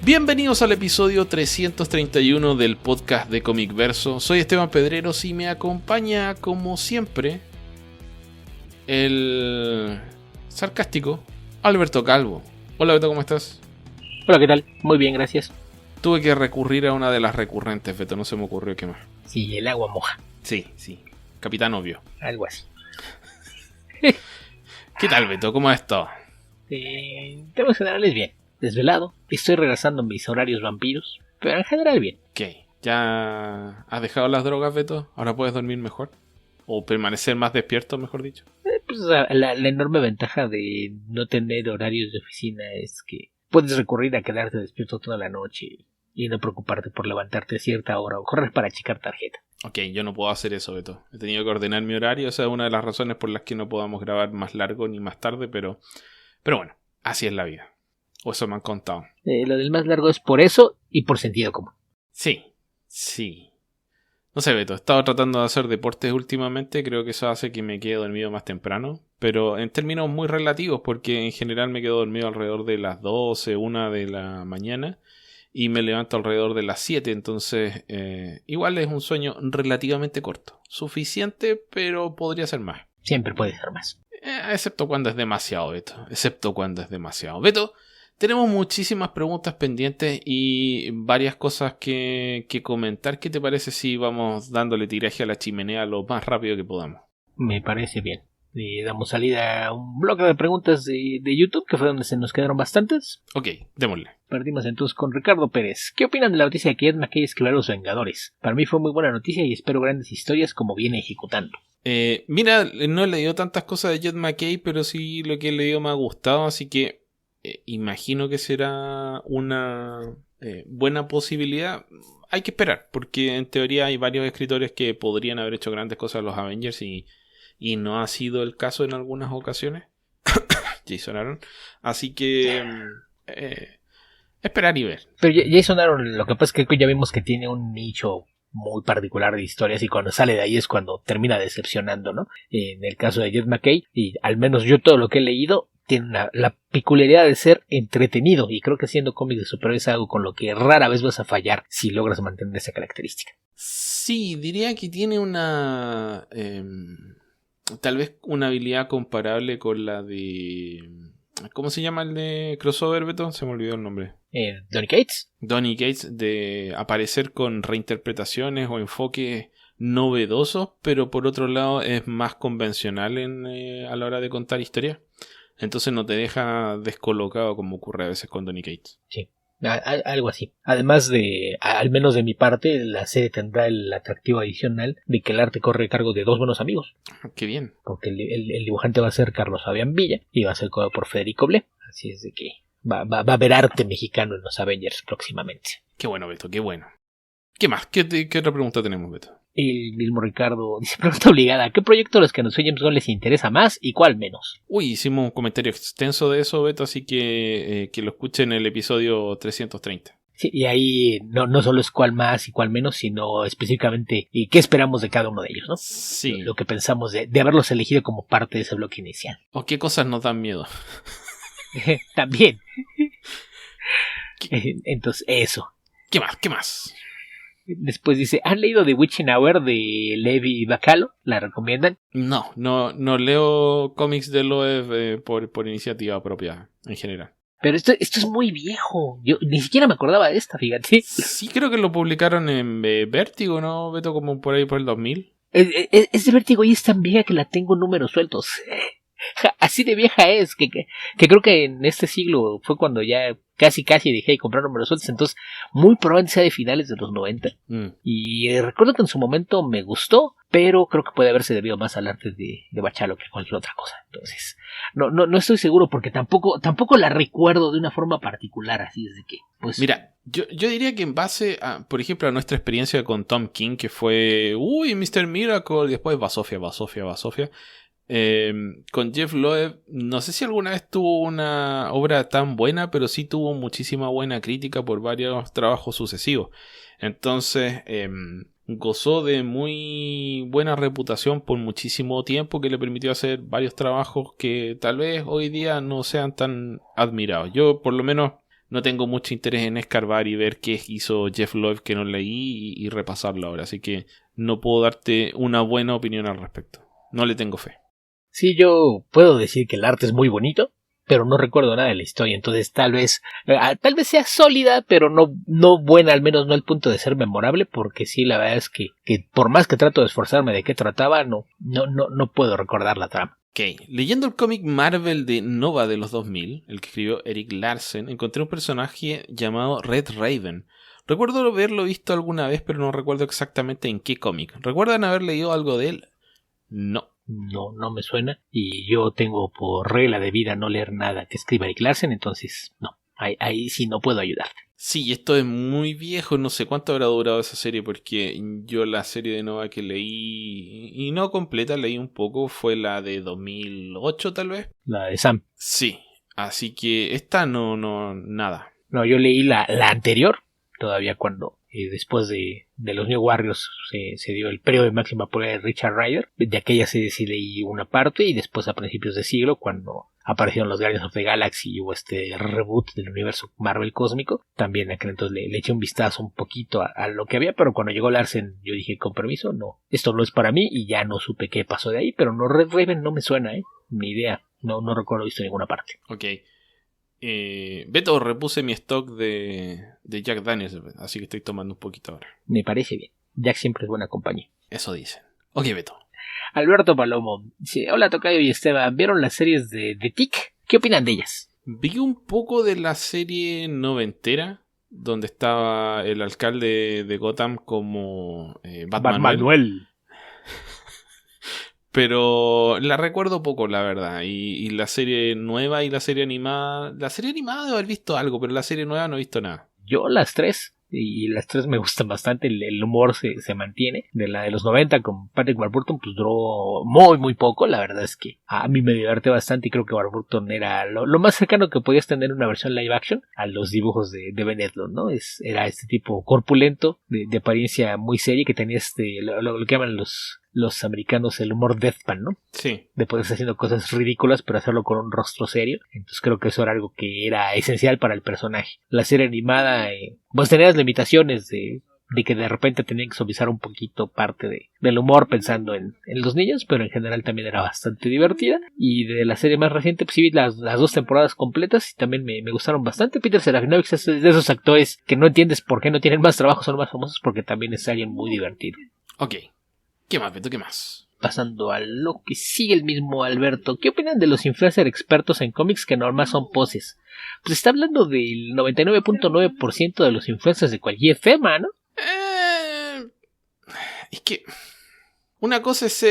Bienvenidos al episodio 331 del podcast de Comic Verso. Soy Esteban Pedreros y me acompaña, como siempre, el sarcástico Alberto Calvo. Hola Beto, ¿cómo estás? Hola, ¿qué tal? Muy bien, gracias. Tuve que recurrir a una de las recurrentes, Beto, no se me ocurrió qué más. Sí, el agua moja. Sí, Capitán Obvio. Algo así. ¿Qué tal, Beto? ¿Cómo has estado? Temas generales bien. Desvelado. Estoy regresando a mis horarios vampiros. Pero en general bien. ¿Qué? ¿Ya has dejado las drogas, Beto? ¿Ahora puedes dormir mejor? ¿O permanecer más despierto, mejor dicho? Pues la enorme ventaja de no tener horarios de oficina es que puedes recurrir a quedarte despierto toda la noche y no preocuparte por levantarte a cierta hora o correr para checar tarjeta. Ok, yo no puedo hacer eso, Beto. He tenido que ordenar mi horario. Esa es una de las razones por las que no podamos grabar más largo ni más tarde, pero bueno, así es la vida. O eso me han contado. Lo del más largo es por eso y por sentido común. Sí. No sé, Beto, he estado tratando de hacer deportes últimamente. Creo que eso hace que me quede dormido más temprano. Pero en términos muy relativos, porque en general me quedo dormido alrededor de las 12, 1 de la mañana. Y me levanto alrededor de las 7. Entonces, igual es un sueño relativamente corto. Suficiente, pero podría ser más. Siempre puede ser más. Excepto cuando es demasiado, Beto. Beto, tenemos muchísimas preguntas pendientes y varias cosas que comentar. ¿Qué te parece si vamos dándole tiraje a la chimenea lo más rápido que podamos? Me parece bien. Damos salida a un bloque de preguntas de YouTube, que fue donde se nos quedaron bastantes. Ok, démosle. Partimos entonces con Ricardo Pérez. ¿Qué opinan de la noticia de que Ed McKay escribió a Los Vengadores? Para mí fue muy buena noticia y espero grandes historias como viene ejecutando. Mira, no he leído tantas cosas de Jed McKay, pero sí lo que he leído me ha gustado, así que imagino que será una buena posibilidad. Hay que esperar, porque en teoría hay varios escritores que podrían haber hecho grandes cosas a los Avengers y no ha sido el caso en algunas ocasiones. Jason Aaron. Así que esperar y ver. Pero Jason Aaron, lo que pasa es que ya vimos que tiene un nicho muy particular de historias y cuando sale de ahí es cuando termina decepcionando, ¿no? En el caso de Jed McKay, y al menos yo todo lo que he leído tiene la peculiaridad de ser entretenido, y creo que siendo cómic de superhéroes es algo con lo que rara vez vas a fallar si logras mantener esa característica. Sí, diría que tiene una tal vez una habilidad comparable con la de... ¿Cómo se llama el de crossover, Beto? Se me olvidó el nombre. Donny Cates. Donny Cates, de aparecer con reinterpretaciones o enfoques novedosos, pero por otro lado es más convencional a la hora de contar historias. Entonces no te deja descolocado como ocurre a veces con Donny Cates. Sí. Algo así. Además de, al menos de mi parte, la serie tendrá el atractivo adicional de que el arte corre a cargo de dos buenos amigos. Qué bien. Porque el dibujante va a ser Carlos Fabián Villa y va a ser por Federico Ble. Así es de que va a haber arte mexicano en los Avengers próximamente. Qué bueno, Beto, qué bueno. ¿Qué más? ¿Qué otra pregunta tenemos, Beto? El mismo Ricardo dice, pregunta obligada, ¿qué proyecto de los que nos James Gunn les interesa más y cuál menos? Hicimos un comentario extenso de eso, Beto, así que lo escuchen en el episodio 330. Sí, y ahí no solo es cuál más y cuál menos, sino específicamente qué esperamos de cada uno de ellos, ¿no? Sí. Lo que pensamos de haberlos elegido como parte de ese bloque inicial. ¿O qué cosas nos dan miedo? También. Entonces, eso. ¿Qué más? Después dice, ¿han leído The Witching Hour de Levi Bacalo? ¿La recomiendan? No leo cómics de Loeb por iniciativa propia en general. Pero esto es muy viejo. Yo ni siquiera me acordaba de esta, fíjate. Sí, creo que lo publicaron en Vértigo, ¿no, Beto? Como por ahí por el 2000. Es de Vértigo y es tan vieja que la tengo en números sueltos. Así de vieja es, que creo que en este siglo fue cuando ya casi dejé de comprar números sueltos, entonces muy probablemente sea de finales de los 90. Y recuerdo que en su momento me gustó, pero creo que puede haberse debido más al arte de Bachalo que cualquier otra cosa. Entonces, no estoy seguro porque tampoco la recuerdo de una forma particular, así desde que... Pues, mira, yo diría que en base a, por ejemplo, a nuestra experiencia con Tom King, que fue, Mr. Miracle, y después Basofia. Con Jeff Loeb, no sé si alguna vez tuvo una obra tan buena, pero sí tuvo muchísima buena crítica por varios trabajos sucesivos. Entonces, gozó de muy buena reputación por muchísimo tiempo, que le permitió hacer varios trabajos que tal vez hoy día no sean tan admirados. Yo, por lo menos, no tengo mucho interés en escarbar y ver qué hizo Jeff Loeb que no leí y repasarlo ahora. Así que no puedo darte una buena opinión al respecto. No le tengo fe. Sí, yo puedo decir que el arte es muy bonito, pero no recuerdo nada de la historia, entonces tal vez sea sólida, pero no buena, al menos no al punto de ser memorable, porque sí, la verdad es que por más que trato de esforzarme de qué trataba, no puedo recordar la trama. Ok, leyendo el cómic Marvel de Nova de los 2000, el que escribió Eric Larsen, encontré un personaje llamado Red Raven. Recuerdo haberlo visto alguna vez, pero no recuerdo exactamente en qué cómic. ¿Recuerdan haber leído algo de él? No. No me suena, y yo tengo por regla de vida no leer nada que escriba Eric Larsen, entonces no, ahí sí no puedo ayudarte. Sí, esto es muy viejo, no sé cuánto habrá durado esa serie, porque yo la serie de Nova que leí, y no completa, leí un poco, fue la de 2008 tal vez. La de Sam. Sí, así que esta nada. No, yo leí la anterior, todavía cuando después de los New Warriors se dio el periodo de máxima prueba de Richard Rider. De aquella serie sí leí una parte, y después a principios de siglo, cuando aparecieron los Guardians of the Galaxy y hubo este reboot del universo Marvel cósmico, también aquel entonces le eché un vistazo un poquito a lo que había, pero cuando llegó Larsen yo dije, con permiso, no, esto no es para mí, y ya no supe qué pasó de ahí, pero no, Red Raven no me suena, ni idea, no recuerdo visto en ninguna parte. Ok. Beto, repuse mi stock de Jack Daniels, así que estoy tomando un poquito ahora. Me parece bien. Jack siempre es buena compañía. Eso dicen. Ok, Beto. Alberto Palomo dice, hola Tocayo y Esteban, ¿vieron las series de Tic? ¿Qué opinan de ellas? Vi un poco de la serie noventera, donde estaba el alcalde de Gotham como Batmanuel. Pero la recuerdo poco, la verdad. Y la serie nueva y la serie animada... La serie animada debo haber visto algo, pero la serie nueva no he visto nada. Yo las tres, y las tres me gustan bastante. El humor se mantiene. De la de los 90 con Patrick Warburton, pues duró muy poco. La verdad es que a mí me divierte bastante, y creo que Warburton era lo más cercano que podías tener una versión live action a los dibujos de Ben Edlund, ¿no? Era este tipo corpulento, de apariencia muy seria, que tenía lo que llaman los americanos el humor deadpan, ¿no? Sí. De poder estar haciendo cosas ridículas, pero hacerlo con un rostro serio. Entonces creo que eso era algo que era esencial para el personaje. La serie animada, pues tenía las limitaciones de que de repente tenían que suavizar un poquito parte del humor pensando en los niños, pero en general también era bastante divertida. Y de la serie más reciente, pues sí vi las 2 temporadas completas y también me gustaron bastante. Peter Serafinowicz es de esos actores que no entiendes por qué no tienen más trabajo, son más famosos, porque también es alguien muy divertido. Ok. ¿Qué más, Beto? ¿Qué más? Pasando a lo que sigue el mismo Alberto. ¿Qué opinan de los influencers expertos en cómics que normal son poses? Pues está hablando del 99.9% de los influencers de cualquier tema, ¿no? Es que una cosa es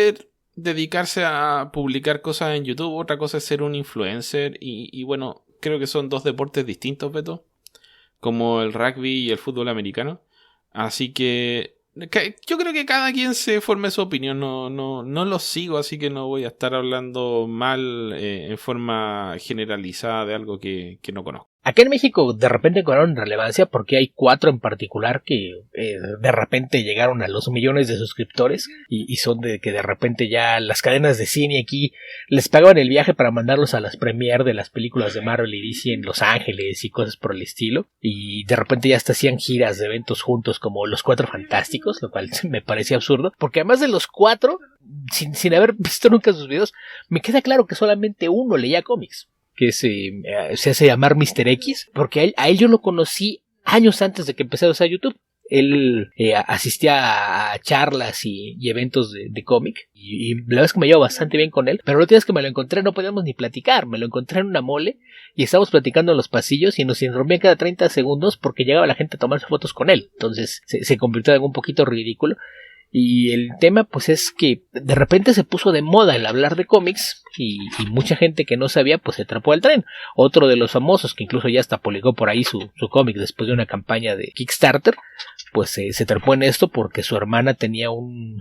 dedicarse a publicar cosas en YouTube, otra cosa es ser un influencer y bueno, creo que son dos deportes distintos, Beto, como el rugby y el fútbol americano. Así que yo creo que cada quien se forme su opinión, no lo sigo, así que no voy a estar hablando mal en forma generalizada de algo que no conozco. Aquí en México de repente cobraron relevancia porque hay 4 en particular que de repente llegaron a los millones de suscriptores y son de que de repente ya las cadenas de cine aquí les pagaban el viaje para mandarlos a las premiere de las películas de Marvel y DC en Los Ángeles y cosas por el estilo, y de repente ya hasta hacían giras de eventos juntos como Los Cuatro Fantásticos, lo cual me parecía absurdo porque además de los 4, sin haber visto nunca sus videos, me queda claro que solamente uno leía cómics, que se hace llamar Mr. X, porque a él yo lo conocí años antes de que empecé a usar YouTube. Él asistía a charlas y eventos de cómic, y la verdad es que me llevo bastante bien con él, pero la última vez que me lo encontré no podíamos ni platicar. Me lo encontré en una mole y estábamos platicando en los pasillos y nos interrumpía cada 30 segundos porque llegaba la gente a tomarse fotos con él. Entonces se convirtió en algo un poquito ridículo. Y el tema pues es que de repente se puso de moda el hablar de cómics y mucha gente que no sabía pues se atrapó al tren. Otro de los famosos que incluso ya hasta publicó por ahí su cómic después de una campaña de Kickstarter, pues se atrapó en esto porque su hermana tenía un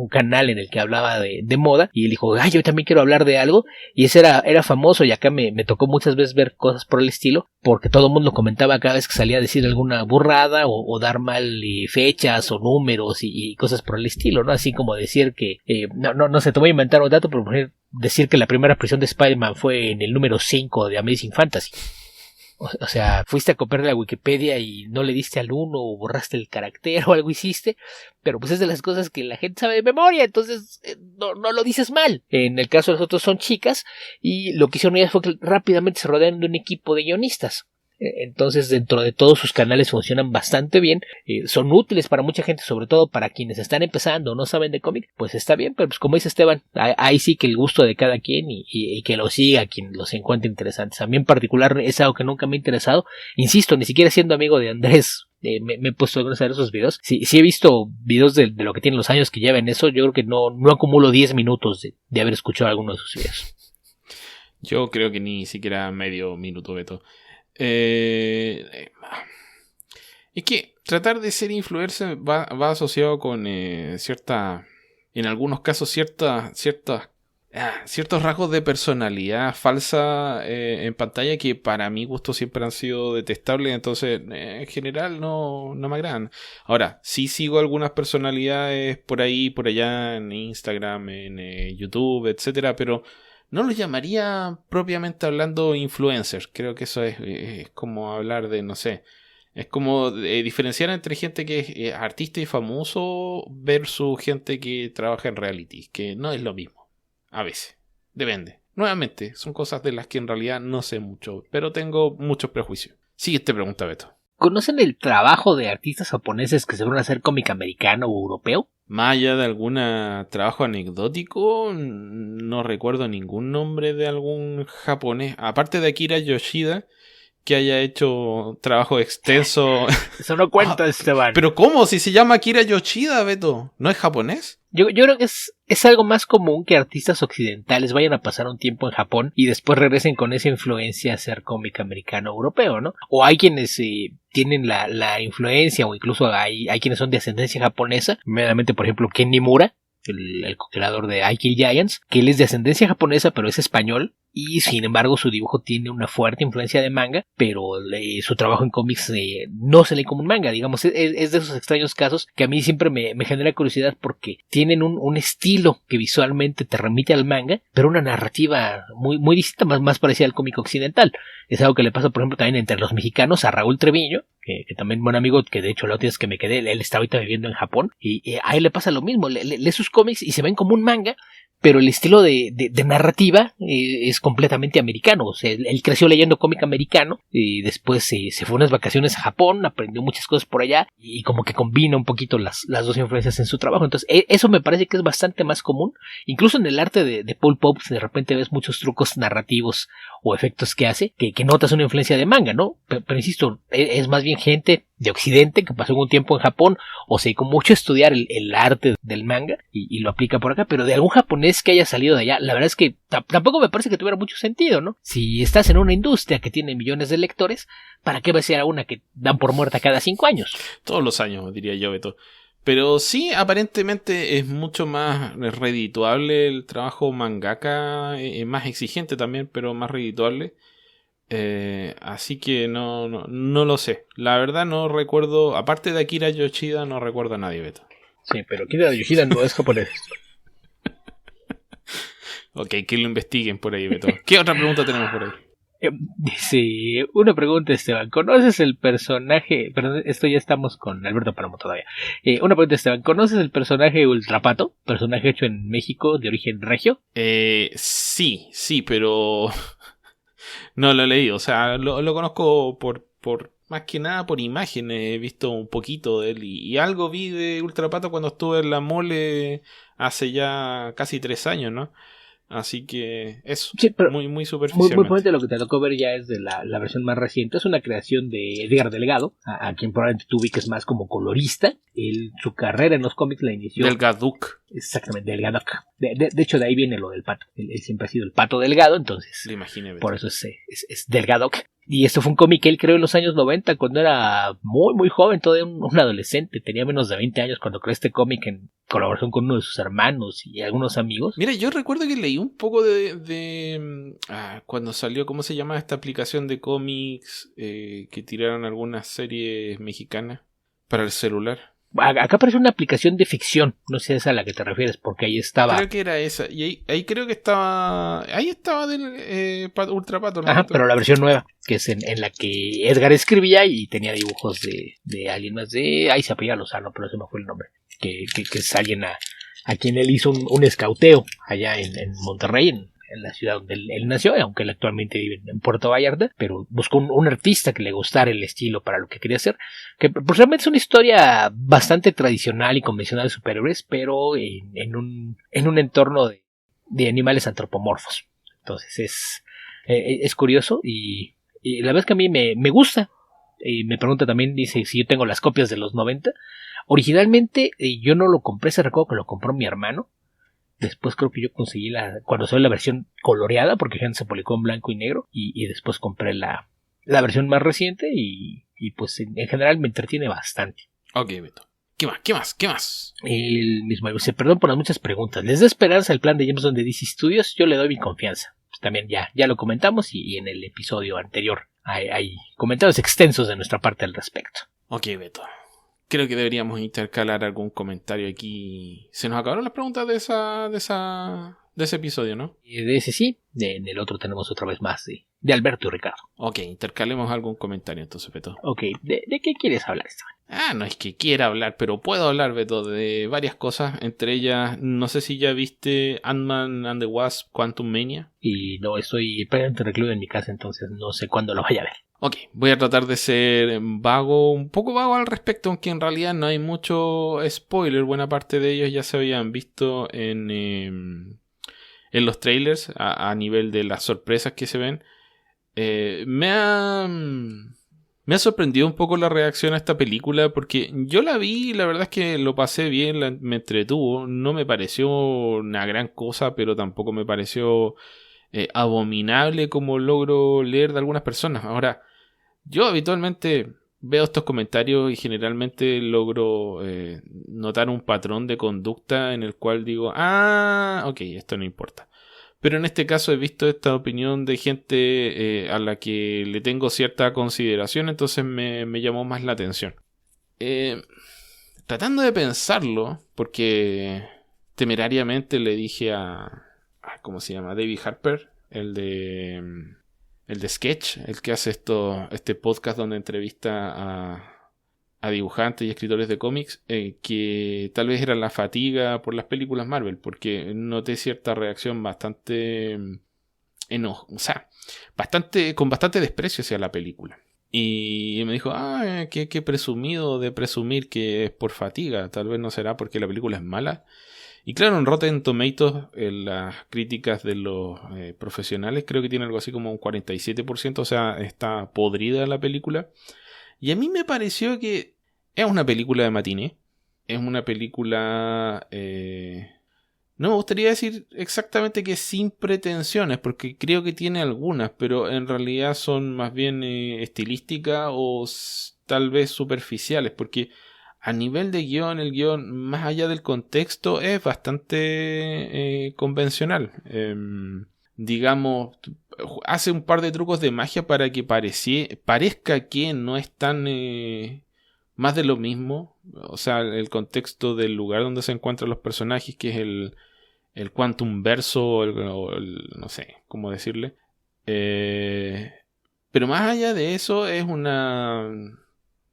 canal en el que hablaba de moda y él dijo, yo también quiero hablar de algo, y ese era famoso, y acá me tocó muchas veces ver cosas por el estilo porque todo el mundo comentaba cada vez que salía a decir alguna burrada o dar mal fechas o números y cosas por el estilo, ¿no? Así como decir que no sé, te voy a inventar un dato, pero decir que la primera aparición de Spider-Man fue en el número 5 de Amazing Fantasy. O sea, fuiste a copiar la Wikipedia y no le diste al 1 o borraste el carácter o algo hiciste, pero pues es de las cosas que la gente sabe de memoria, entonces no lo dices mal. En el caso de los otros son chicas y lo que hicieron ellas fue que rápidamente se rodearon de un equipo de guionistas. Entonces dentro de todos sus canales funcionan bastante bien, son útiles para mucha gente, sobre todo para quienes están empezando o no saben de cómic, pues está bien, pero pues como dice Esteban, ahí sí que el gusto de cada quien y que lo siga quien los encuentre interesantes. A mí en particular es algo que nunca me ha interesado, insisto, ni siquiera siendo amigo de Andrés me he puesto a ver esos videos. Sí he visto videos de lo que tienen los años que lleva en eso. Yo creo que no acumulo 10 minutos de haber escuchado alguno de sus videos. Yo creo que ni siquiera medio minuto, Beto. Es que tratar de ser influencer va asociado con en algunos casos ciertos rasgos de personalidad falsa en pantalla que para mi gusto siempre han sido detestables, entonces en general no me agradan. Ahora, sí sigo algunas personalidades por ahí, por allá en Instagram, en YouTube, etcétera, pero no los llamaría propiamente hablando influencers. Creo que eso es como hablar de, no sé, es como diferenciar entre gente que es artista y famoso versus gente que trabaja en reality, que no es lo mismo. A veces. Depende. Nuevamente, son cosas de las que en realidad no sé mucho, pero tengo muchos prejuicios. Siguiente pregunta, Beto. ¿Conocen el trabajo de artistas japoneses que se van a hacer cómic americano o europeo? Más allá de algún trabajo anecdótico, no recuerdo ningún nombre de algún japonés, aparte de Akira Yoshida, que haya hecho trabajo extenso. Eso no cuenta, Esteban. ¿Pero cómo? Si se llama Akira Yoshida, Beto. ¿No es japonés? Yo creo que es algo más común que artistas occidentales vayan a pasar un tiempo en Japón y después regresen con esa influencia a haser cómic americano europeo, ¿no? O hay quienes tienen la influencia, o incluso hay quienes son de ascendencia japonesa, meramente por ejemplo Ken Nimura, el co-creador de I Kill Giants, que él es de ascendencia japonesa pero es español, y sin embargo su dibujo tiene una fuerte influencia de manga, pero su trabajo en cómics no se lee como un manga, digamos, es de esos extraños casos que a mí siempre me genera curiosidad porque tienen un estilo que visualmente te remite al manga, pero una narrativa muy distinta, más parecida al cómic occidental. Es algo que le pasa, por ejemplo, también entre los mexicanos a Raúl Treviño, que también buen amigo, que de hecho la última vez que me quedé, él está ahorita viviendo en Japón, y a él le pasa lo mismo, lee sus cómics y se ven como un manga, pero el estilo de narrativa es completamente americano. O sea, él creció leyendo cómic americano y después se fue unas vacaciones a Japón, aprendió muchas cosas por allá y como que combina un poquito las dos influencias en su trabajo. Entonces eso me parece que es bastante más común. Incluso en el arte de Paul Pope de repente ves muchos trucos narrativos o efectos que hace que notas una influencia de manga, ¿no? Pero insisto, es más bien gente de Occidente que pasó un tiempo en Japón o se dedicó mucho a estudiar el arte del manga y lo aplica por acá, pero de algún japonés que haya salido de allá, la verdad es que tampoco me parece que tuviera mucho sentido, ¿no? Si estás en una industria que tiene millones de lectores, ¿para qué va a ser a una que dan por muerta cada 5 años? Todos los años, diría yo, Beto. Pero sí, aparentemente es mucho más redituable el trabajo mangaka, más exigente también, pero más redituable. Así que no lo sé. La verdad no recuerdo, aparte de Akira Yoshida, no recuerdo a nadie, Beto. Sí, pero Akira Yoshida no es japonés. Ok, que lo investiguen por ahí, Beto. ¿Qué otra pregunta tenemos por ahí? Dice, una pregunta, Esteban. ¿Conoces el personaje? Perdón, esto ya estamos con Alberto Palomo todavía. Una pregunta, Esteban. ¿Conoces el personaje Ultrapato? Personaje hecho en México de origen regio. Sí, pero no lo he leído. O sea, lo conozco por más que nada por imágenes. He visto un poquito de él y algo vi de Ultrapato cuando estuve en la mole hace ya casi 3 años, ¿no? Así que eso, sí, pero muy superficialmente. Muy probablemente lo que te tocó ver ya es de la versión más reciente. Es una creación de Edgar Delgado, a quien probablemente tú ubiques más como colorista. Su carrera en los cómics la inició... Delgaduc. Exactamente, Delgaduc. De hecho, de ahí viene lo del pato. Él siempre ha sido el pato delgado, entonces... Lo imaginé. Por eso es Delgaduc. Y esto fue un cómic que él creó en los años 90, cuando era muy joven, todavía un adolescente. Tenía menos de 20 años cuando creó este cómic en colaboración con uno de sus hermanos y algunos amigos. Mira, yo recuerdo que leí un poco de cuando salió, ¿cómo se llama esta aplicación de cómics que tiraron algunas series mexicanas para el celular? Acá aparece una aplicación de ficción, no sé si es a la que te refieres, porque ahí estaba... Creo que era esa, y ahí creo que estaba... Ahí estaba del Ultra Pato. Ajá, pero la versión nueva, que es en la que Edgar escribía y tenía dibujos de alguien más de... Ahí se apellida Lozano, pero se me fue el nombre. Que es alguien a quien él hizo un escauteo allá en Monterrey, en la ciudad donde él nació, aunque él actualmente vive en Puerto Vallarta, pero buscó un artista que le gustara el estilo para lo que quería hacer, que realmente es una historia bastante tradicional y convencional de superhéroes, pero en un entorno de animales antropomorfos. Entonces es curioso y la verdad es que a mí me gusta. Me pregunta también, dice si yo tengo las copias de los 90. Originalmente yo no lo compré, se recuerdo que lo compró mi hermano. Después creo que yo conseguí cuando salió la versión coloreada, porque ya se publicó en blanco y negro, y después compré la versión más reciente y pues en general me entretiene bastante. Ok, Beto. ¿Qué más? El mismo dice, perdón por las muchas preguntas. ¿Les da esperanza el plan de Jameson de DC Studios? Yo le doy mi confianza. Pues también ya lo comentamos y en el episodio anterior hay comentarios extensos de nuestra parte al respecto. Ok, Beto. Creo que deberíamos intercalar algún comentario aquí. Se nos acabaron las preguntas de ese episodio, ¿no? De ese sí, en el otro tenemos otra vez más de Alberto y Ricardo. Ok, intercalemos algún comentario entonces, Beto. Ok, ¿de qué quieres hablar, Esteban? No es que quiera hablar, pero puedo hablar, Beto, de varias cosas. Entre ellas, no sé si ya viste Ant-Man and the Wasp Quantum Mania. Y no, estoy prácticamente recluido en mi casa, entonces no sé cuándo lo vaya a ver. Ok, voy a tratar de ser un poco vago al respecto, aunque en realidad no hay mucho spoiler. Buena parte de ellos ya se habían visto en los trailers a nivel de las sorpresas que se ven. Me ha sorprendido un poco la reacción a esta película porque yo la vi y la verdad es que lo pasé bien, me entretuvo. No me pareció una gran cosa, pero tampoco me pareció abominable como logro leer de algunas personas. Ahora, yo habitualmente veo estos comentarios y generalmente logro notar un patrón de conducta en el cual digo, ok, esto no importa. Pero en este caso he visto esta opinión de gente a la que le tengo cierta consideración, entonces me llamó más la atención. Tratando de pensarlo, porque temerariamente le dije ¿cómo se llama? David Harper, el de Sketch, el que hace este podcast donde entrevista a dibujantes y escritores de cómics, que tal vez era la fatiga por las películas Marvel, porque noté cierta reacción bastante con bastante desprecio hacia la película. Y me dijo, qué presumido de presumir que es por fatiga, tal vez no será porque la película es mala. Y claro, en Rotten Tomatoes, en las críticas de los profesionales, creo que tiene algo así como un 47%, o sea, está podrida la película. Y a mí me pareció que es una película de matiné. Es una película... no me gustaría decir exactamente que sin pretensiones, porque creo que tiene algunas, pero en realidad son más bien estilísticas o tal vez superficiales, porque a nivel de guión, el guión, más allá del contexto, es bastante convencional. Digamos, hace un par de trucos de magia para que parezca que no es tan más de lo mismo. O sea, el contexto del lugar donde se encuentran los personajes, que es el Quantum Verso, no sé cómo decirle. Pero más allá de eso, es una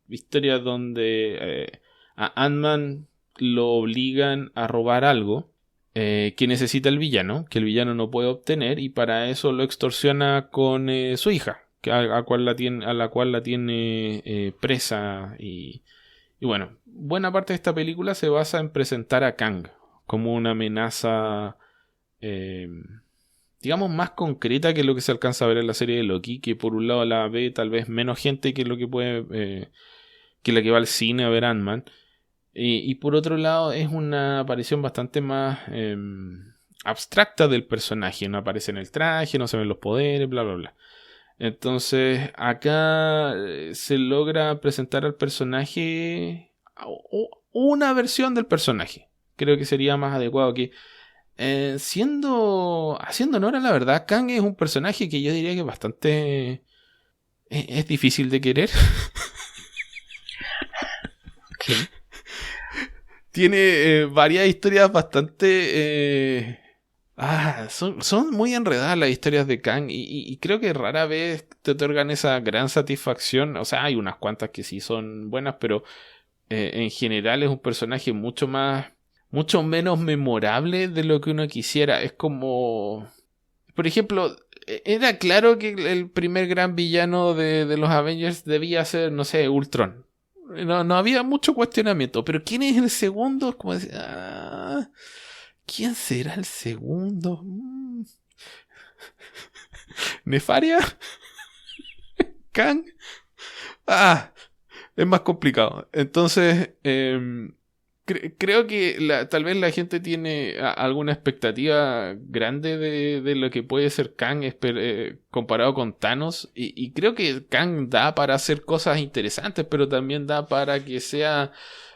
historia donde a Ant-Man lo obligan a robar algo que necesita el villano, que el villano no puede obtener, y para eso lo extorsiona con su hija, a la cual la tiene presa. Y bueno, buena parte de esta película se basa en presentar a Kang como una amenaza digamos más concreta que lo que se alcanza a ver en la serie de Loki, que por un lado la ve tal vez menos gente que lo que puede que la que va al cine a ver Ant-Man, y por otro lado es una aparición bastante más abstracta del personaje. No aparece en el traje, no se ven los poderes, bla bla bla. Entonces acá se logra presentar al personaje, una versión del personaje. Creo que sería más adecuado que haciendo honor a la verdad, Kang es un personaje que yo diría que bastante es difícil de querer. Okay. tiene varias historias bastante... son muy enredadas las historias de Kang y creo que rara vez te otorgan esa gran satisfacción. O sea, hay unas cuantas que sí son buenas, pero en general es un personaje mucho menos memorable de lo que uno quisiera. Es como... Por ejemplo, era claro que el primer gran villano de los Avengers debía ser, no sé, Ultron. No había mucho cuestionamiento. Pero ¿quién es el segundo? Como decía, ¿quién será el segundo? ¿Nefaria? ¿Kang? Es más complicado. Entonces, creo que tal vez la gente tiene alguna expectativa grande de lo que puede ser Kang comparado con Thanos. Y creo que Kang da para hacer cosas interesantes, pero también da para que sea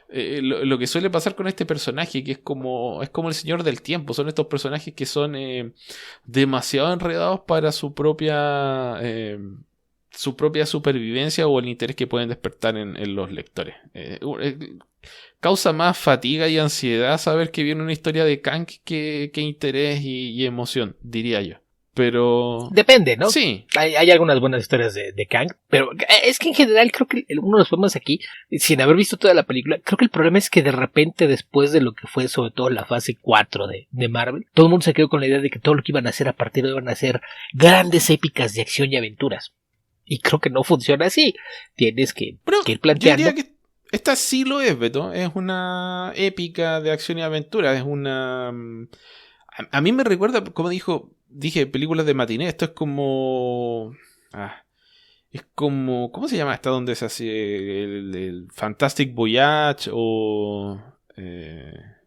lo que suele pasar con este personaje, que es como el Señor del Tiempo. Son estos personajes que son demasiado enredados para su propia supervivencia o el interés que pueden despertar en los lectores. Causa más fatiga y ansiedad saber que viene una historia de Kang que interés y emoción, diría yo. Pero... Depende, ¿no? Sí. Hay algunas buenas historias de Kang, pero es que en general creo que uno de los problemas aquí, sin haber visto toda la película, creo que el problema es que de repente después de lo que fue sobre todo la fase 4 de Marvel, todo el mundo se quedó con la idea de que todo lo que iban a hacer a partir de ahora iban a ser grandes épicas de acción y aventuras. Y creo que no funciona así. Tienes que ir planteando. Yo diría que esta sí lo es, Beto. Es una épica de acción y aventura. Es una... A mí me recuerda, como dije, películas de matiné. Esto es como... es como... ¿Cómo se llama esta donde se hace el Fantastic Voyage? O...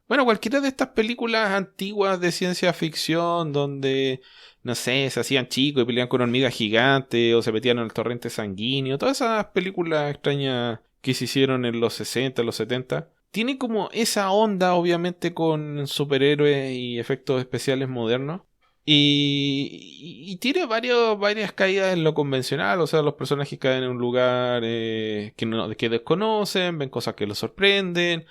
bueno, cualquiera de estas películas antiguas de ciencia ficción donde... no sé, se hacían chicos y peleaban con hormigas gigantes o se metían en el torrente sanguíneo. Todas esas películas extrañas que se hicieron en los 60, los 70. Tiene como esa onda, obviamente, con superhéroes y efectos especiales modernos. Y tiene varias caídas en lo convencional. O sea, los personajes caen en un lugar que desconocen, ven cosas que los sorprenden.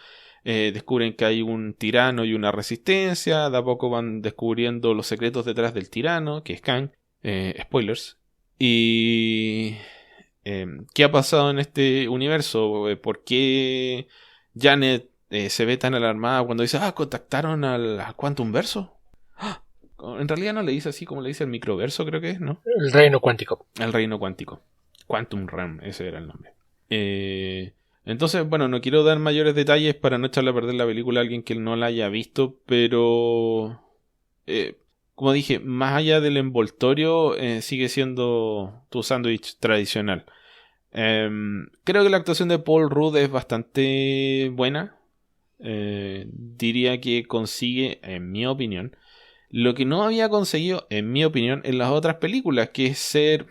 Descubren que hay un tirano y una resistencia. De a poco van descubriendo los secretos detrás del tirano, que es Kang. Spoilers. Y... ¿qué ha pasado en este universo? ¿Por qué Janet se ve tan alarmada cuando dice, contactaron al Quantum Verso? En realidad no le dice así como le dice el microverso, creo que es, ¿no? El reino cuántico. El reino cuántico. Quantum Realm, ese era el nombre. Entonces, bueno, no quiero dar mayores detalles para no echarle a perder la película a alguien que no la haya visto, pero... como dije, más allá del envoltorio, sigue siendo tu sándwich tradicional. Creo que la actuación de Paul Rudd es bastante buena. Diría que consigue, en mi opinión, lo que no había conseguido, en mi opinión, en las otras películas, que es ser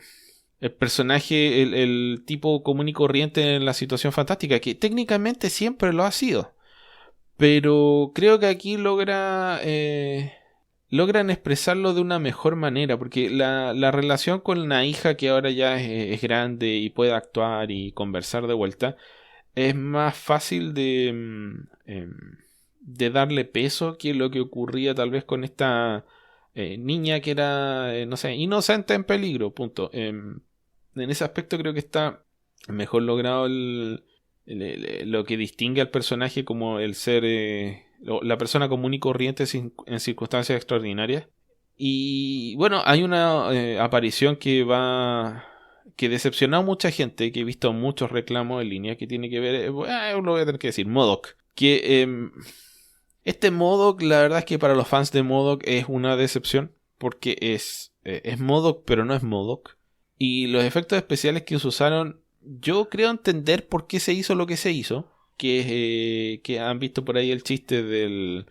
el personaje, el tipo común y corriente en la situación fantástica, que técnicamente siempre lo ha sido. Pero creo que aquí logran expresarlo de una mejor manera, porque la relación con una hija que ahora ya es grande y puede actuar y conversar de vuelta, es más fácil de darle peso que lo que ocurría tal vez con esta niña que era, no sé, inocente en peligro, punto. En ese aspecto creo que está mejor logrado lo que distingue al personaje como el ser... la persona común y corriente en circunstancias extraordinarias. Y bueno, hay una aparición que decepcionó a mucha gente, que he visto muchos reclamos en línea, que tiene que ver, lo voy a tener que decir, MODOK. Que este MODOK, la verdad es que para los fans de MODOK es una decepción, porque es MODOK pero no es MODOK. Y los efectos especiales que se usaron, yo creo entender por qué se hizo lo que se hizo. Que han visto por ahí el chiste del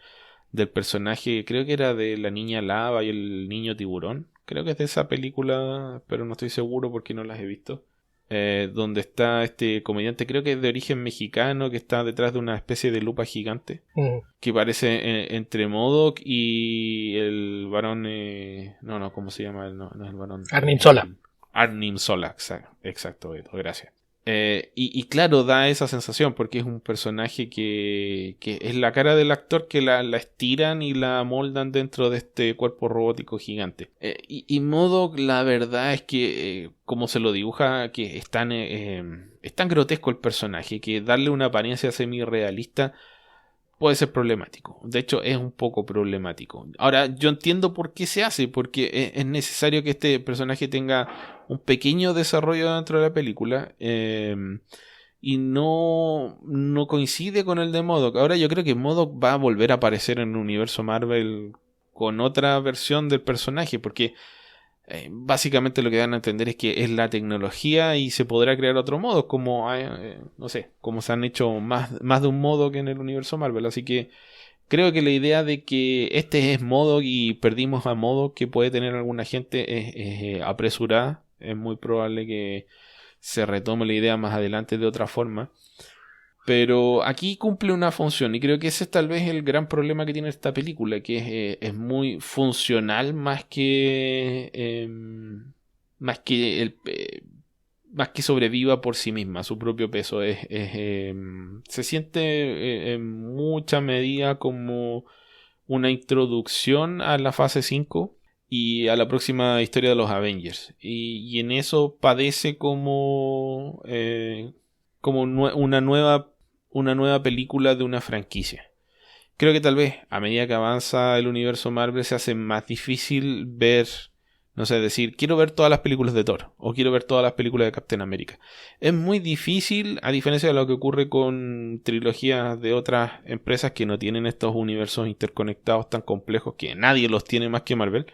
personaje, creo que era de la niña lava y el niño tiburón. Creo que es de esa película, pero no estoy seguro porque no las he visto. Donde está este comediante, creo que es de origen mexicano, que está detrás de una especie de lupa gigante. Que parece entre MODOK y el varón... ¿cómo se llama? No es el varón. Arnim Zola. Arnim Zola, exacto, gracias. Y claro, da esa sensación porque es un personaje que es la cara del actor que la estiran y la moldan dentro de este cuerpo robótico gigante. Y MODOK, la verdad es que, como se lo dibuja, que es tan grotesco el personaje que darle una apariencia semi-realista puede ser problemático. De hecho, es un poco problemático. Ahora, yo entiendo por qué se hace, porque es necesario que este personaje tenga un pequeño desarrollo dentro de la película. Y no coincide con el de MODOK. Ahora yo creo que MODOK va a volver a aparecer en el universo Marvel con otra versión del personaje, porque básicamente lo que dan a entender es que es la tecnología y se podrá crear otro modo, como no sé, como se han hecho más de un modo que en el universo Marvel. Así que creo que la idea de que este es modo y perdimos a modo que puede tener alguna gente es apresurada. Es muy probable que se retome la idea más adelante de otra forma. Pero aquí cumple una función y creo que ese es tal vez el gran problema que tiene esta película, que es muy funcional más que más que sobreviva por sí misma, su propio peso. Se siente en mucha medida como una introducción a la fase 5 y a la próxima historia de los Avengers. Y en eso padece como una nueva película de una franquicia. Creo que tal vez a medida que avanza el universo Marvel se hace más difícil ver, no sé, decir, quiero ver todas las películas de Thor o quiero ver todas las películas de Captain America. Es muy difícil, a diferencia de lo que ocurre con trilogías de otras empresas que no tienen estos universos interconectados tan complejos, que nadie los tiene más que Marvel.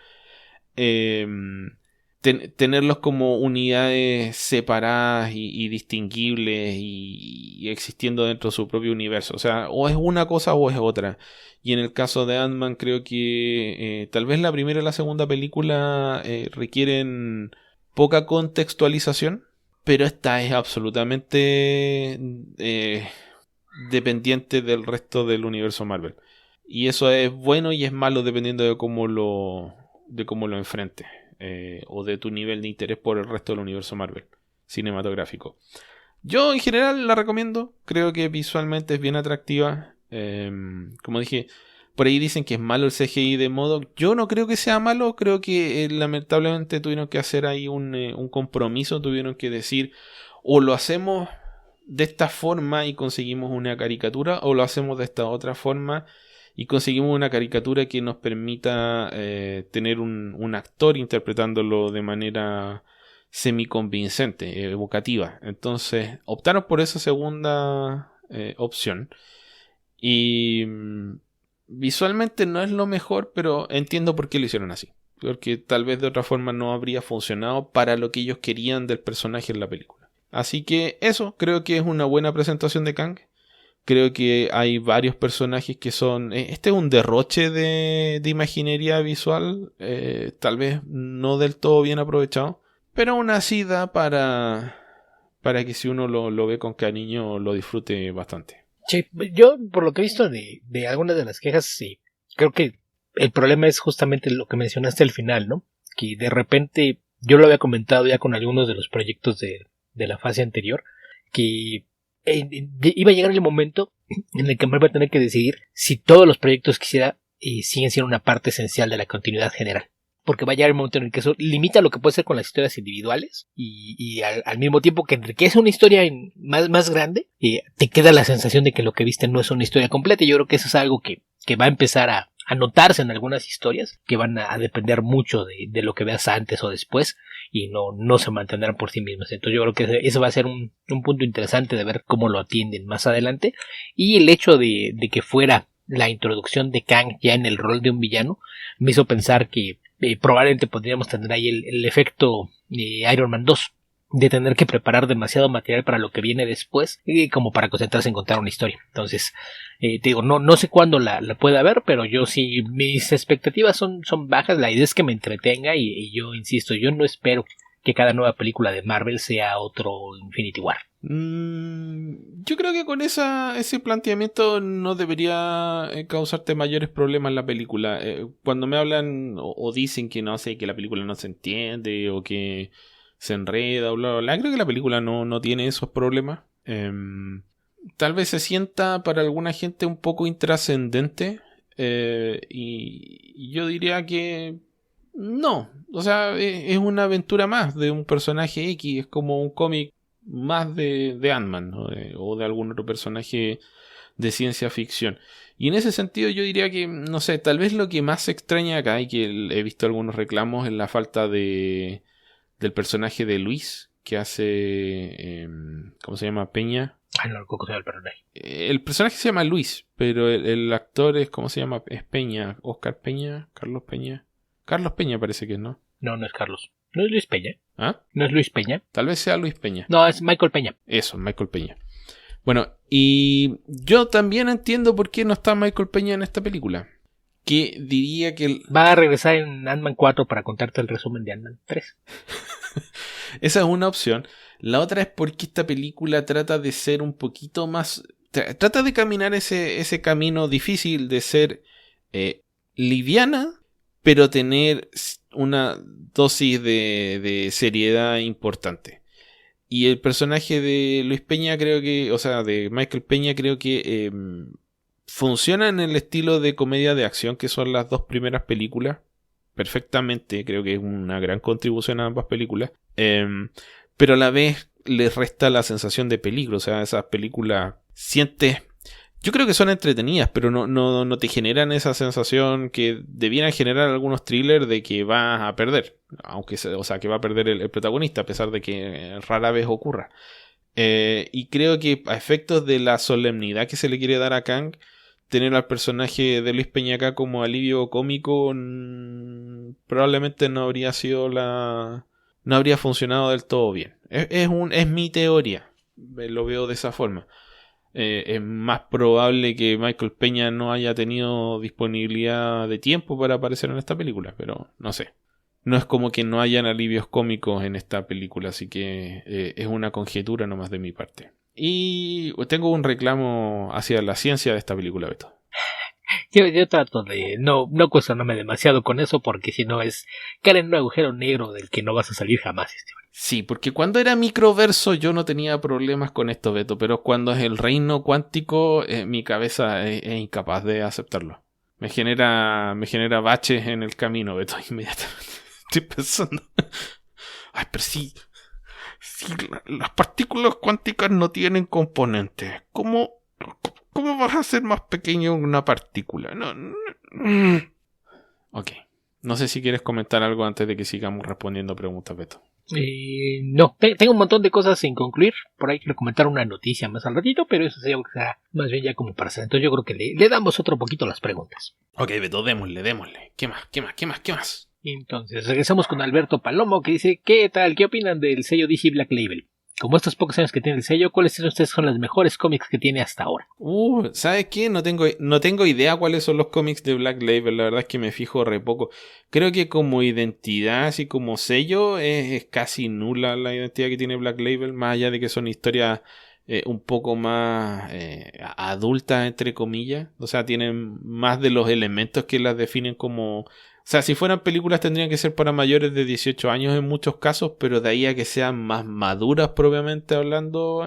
Tenerlos como unidades separadas y distinguibles y existiendo dentro de su propio universo. O sea, o es una cosa o es otra. Y en el caso de Ant-Man creo que tal vez la primera y la segunda película requieren poca contextualización, pero esta es absolutamente dependiente del resto del universo Marvel. Y eso es bueno y es malo dependiendo de cómo lo enfrentes. O de tu nivel de interés por el resto del universo Marvel cinematográfico. Yo en general la recomiendo. Creo que visualmente es bien atractiva. Como dije, por ahí dicen que es malo el CGI de MODOK. Yo no creo que sea malo. Creo que lamentablemente tuvieron que hacer ahí un compromiso. Tuvieron que decir, o lo hacemos de esta forma y conseguimos una caricatura, o lo hacemos de esta otra forma y conseguimos una caricatura que nos permita tener un actor interpretándolo de manera semi-convincente, evocativa. Entonces optaron por esa segunda opción. Y visualmente no es lo mejor, pero entiendo por qué lo hicieron así. Porque tal vez de otra forma no habría funcionado para lo que ellos querían del personaje en la película. Así que eso, creo que es una buena presentación de Kang. Creo que hay varios personajes que son... este es un derroche de imaginería visual. Tal vez no del todo bien aprovechado. Pero aún así da para que si uno lo ve con cariño lo disfrute bastante. Sí, yo por lo que he visto de algunas de las quejas, sí, creo que el problema es justamente lo que mencionaste al final, ¿no? Que de repente, yo lo había comentado ya con algunos de los proyectos de la fase anterior, que iba a llegar el momento en el que me iba a tener que decidir si todos los proyectos que hiciera siguen siendo una parte esencial de la continuidad general. Porque va a llegar el momento en el que eso limita lo que puede ser con las historias individuales y al mismo tiempo que enriquece una historia más grande, te queda la sensación de que lo que viste no es una historia completa. Y yo creo que eso es algo que va a empezar a notarse en algunas historias que van a depender mucho de lo que veas antes o después y no se mantendrán por sí mismas. Entonces yo creo que eso va a ser un punto interesante de ver cómo lo atienden más adelante. Y el hecho de que fuera la introducción de Kang ya en el rol de un villano me hizo pensar que probablemente podríamos tener ahí el efecto Iron Man 2, de tener que preparar demasiado material para lo que viene después, como para concentrarse en contar una historia. Entonces, te digo, no sé cuándo la pueda ver, pero yo sí, mis expectativas son bajas. La idea es que me entretenga y yo insisto, yo no espero que cada nueva película de Marvel sea otro Infinity War. Yo creo que con ese planteamiento no debería causarte mayores problemas en la película. Cuando me hablan o dicen que no sé, que la película no se entiende o que se enreda, bla, bla, bla. Creo que la película no tiene esos problemas. Tal vez se sienta para alguna gente un poco intrascendente. Y yo diría que no. O sea, es una aventura más de un personaje X. Es como un cómic más de Ant-Man, ¿no? O de algún otro personaje de ciencia ficción. Y en ese sentido yo diría que, no sé, tal vez lo que más se extraña acá, y que he visto algunos reclamos, es la falta del personaje de Luis, que hace, ¿cómo se llama? Peña. No, ¿cómo se llama el personaje? El personaje se llama Luis, pero el actor es, ¿cómo se llama? Es Peña, Oscar Peña, Carlos Peña. Carlos Peña parece que es, ¿no? No, no es Carlos. ¿No es Luis Peña? ¿Ah? ¿No es Luis Peña? Tal vez sea Luis Peña. No, es Michael Peña. Eso, Michael Peña. Bueno, y yo también entiendo por qué no está Michael Peña en esta película. Que diría que... Va a regresar en Ant-Man 4 para contarte el resumen de Ant-Man 3. Esa es una opción. La otra es porque esta película trata de ser un poquito más... Trata de caminar ese camino difícil de ser liviana, pero tener una dosis de seriedad importante. Y el personaje de Luis Peña creo que... O sea, de Michael Peña creo que... funciona en el estilo de comedia de acción que son las dos primeras películas. Perfectamente, creo que es una gran contribución a ambas películas. Pero a la vez les resta la sensación de peligro. O sea, esas películas sientes... Yo creo que son entretenidas, pero no te generan esa sensación que debieran generar algunos thrillers de que vas a perder. Aunque o sea, que va a perder el protagonista, a pesar de que rara vez ocurra. Y creo que a efectos de la solemnidad que se le quiere dar a Kang, tener al personaje de Luis Peña acá como alivio cómico probablemente no habría sido no habría funcionado del todo bien. Es mi teoría. Lo veo de esa forma. Es más probable que Michael Peña no haya tenido disponibilidad de tiempo para aparecer en esta película, pero no sé. No es como que no hayan alivios cómicos en esta película, así que es una conjetura nomás de mi parte. Y tengo un reclamo hacia la ciencia de esta película, Beto. Yo trato de no cuestionarme demasiado con eso, porque si no es caer en un agujero negro del que no vas a salir jamás, Esteban. Sí, porque cuando era microverso yo no tenía problemas con esto, Beto, pero cuando es el reino cuántico mi cabeza es incapaz de aceptarlo. Me genera baches en el camino, Beto, inmediatamente. Estoy pensando... Ay, pero sí, las partículas cuánticas no tienen componentes. ¿Cómo vas a hacer más pequeño una partícula? No. Ok. No sé si quieres comentar algo antes de que sigamos respondiendo preguntas, Beto. No, tengo un montón de cosas sin concluir. Por ahí quiero comentar una noticia más al ratito, pero eso sería más bien ya como para hacer. Entonces yo creo que le damos otro poquito las preguntas. Ok, Beto, démosle. ¿Qué más? Entonces regresamos con Alberto Palomo, que dice: ¿qué tal? ¿Qué opinan del sello DC Black Label? Como estos pocos años que tiene el sello, ¿cuáles de ustedes son los mejores cómics que tiene hasta ahora? ¿Sabes qué? No tengo idea cuáles son los cómics de Black Label. La verdad es que me fijo re poco. Creo que como identidad, así como sello, es casi nula la identidad que tiene Black Label. Más allá de que son historias un poco más adultas, entre comillas. O sea, tienen más de los elementos que las definen como... O sea, si fueran películas tendrían que ser para mayores de 18 años en muchos casos, pero de ahí a que sean más maduras propiamente hablando,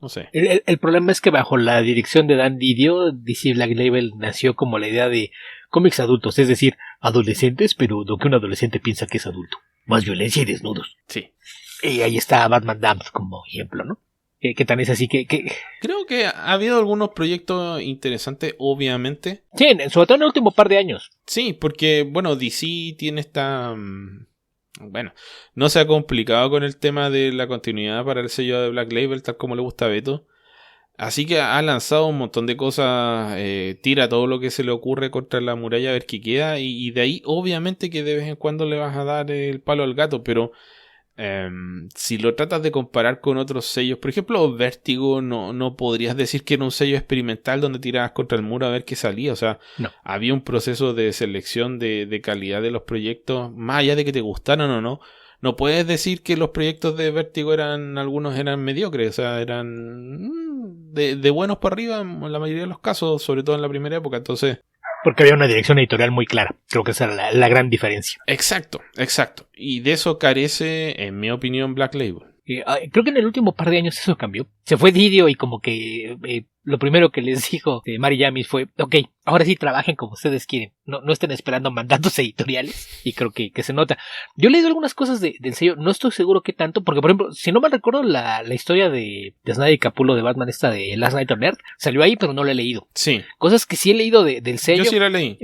no sé. El problema es que bajo la dirección de Dan Didio, DC Black Label nació como la idea de cómics adultos, es decir, adolescentes, pero lo que un adolescente piensa que es adulto. Más violencia y desnudos. Sí. Y ahí está Batman Damned como ejemplo, ¿no? Que tan es así que... Creo que ha habido algunos proyectos interesantes, obviamente. Sí, sobre todo en el último par de años. Sí, porque, bueno, DC tiene esta... Bueno, no se ha complicado con el tema de la continuidad para el sello de Black Label, tal como le gusta a Beto. Así que ha lanzado un montón de cosas, tira todo lo que se le ocurre contra la muralla a ver qué queda. Y de ahí, obviamente, que de vez en cuando le vas a dar el palo al gato, pero... si lo tratas de comparar con otros sellos, por ejemplo Vértigo, no podrías decir que era un sello experimental donde tirabas contra el muro a ver qué salía. O sea, no. Había un proceso de selección de calidad de los proyectos, más allá de que te gustaran o no. No puedes decir que los proyectos de Vértigo algunos eran mediocres, o sea, eran de buenos para arriba en la mayoría de los casos, sobre todo en la primera época. Entonces Porque había una dirección editorial muy clara. Creo que esa era la gran diferencia. Exacto. Y de eso carece, en mi opinión, Black Label. Creo que en el último par de años eso cambió. Se fue Didio y como que lo primero que les dijo Mary James fue, ok, ahora sí trabajen como ustedes quieren. No estén esperando mandatos editoriales. Y creo que se nota. Yo he leído algunas cosas del sello. No estoy seguro qué tanto. Porque, por ejemplo, si no mal recuerdo, la historia de Snyder y Capullo de Batman, esta de Last Night on Earth, salió ahí, pero no la he leído. Sí. Cosas que sí he leído del sello. Yo sí la leí.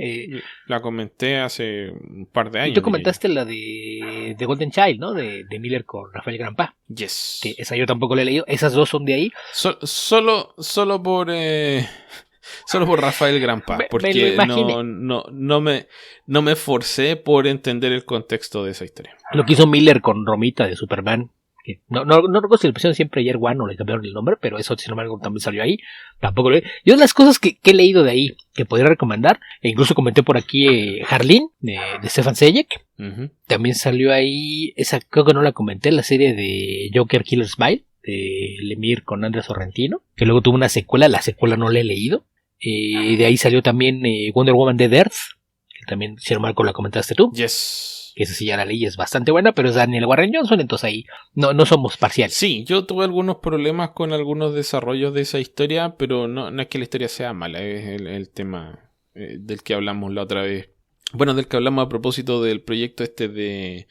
La comenté hace un par de años. Y tú comentaste la de Golden Child, ¿no? De Miller con Rafael Grampa. Yes. Que esa yo tampoco la he leído. Esas dos son de ahí. Solo por Rafael Grampa. Porque no me esforcé por entender el contexto de esa historia. Lo que hizo Miller con Romita de Superman. No recuerdo si le pusieron siempre Year One o le cambiaron el nombre, pero eso, sin embargo, también salió ahí. Tampoco lo he... Yo las cosas que he leído de ahí, que podría recomendar, e incluso comenté por aquí Harleen, de Stefan Sejic. Uh-huh. También salió ahí, esa creo que no la comenté, la serie de Joker Killer Smile, de Lemire con Andrea Sorrentino, que luego tuvo una secuela, la secuela no la he leído. De ahí salió también Wonder Woman Dead Earth, que también, si no mal la comentaste tú. Yes. Que esa sí ya la leí, es bastante buena, pero es Daniel Warren Johnson, entonces ahí no somos parciales. Sí, yo tuve algunos problemas con algunos desarrollos de esa historia, pero no es que la historia sea mala, es el tema del que hablamos la otra vez. Bueno, del que hablamos a propósito del proyecto de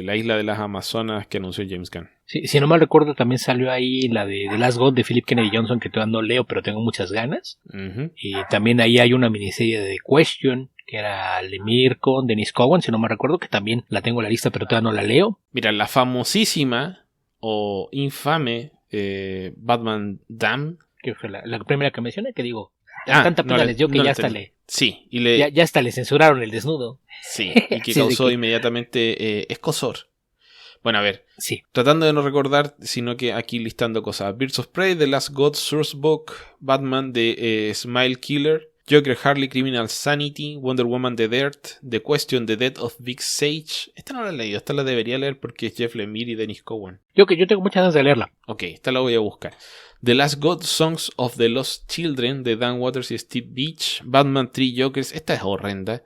la isla de las Amazonas que anunció James Gunn. Sí, si no mal recuerdo, también salió ahí la de The Last God de Philip Kennedy Johnson, que todavía no leo, pero tengo muchas ganas. Uh-huh. Y también ahí hay una miniserie de The Question, que era Lemire con Denise Cowan, si no me recuerdo, que también la tengo en la lista, pero todavía no la leo. Mira, la famosísima o infame Batman Damned, que fue la primera que mencioné, que digo, tanta pena les dio que ya hasta le... Sí, ya hasta le censuraron el desnudo. Sí, y que causó inmediatamente escozor. Bueno, a ver, sí. Tratando de no recordar, sino que aquí listando cosas. Birds of Prey, The Last God, Sourcebook, Batman de Smile Killer, Joker, Harley, Criminal Sanity, Wonder Woman, The Dirt, The Question, The Death of Big Sage. Esta no la he leído, esta la debería leer porque es Jeff Lemire y Dennis Cowan. Yo tengo muchas ganas de leerla. Ok, esta la voy a buscar. The Last God, Songs of the Lost Children, de Dan Waters y Steve Beach, Batman 3 Jokers. Esta es horrenda.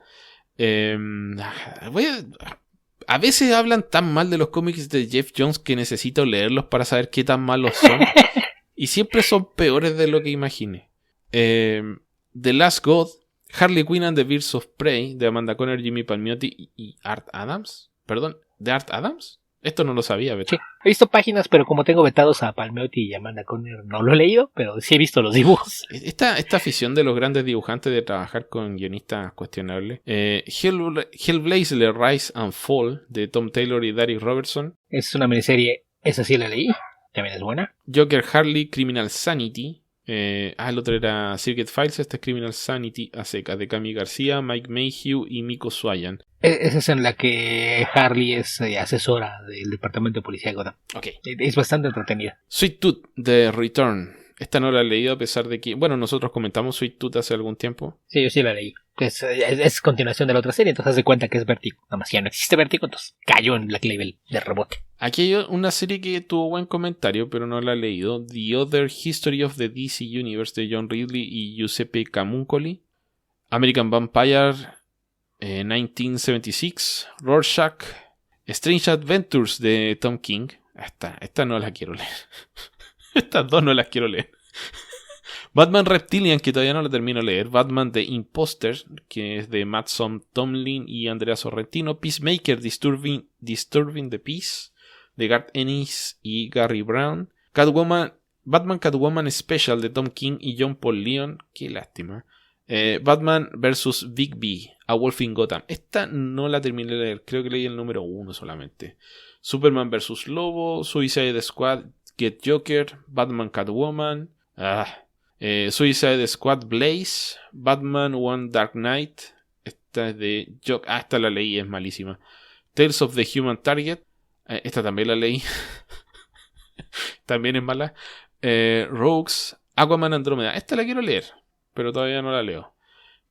A veces hablan tan mal de los cómics de Jeff Jones que necesito leerlos para saber qué tan malos son. Y siempre son peores de lo que imaginé. The Last God, Harley Quinn and the Birds of Prey, de Amanda Conner, Jimmy Palmiotti y Art Adams. Perdón, ¿de Art Adams? Esto no lo sabía, Beto. Sí, he visto páginas, pero como tengo vetados a Palmiotti y Amanda Conner, no lo he leído, pero sí he visto los dibujos. Esta afición de los grandes dibujantes de trabajar con guionistas cuestionables. Hellblazer, Rise and Fall, de Tom Taylor y Darius Robertson. Es una miniserie, esa sí la leí, también es buena. Joker, Harley, Criminal Sanity. El otro era Circuit Files, este es Criminal Sanity a secas, de Cami García, Mike Mayhew y Miko Swayan. Esa es en la que Harley es asesora del departamento de policía de Gotham. Okay. Es bastante entretenida. Sweet Tooth, The Return. Esta no la he leído a pesar de que... Bueno, nosotros comentamos Sweet Tooth hace algún tiempo. Sí, yo sí la leí. Es continuación de la otra serie, entonces haz de cuenta que es Vértigo. Nada más ya no existe Vértigo, entonces cayó en Black Label de rebote. Aquí hay una serie que tuvo buen comentario, pero no la he leído. The Other History of the DC Universe, de John Ridley y Giuseppe Camuncoli. American Vampire 1976. Rorschach. Strange Adventures, de Tom King. Esta no la quiero leer. Estas dos no las quiero leer. Batman Reptilian, que todavía no la termino de leer. Batman The Imposter, que es de Matt Tomlin y Andrea Sorrentino. Peacemaker, Disturbing the Peace, de Garth Ennis y Gary Brown. Batman Catwoman Special, de Tom King y John Paul Leon. Qué lástima. Batman vs. Big B, A Wolf in Gotham. Esta no la terminé de leer, creo que leí el número 1 solamente. Superman vs. Lobo, Suicide Squad, Get Joker, Batman Catwoman, Suicide Squad Blaze, Batman One Dark Knight. Esta es de Joker. Esta la leí, es malísima. Tales of the Human Target. Esta también la leí. También es mala. Rogues, Aquaman Andrómeda. Esta la quiero leer, pero todavía no la leo.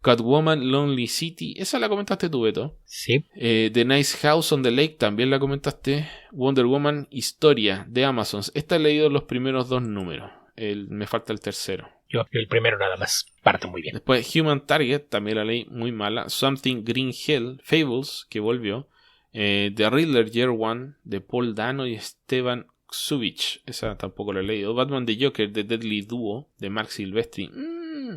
Catwoman Lonely City. Esa la comentaste tú, Beto. Sí. The Nice House on the Lake. También la comentaste. Wonder Woman Historia, de Amazon. Esta he leído los primeros 2 números. Me falta el tercero. Yo el primero nada más parte muy bien. Después Human Target, también la leí, muy mala. Something Green Hill, Fables, que volvió. The Riddler Year One, de Paul Dano y Esteban Xubich. Esa tampoco la he leído. Batman the Joker, The Deadly Duo, de Mark Silvestri.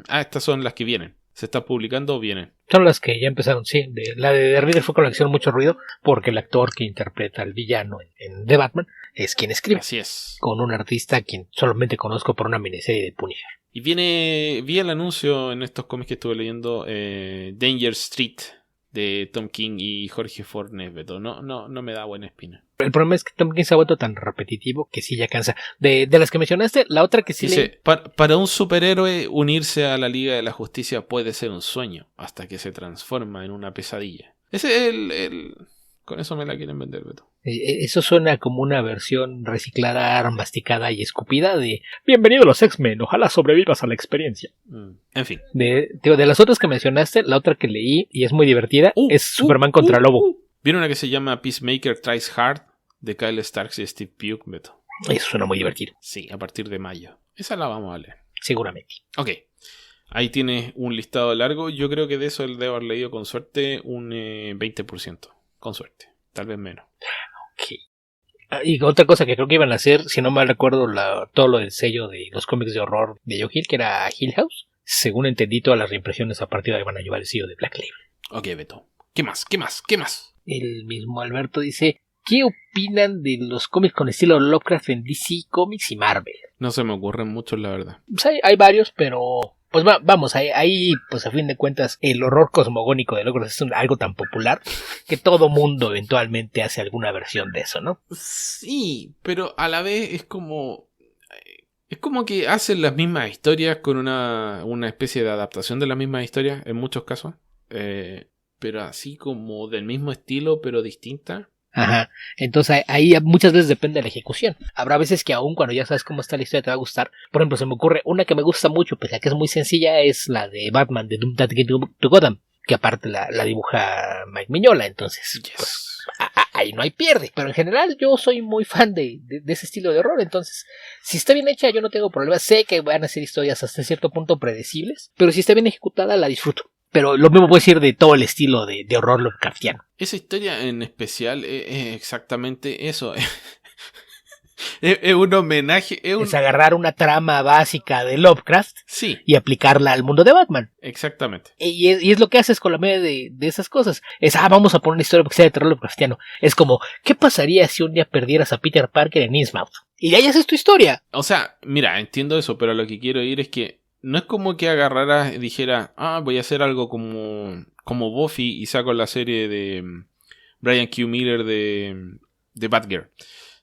Estas son las que vienen. ¿Se están publicando o vienen? Son las que ya empezaron, sí. La de The Riddler fue con la que hicieron mucho ruido, porque el actor que interpreta al villano en The Batman es quien escribe. Así es. Con un artista a quien solamente conozco por una miniserie de Punisher. Y vi el anuncio en estos cómics que estuve leyendo, Danger Street, de Tom King y Jorge Fornes, Beto. No me da buena espina. El problema es que Tom King se ha vuelto tan repetitivo que sí ya cansa. De las que mencionaste, la otra que sí dice, para un superhéroe unirse a la Liga de la Justicia puede ser un sueño, hasta que se transforma en una pesadilla. Ese es con eso me la quieren vender, Beto. Eso suena como una versión reciclada, masticada y escupida de bienvenido a los X-Men, ojalá sobrevivas a la experiencia. En fin. De las otras que mencionaste, la otra que leí y es muy divertida es Superman contra Lobo. ¿Vieron una que se llama Peacemaker Tries Hard? De Kyle Starks y Steve Pugh, Beto. Eso suena muy divertido. Sí, a partir de mayo. Esa la vamos a leer. Seguramente. Ok. Ahí tienes un listado largo. Yo creo que de eso debo haber leído con suerte un 20%. Con suerte. Tal vez menos. Ok. Y otra cosa que creo que iban a hacer, si no mal recuerdo, todo lo del sello de los cómics de horror de Joe Hill, que era Hill House. Según entendí, todas las reimpresiones a partir de ahí van a llevar el sello de Black Label. Ok, Beto. ¿Qué más? El mismo Alberto dice: ¿qué opinan de los cómics con estilo Lovecraft en DC Comics y Marvel? No se me ocurren muchos, la verdad. Pues hay varios, pero pues vamos, ahí pues a fin de cuentas el horror cosmogónico de Lovecraft es algo tan popular que todo mundo eventualmente hace alguna versión de eso, ¿no? Sí, pero a la vez es como que hacen las mismas historias con una especie de adaptación de las mismas historias en muchos casos, pero así como del mismo estilo pero distinta. Ajá, entonces ahí muchas veces depende de la ejecución. Habrá veces que aún cuando ya sabes cómo está la historia te va a gustar. Por ejemplo, se me ocurre una que me gusta mucho, pese a que es muy sencilla, es la de Batman de Doom That Get to Gotham, que aparte la dibuja Mike Mignola, entonces pues, ahí no hay pierde. Pero en general yo soy muy fan de ese estilo de horror, entonces si está bien hecha yo no tengo problema. Sé que van a ser historias hasta cierto punto predecibles, pero si está bien ejecutada la disfruto. Pero lo mismo puede decir de todo el estilo de horror Lovecraftiano. Esa historia en especial es exactamente eso. Es un homenaje. Es agarrar una trama básica de Lovecraft, sí, y aplicarla al mundo de Batman. Exactamente. Y es lo que haces con la media de esas cosas. Vamos a poner una historia que sea de terror Lovecraftiano. Es como, ¿qué pasaría si un día perdieras a Peter Parker en Innsmouth? Y de ahí haces tu historia. O sea, mira, entiendo eso, pero lo que quiero ir es que no es como que agarrara y dijera, voy a hacer algo como Buffy y saco la serie de Brian Q. Miller de Batgirl.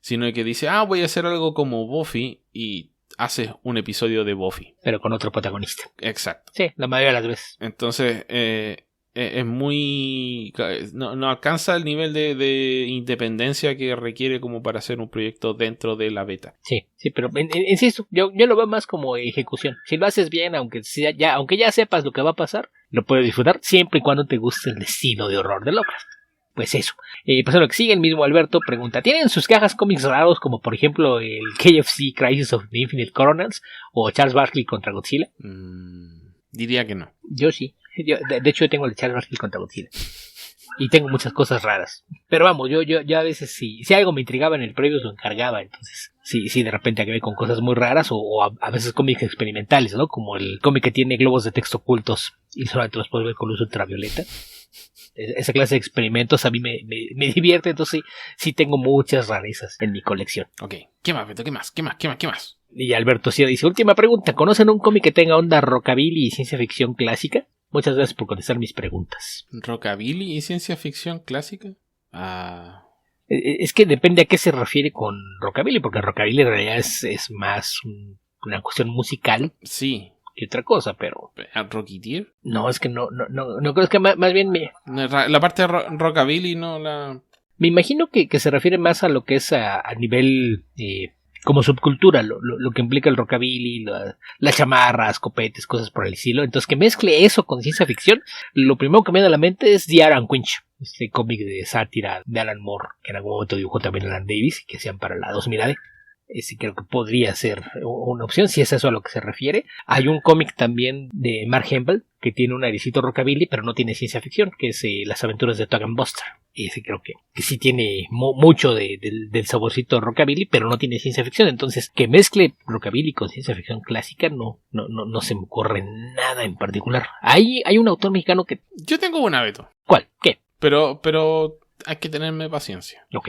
Sino que dice, voy a hacer algo como Buffy y haces un episodio de Buffy. Pero con otro protagonista. Exacto. Sí, la mayoría de las veces. Entonces, es muy... No alcanza el nivel de independencia que requiere como para hacer un proyecto dentro de la beta. Sí, pero insisto, yo lo veo más como ejecución. Si lo haces bien, aunque ya sepas lo que va a pasar, lo puedes disfrutar siempre y cuando te guste el estilo de horror de Lovecraft. Pues eso. Pasando lo que sigue, el mismo Alberto pregunta: ¿tienen sus cajas cómics raros como por ejemplo el KFC Crisis of the Infinite Coronals o Charles Barkley contra Godzilla? Diría que no. Yo sí. De hecho yo tengo el de Charles Barkley contra Godzilla. Y tengo muchas cosas raras. Pero vamos, yo a veces si algo me intrigaba en el previo lo encargaba. Entonces sí, de repente acabé con cosas muy raras o a veces cómics experimentales, ¿no? Como el cómic que tiene globos de texto ocultos y solamente los puedes ver con luz ultravioleta. Esa clase de experimentos a mí me divierte, entonces sí tengo muchas rarezas en mi colección. Ok, ¿qué más, Beto? ¿Qué más? Y Alberto Sierra dice: última pregunta, ¿conocen un cómic que tenga onda rockabilly y ciencia ficción clásica? Muchas gracias por contestar mis preguntas. ¿Rockabilly y ciencia ficción clásica? Es que depende a qué se refiere con rockabilly, porque rockabilly en realidad es más una cuestión musical. Sí. Que otra cosa, pero... ¿Rocketeer? No, es que no creo, es que más bien la parte de rockabilly no la... Me imagino que se refiere más a lo que es a nivel como subcultura, lo que implica el rockabilly, las chamarras, copetes, cosas por el estilo. Entonces que mezcle eso con ciencia ficción, lo primero que me da a la mente es The Aran Quinch, este cómic de sátira de Alan Moore, que en algún momento dibujó también Alan Davis, que hacían para la 2000 AD. Ese creo que podría ser una opción, si es eso a lo que se refiere. Hay un cómic también de Mark Hamill que tiene un airecito rockabilly, pero no tiene ciencia ficción, que es Las aventuras de Tug and Buster. Ese creo que sí tiene mucho del saborcito rockabilly, pero no tiene ciencia ficción. Entonces, que mezcle rockabilly con ciencia ficción clásica no se me ocurre nada en particular. Hay un autor mexicano que... Yo tengo una, Beto. ¿Cuál? ¿Qué? Pero hay que tenerme paciencia. Ok.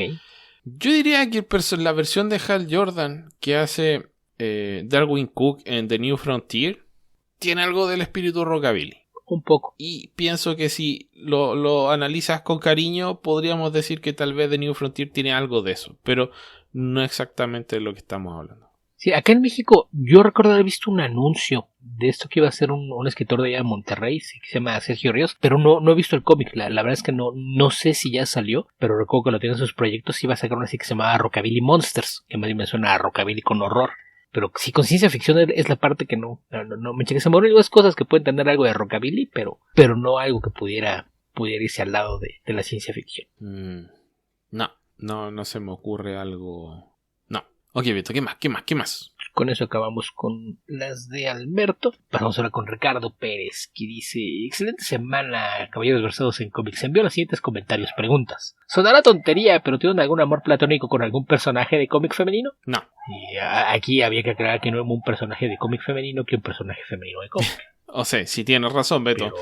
Yo diría que la versión de Hal Jordan que hace Darwin Cook en The New Frontier tiene algo del espíritu rockabilly. Un poco. Y pienso que si lo analizas con cariño, podríamos decir que tal vez The New Frontier tiene algo de eso, pero no exactamente de lo que estamos hablando. Sí, acá en México yo recuerdo haber visto un anuncio de esto que iba a ser un escritor de allá de Monterrey, que se llama Sergio Ríos, pero no he visto el cómic. La verdad es que no sé si ya salió, pero recuerdo que lo tiene en sus proyectos. Iba a sacar una así que se llamaba Rockabilly Monsters, que más bien me suena a Rockabilly con horror. Pero sí, con ciencia ficción es la parte que no me cheque. Se me ocurren cosas que pueden tener algo de Rockabilly, pero no algo que pudiera irse al lado de la ciencia ficción. No se me ocurre algo. No. Ok, Beto, ¿qué más? Con eso acabamos con las de Alberto. Pasamos ahora con Ricardo Pérez, que dice: excelente semana, caballeros versados en cómics. Envió los siguientes comentarios, preguntas. Sonará tontería, pero ¿tienen algún amor platónico con algún personaje de cómic femenino? No. Y aquí había que aclarar que no es un personaje de cómic femenino que un personaje femenino de cómic. O sea, si tienes razón, Beto.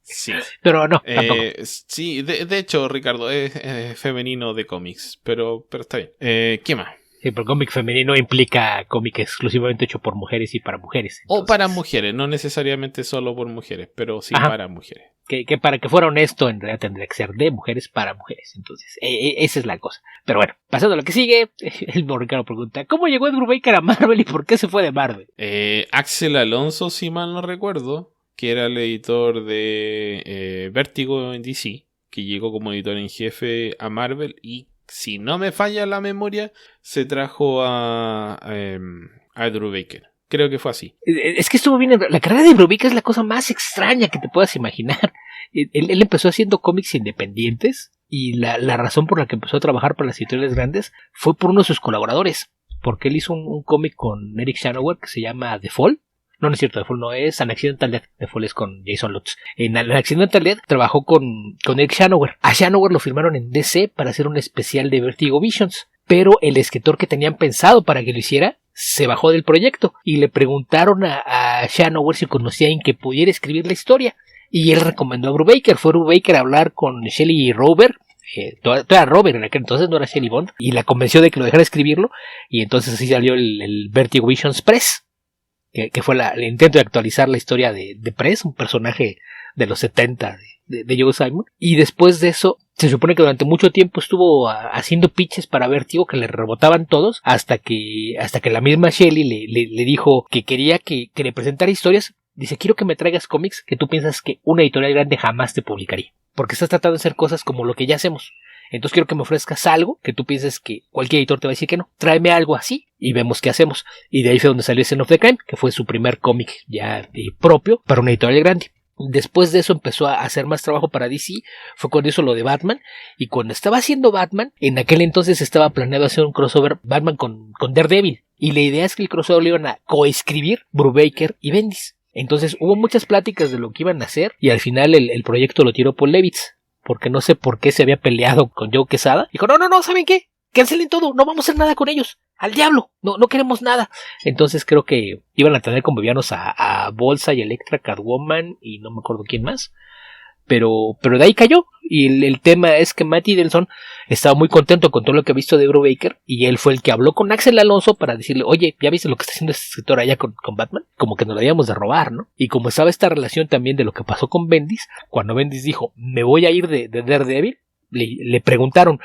Sí. Pero no, tampoco. Sí, de hecho, Ricardo, es femenino de cómics, pero está bien. ¿Qué más? Sí, pero cómic femenino implica cómic exclusivamente hecho por mujeres y para mujeres. Entonces... O para mujeres, no necesariamente solo por mujeres, pero sí para mujeres. Que para que fuera honesto, en realidad tendría que ser de mujeres para mujeres. Entonces, esa es la cosa. Pero bueno, pasando a lo que sigue, el mismo Ricardo pregunta: ¿cómo llegó Ed Brubaker a Marvel y por qué se fue de Marvel? Axel Alonso, si mal no recuerdo, que era el editor de Vértigo en DC, que llegó como editor en jefe a Marvel y, si no me falla la memoria, se trajo a Ed Brubaker. Creo que fue así. Es que estuvo bien. La carrera de Brubaker es la cosa más extraña que te puedas imaginar. Él empezó haciendo cómics independientes y la razón por la que empezó a trabajar para las editoriales grandes fue por uno de sus colaboradores. Porque él hizo un cómic con Eric Shanower que se llama The Fall. No es cierto, The Fall no es An Accidental Death. The Fall es con Jason Lutz. En An Accidental Death trabajó con Eric Shanower. A Shanower lo firmaron en DC para hacer un especial de Vertigo Visions. Pero el escritor que tenían pensado para que lo hiciera se bajó del proyecto y le preguntaron a Shanower si conocía a alguien que pudiera escribir la historia. Y él recomendó a Brubaker. Fue Brubaker a hablar con Shelley Rover. Todavía era Robert en aquel entonces, no era Shelley Bond. Y la convenció de que lo dejara escribirlo. Y entonces así salió el Vertigo Visions Press. Que fue el intento de actualizar la historia de Press, un personaje de los 70 de Joe Simon. Y después de eso, se supone que durante mucho tiempo estuvo haciendo pitches para Vertigo que le rebotaban todos, hasta que la misma Shelley le dijo que quería que le presentara historias. Dice: quiero que me traigas cómics que tú piensas que una editorial grande jamás te publicaría, porque estás tratando de hacer cosas como lo que ya hacemos. Entonces quiero que me ofrezcas algo que tú pienses que cualquier editor te va a decir que no. Tráeme algo así y vemos qué hacemos. Y de ahí fue donde salió Son of the Crime, que fue su primer cómic ya propio para una editorial grande. Después de eso empezó a hacer más trabajo para DC. Fue cuando hizo lo de Batman. Y cuando estaba haciendo Batman, en aquel entonces estaba planeado hacer un crossover Batman con Daredevil. Y la idea es que el crossover lo iban a coescribir Brubaker y Bendis. Entonces hubo muchas pláticas de lo que iban a hacer. Y al final el proyecto lo tiró Paul Levitz, porque no sé por qué se había peleado con Joe Quesada. Dijo: no, ¿saben qué? Cancelen todo, no vamos a hacer nada con ellos. Al diablo, no queremos nada. Entonces creo que iban a tener como villanos a Bolsa y Electra, Catwoman y no me acuerdo quién más. Pero de ahí cayó. Y el tema es que Matt Idelson estaba muy contento con todo lo que ha visto de Brubaker. Y él fue el que habló con Axel Alonso para decirle: oye, ¿ya viste lo que está haciendo este escritor allá con Batman? Como que nos lo habíamos de robar, ¿no? Y como estaba esta relación también de lo que pasó con Bendis, cuando Bendis dijo: me voy a ir de Daredevil, le preguntaron: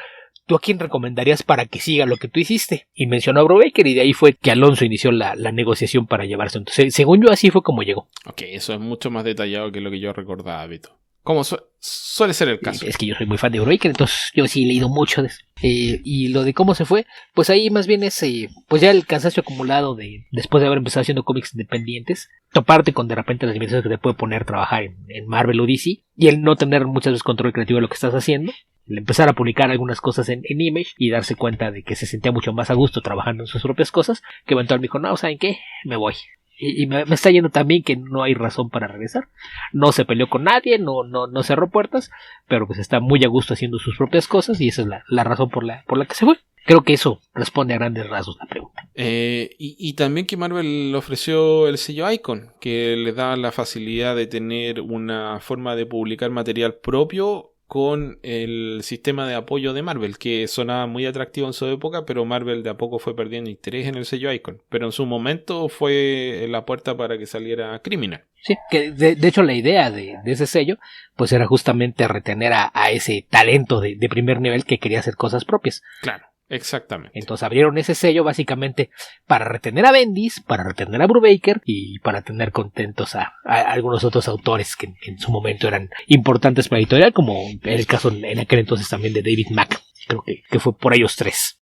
¿tú a quién recomendarías para que siga lo que tú hiciste? Y mencionó a Brubaker, y de ahí fue que Alonso inició la negociación para llevarse. Entonces, según yo, así fue como llegó. Ok, eso es mucho más detallado que lo que yo recordaba, Vito. Como suele ser el caso. Es que yo soy muy fan de Brubaker, entonces yo sí he leído mucho de eso. Y lo de cómo se fue, pues ahí más bien es pues ya el cansancio acumulado después de haber empezado haciendo cómics independientes, toparte con de repente las limitaciones que te puede poner trabajar en Marvel o DC, y el no tener muchas veces control creativo de lo que estás haciendo. el empezar a publicar algunas cosas en Image y darse cuenta de que se sentía mucho más a gusto trabajando en sus propias cosas, que eventualmente dijo, no, ¿saben qué? Me voy. Y me está yendo también que no hay razón para regresar. No se peleó con nadie, no cerró puertas, pero pues está muy a gusto haciendo sus propias cosas y esa es la razón por la que se fue. Creo que eso responde a grandes rasgos la pregunta. Y también que Marvel ofreció el sello Icon, que le da la facilidad de tener una forma de publicar material propio con el sistema de apoyo de Marvel, que sonaba muy atractivo en su época, pero Marvel de a poco fue perdiendo interés en el sello Icon. Pero en su momento fue la puerta para que saliera Criminal. Sí, que de hecho la idea de ese sello pues era justamente retener a ese talento de primer nivel que quería hacer cosas propias. Claro. Exactamente. Entonces abrieron ese sello básicamente para retener a Bendis, para retener a Brubaker y para tener contentos a algunos otros autores que en su momento eran importantes para la editorial, como el caso en aquel entonces también de David Mack. Creo que fue por ellos tres.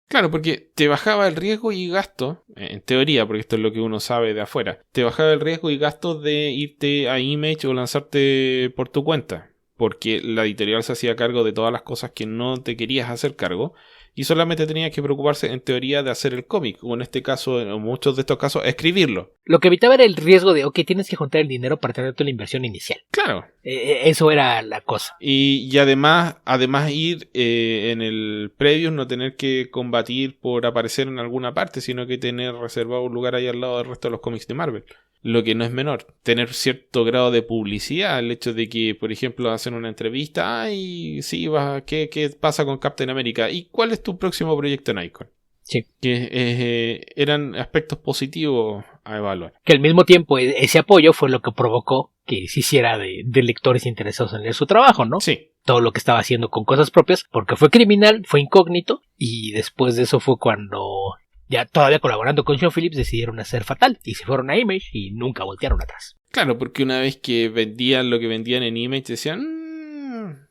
Claro, porque te bajaba el riesgo y gasto, en teoría, porque esto es lo que uno sabe de afuera, te bajaba el riesgo y gasto de irte a Image o lanzarte por tu cuenta, porque la editorial se hacía cargo de todas las cosas que no te querías hacer cargo. Y solamente tenía que preocuparse en teoría de hacer el cómic, o en este caso, en muchos de estos casos, escribirlo. Lo que evitaba era el riesgo de, tienes que juntar el dinero para tener toda la inversión inicial. Claro. Eso era la cosa. Y además ir en el preview, no tener que combatir por aparecer en alguna parte, sino que tener reservado un lugar ahí al lado del resto de los cómics de Marvel. Lo que no es menor, tener cierto grado de publicidad, el hecho de que, por ejemplo, hacen una entrevista, ¿qué pasa con Captain America? ¿Y cuál es tu próximo proyecto en Icon? Sí. Que eran aspectos positivos a evaluar. Que al mismo tiempo ese apoyo fue lo que provocó que se hiciera de lectores interesados en leer su trabajo, ¿no? Sí. Todo lo que estaba haciendo con cosas propias, porque fue Criminal, fue incógnito, y después de eso fue cuando... ya todavía colaborando con Sean Phillips decidieron hacer Fatal y se fueron a Image y nunca voltearon atrás. Claro, porque una vez que vendían lo que vendían en Image decían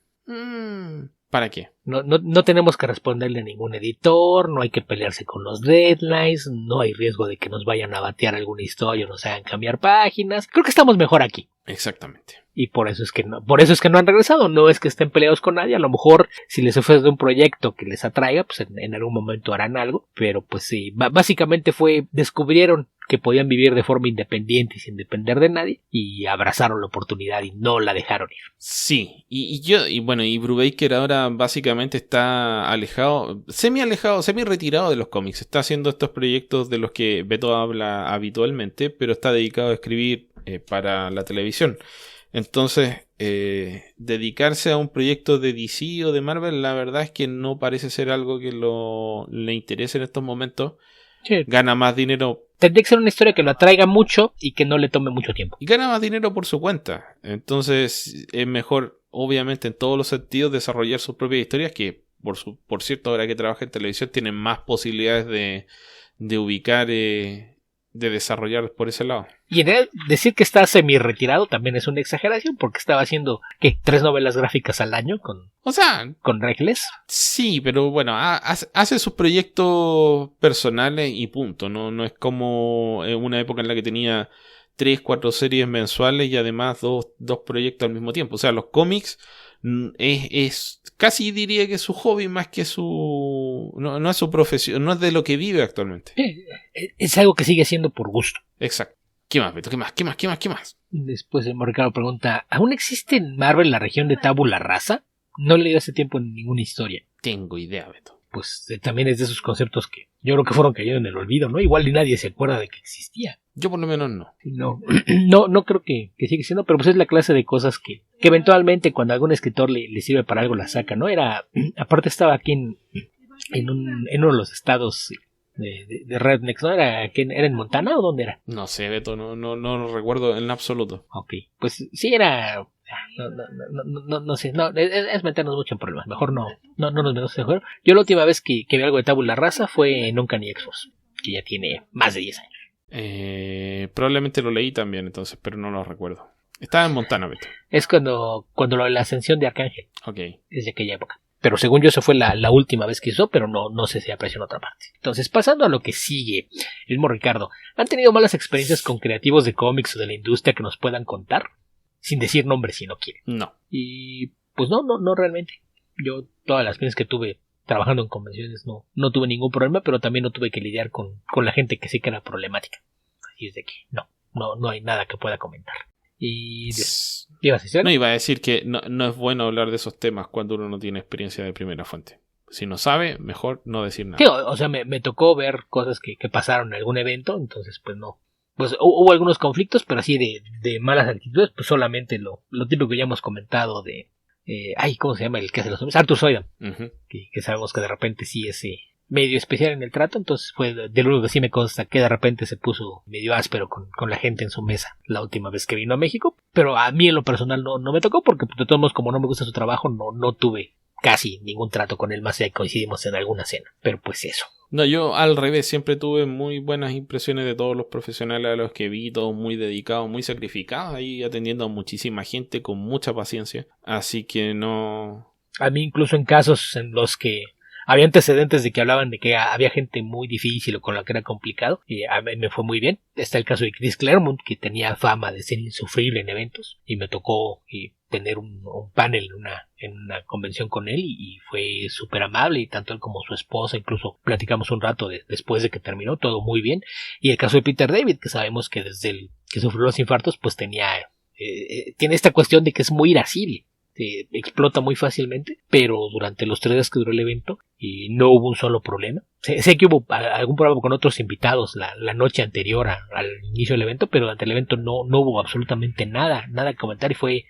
¿para qué? No tenemos que responderle a ningún editor, no hay que pelearse con los deadlines, no hay riesgo de que nos vayan a batear alguna historia o nos hagan cambiar páginas. Creo que estamos mejor aquí. Exactamente. Y por eso es que no han regresado, no es que estén peleados con nadie, a lo mejor si les ofrece un proyecto que les atraiga, pues en algún momento harán algo, pero pues sí, básicamente descubrieron que podían vivir de forma independiente y sin depender de nadie, y abrazaron la oportunidad y no la dejaron ir. Sí, y Brubaker ahora básicamente está semi retirado de los cómics, está haciendo estos proyectos de los que Beto habla habitualmente, pero está dedicado a escribir para la televisión. Entonces, dedicarse a un proyecto de DC o de Marvel, la verdad es que no parece ser algo que le interese en estos momentos. Sí. Gana más dinero. Tendría que ser una historia que lo atraiga mucho y que no le tome mucho tiempo. Y gana más dinero por su cuenta. Entonces, es mejor, obviamente, en todos los sentidos, desarrollar sus propias historias que, por cierto, ahora que trabaja en televisión, tienen más posibilidades de ubicar, de desarrollar por ese lado. Y en él, decir que está semi-retirado también es una exageración, porque estaba haciendo, 3 novelas gráficas al año con Reckless. Sí, pero bueno, hace sus proyectos personales y punto. No es como una época en la que tenía 3, 4 series mensuales y además dos proyectos al mismo tiempo. O sea, los cómics es casi diría que es su hobby más que no es su profesión, no es de lo que vive actualmente. Es algo que sigue siendo por gusto. Exacto. ¿Qué más, Beto? ¿Qué más? Después el Ricardo pregunta, ¿aún existe en Marvel la región de Tabula Rasa? No he leído hace tiempo en ninguna historia. Tengo idea, Beto. Pues también es de esos conceptos que yo creo que fueron cayendo en el olvido, ¿no? Igual ni nadie se acuerda de que existía. Yo por lo menos no. No creo que sigue siendo, pero pues es la clase de cosas que eventualmente cuando algún escritor le sirve para algo la saca, ¿no? Aparte estaba aquí en uno de los estados de Rednex, ¿no? ¿Era en Montana o dónde era? No sé, Beto, no lo recuerdo en absoluto. Ok, pues sí era... No sé, es meternos mucho en problemas. Mejor no nos metemos en juego. Yo la última vez que vi algo de Tabula Rasa fue en Uncanny X-Force, que ya tiene más de 10 años. Probablemente lo leí también entonces, pero no lo recuerdo. Estaba en Montana, Beto. Es cuando lo de la ascensión de Arcángel. Ok. Desde aquella época. Pero según yo, eso fue la última vez que hizo, pero no sé si apareció en otra parte. Entonces, pasando a lo que sigue, el mismo Ricardo, ¿han tenido malas experiencias con creativos de cómics o de la industria que nos puedan contar? Sin decir nombres si no quieren. No. Y pues no realmente. Yo todas las veces que tuve trabajando en convenciones no tuve ningún problema, pero también no tuve que lidiar con la gente que sí que era problemática. Así es de que no hay nada que pueda comentar. Y ¿ibas a decir? No, iba a decir que no es bueno hablar de esos temas cuando uno no tiene experiencia de primera fuente. Si no sabe, mejor no decir nada. Sí, o sea, me tocó ver cosas que pasaron en algún evento, entonces pues no. Pues hubo algunos conflictos, pero así de malas actitudes, pues solamente lo típico que ya hemos comentado de... ¿cómo se llama el que hace los nombres? Arthur Soydan. Uh-huh. Que sabemos que de repente sí es medio especial en el trato, entonces fue de lo que sí me consta que de repente se puso medio áspero con la gente en su mesa la última vez que vino a México, pero a mí en lo personal no me tocó porque de todos modos como no me gusta su trabajo no tuve casi ningún trato con él, más allá que coincidimos en alguna cena, pero pues eso. No, yo al revés, siempre tuve muy buenas impresiones de todos los profesionales a los que vi, todos muy dedicados, muy sacrificados, ahí atendiendo a muchísima gente con mucha paciencia, así que no... A mí incluso en casos en los que había antecedentes de que hablaban de que había gente muy difícil o con la que era complicado, y a mí me fue muy bien. Está el caso de Chris Claremont, que tenía fama de ser insufrible en eventos, y me tocó tener un panel en una convención con él, y fue súper amable, y tanto él como su esposa, incluso platicamos un rato después de que terminó, todo muy bien. Y el caso de Peter David, que sabemos que desde el que sufrió los infartos, pues tiene esta cuestión de que es muy irascible. Explota muy fácilmente, pero durante los 3 días que duró el evento no hubo un solo problema. Sé que hubo algún problema con otros invitados la noche anterior al inicio del evento, pero durante el evento no hubo absolutamente nada que comentar, y fue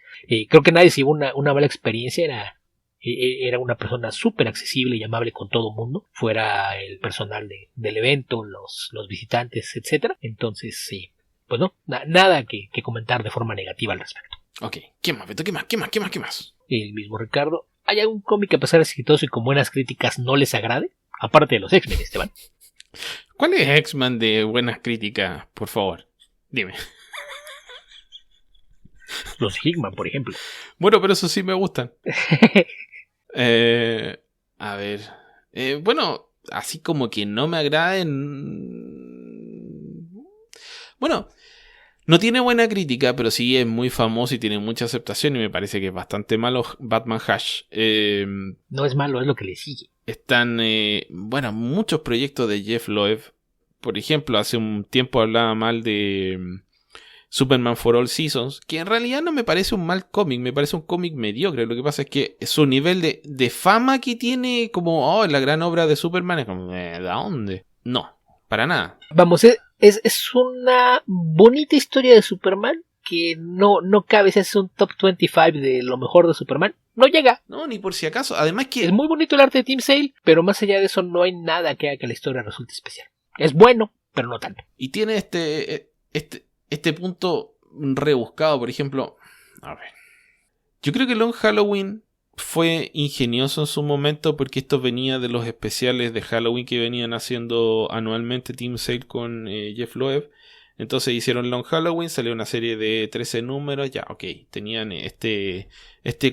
creo que nadie se llevó una mala experiencia. Era una persona súper accesible y amable con todo el mundo, fuera el personal del evento, los visitantes, etcétera. Entonces sí, pues no, nada que comentar de forma negativa al respecto. Ok, ¿qué más, Beto? ¿Qué más? El mismo Ricardo. ¿Hay algún cómic que a pesar de exitoso y con buenas críticas no les agrade? Aparte de los X-Men, Esteban. ¿Cuál es X-Men de buenas críticas? Por favor, dime. Los Hickman, por ejemplo. Bueno, pero eso sí me gustan. A ver. Bueno, así como que no me agraden... Bueno... No tiene buena crítica, pero sí es muy famoso y tiene mucha aceptación, y me parece que es bastante malo Batman Hush. No es malo, es lo que le sigue. Están, muchos proyectos de Jeff Loeb. Por ejemplo, hace un tiempo hablaba mal de Superman for All Seasons, que en realidad no me parece un mal cómic, me parece un cómic mediocre. Lo que pasa es que su nivel de fama que tiene como, la gran obra de Superman, es como, ¿de dónde? No, para nada. Vamos, es una bonita historia de Superman que no cabe, es un top 25 de lo mejor de Superman. No llega. No, ni por si acaso. Además que... Es muy bonito el arte de Tim Sale, pero más allá de eso no hay nada que haga que la historia resulte especial. Es bueno, pero no tanto. Y tiene este punto rebuscado, por ejemplo... A ver. Yo creo que Long Halloween fue ingenioso en su momento, porque esto venía de los especiales de Halloween que venían haciendo anualmente Tim Sale con Jeff Loeb. Entonces hicieron Long Halloween, salió una serie de 13 números, ya, ok, tenían este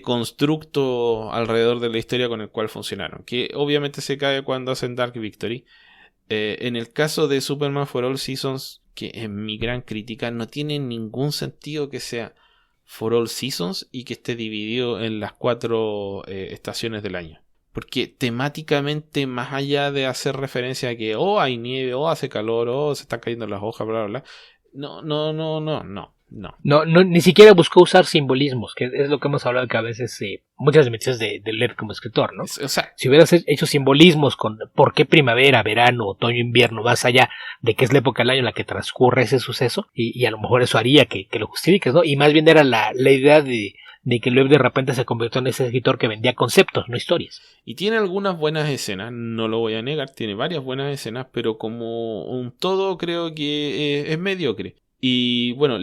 constructo alrededor de la historia con el cual funcionaron, que obviamente se cae cuando hacen Dark Victory. En el caso de Superman for All Seasons, que es mi gran crítica, no tiene ningún sentido que sea For All Seasons y que esté dividido en las 4 estaciones del año. Porque temáticamente, más allá de hacer referencia a que hay nieve, hace calor, se están cayendo las hojas, bla, bla, bla. No, ni siquiera buscó usar simbolismos, que es lo que hemos hablado, que a veces muchas veces de leer como escritor, ¿no? O sea, si hubieras hecho simbolismos con por qué primavera, verano, otoño, invierno, más allá de que es la época del año en la que transcurre ese suceso, y a lo mejor eso haría que lo justifiques, ¿no? Y más bien era la idea de que Loeb de repente se convirtió en ese escritor que vendía conceptos, no historias. Y tiene algunas buenas escenas, no lo voy a negar, tiene varias buenas escenas, pero como un todo creo que es mediocre. Y bueno,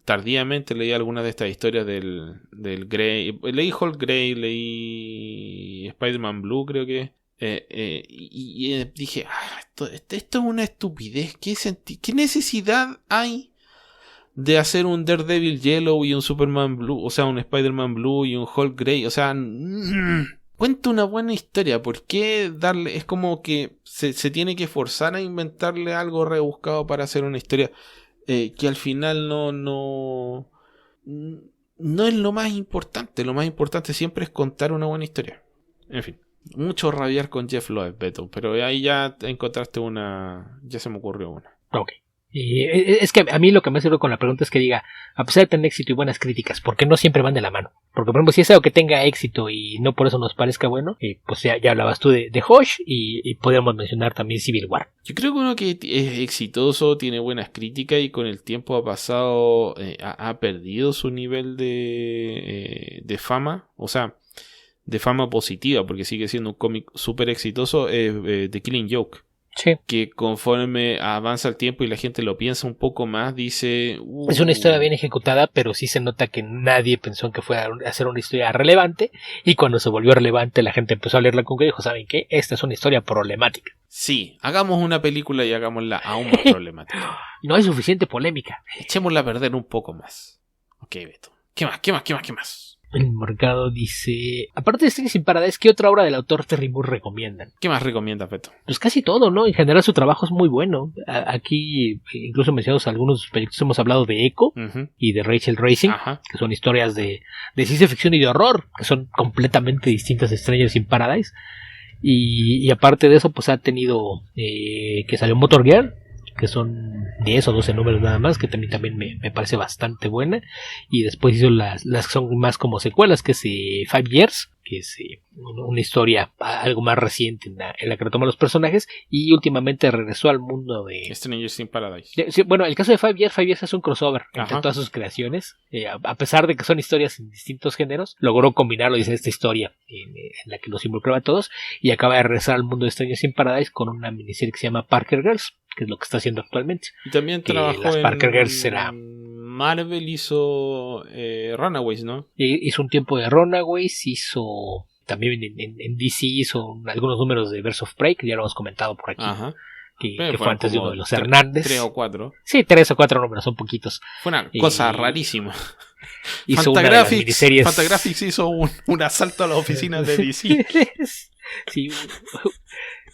tardíamente leí algunas de estas historias del Grey. Leí Hulk Grey, leí Spider-Man Blue, creo que. Y dije, esto es una estupidez. ¿Qué necesidad hay de hacer un Daredevil Yellow y un Superman Blue? O sea, un Spider-Man Blue y un Hulk Grey. O sea, cuenta una buena historia. ¿Por qué darle? Es como que se tiene que forzar a inventarle algo rebuscado para hacer una historia que al final no es lo más importante. Lo más importante siempre es contar una buena historia. En fin, mucho rabiar con Jeff Loeb, Beto, pero ahí ya encontraste una, ya se me ocurrió una. Ok. Y es que a mí lo que me sirve con la pregunta es que diga, a pesar de tener éxito y buenas críticas, porque no siempre van de la mano. Porque, por ejemplo, si es algo que tenga éxito y no por eso nos parezca bueno, pues ya hablabas tú de Hush y podríamos mencionar también Civil War. Yo creo que uno que es exitoso, tiene buenas críticas y con el tiempo ha pasado, ha perdido su nivel de fama, o sea, de fama positiva, porque sigue siendo un cómic súper exitoso, es The Killing Joke. Sí. Que conforme avanza el tiempo y la gente lo piensa un poco más, dice... Es una historia bien ejecutada, pero sí se nota que nadie pensó que fuera a ser una historia relevante, y cuando se volvió relevante la gente empezó a leerla con que dijo, ¿saben qué? Esta es una historia problemática. Sí, hagamos una película y hagámosla aún más problemática. No hay suficiente polémica. Echémosla a perder un poco más. Ok, Beto. ¿Qué más? El mercado dice, aparte de Strange in Paradise, ¿qué otra obra del autor Terry Moore recomiendan? ¿Qué más recomiendas, Beto? Pues casi todo, ¿no? En general su trabajo es muy bueno. Aquí, incluso mencionados algunos proyectos, hemos hablado de Echo y de Rachel Racing, que son historias de ciencia ficción y de horror, que son completamente distintas de Strangers in Paradise. Y aparte de eso, pues ha tenido que salió Motor Girl, que son 10 o 12 números nada más, que también me parece bastante buena. Y después hizo las que son más como secuelas, que es 5 Years, que es una historia algo más reciente en la que retoma los personajes, y últimamente regresó al mundo de Strangers in Paradise. Sí, bueno, el caso de 5 Years es un crossover entre todas sus creaciones. A pesar de que son historias en distintos géneros, logró combinarlo y hacer esta historia en la que los involucraba a todos, y acaba de regresar al mundo de Strangers in Paradise con una miniserie que se llama Parker Girls, que es lo que está haciendo actualmente. Y también trabajó las Parker Girls era... Marvel hizo Runaways, ¿no? Hizo un tiempo de Runaways, hizo también en DC, hizo algunos números de Birds of Prey, que ya lo hemos comentado por aquí. Que fue antes de uno de los Hernández. 3 o 4. Sí, 3 o 4 números, son poquitos. Fue una cosa rarísima. Hizo Fantagraphics hizo un asalto a las oficinas de DC. Sí,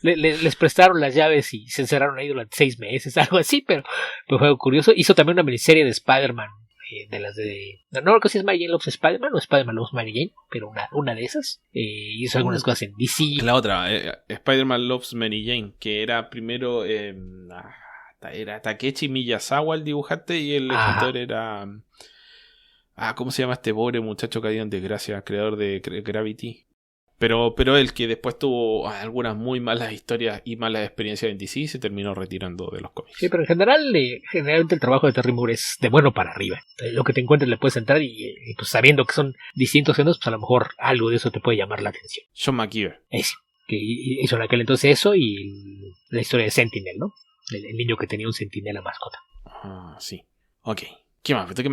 les prestaron las llaves y se encerraron ahí durante 6 meses, algo así, pero fue algo curioso. Hizo también una miniserie de Spider-Man, de las de... No recuerdo si es Mary Jane Loves Spider-Man o Spider-Man Loves Mary Jane, pero una de esas. Hizo algunas cosas en DC. La otra, Spider-Man Loves Mary Jane, que era primero... era Takeshi Miyazawa el dibujante y el escritor era... ¿cómo se llama este pobre muchacho caído en desgracia? Creador de Gravity. Pero él, que después tuvo algunas muy malas historias y malas experiencias en DC, se terminó retirando de los cómics. Sí, pero en general, generalmente el trabajo de Terry Moore es de bueno para arriba. Lo que te encuentres le puedes entrar y pues sabiendo que son distintos géneros, pues a lo mejor algo de eso te puede llamar la atención. John McKeever. Ese, que hizo en aquel entonces eso y la historia de Sentinel, ¿no? El niño que tenía un Sentinela mascota. Sí. Ok. ¿Qué más? ¿Qué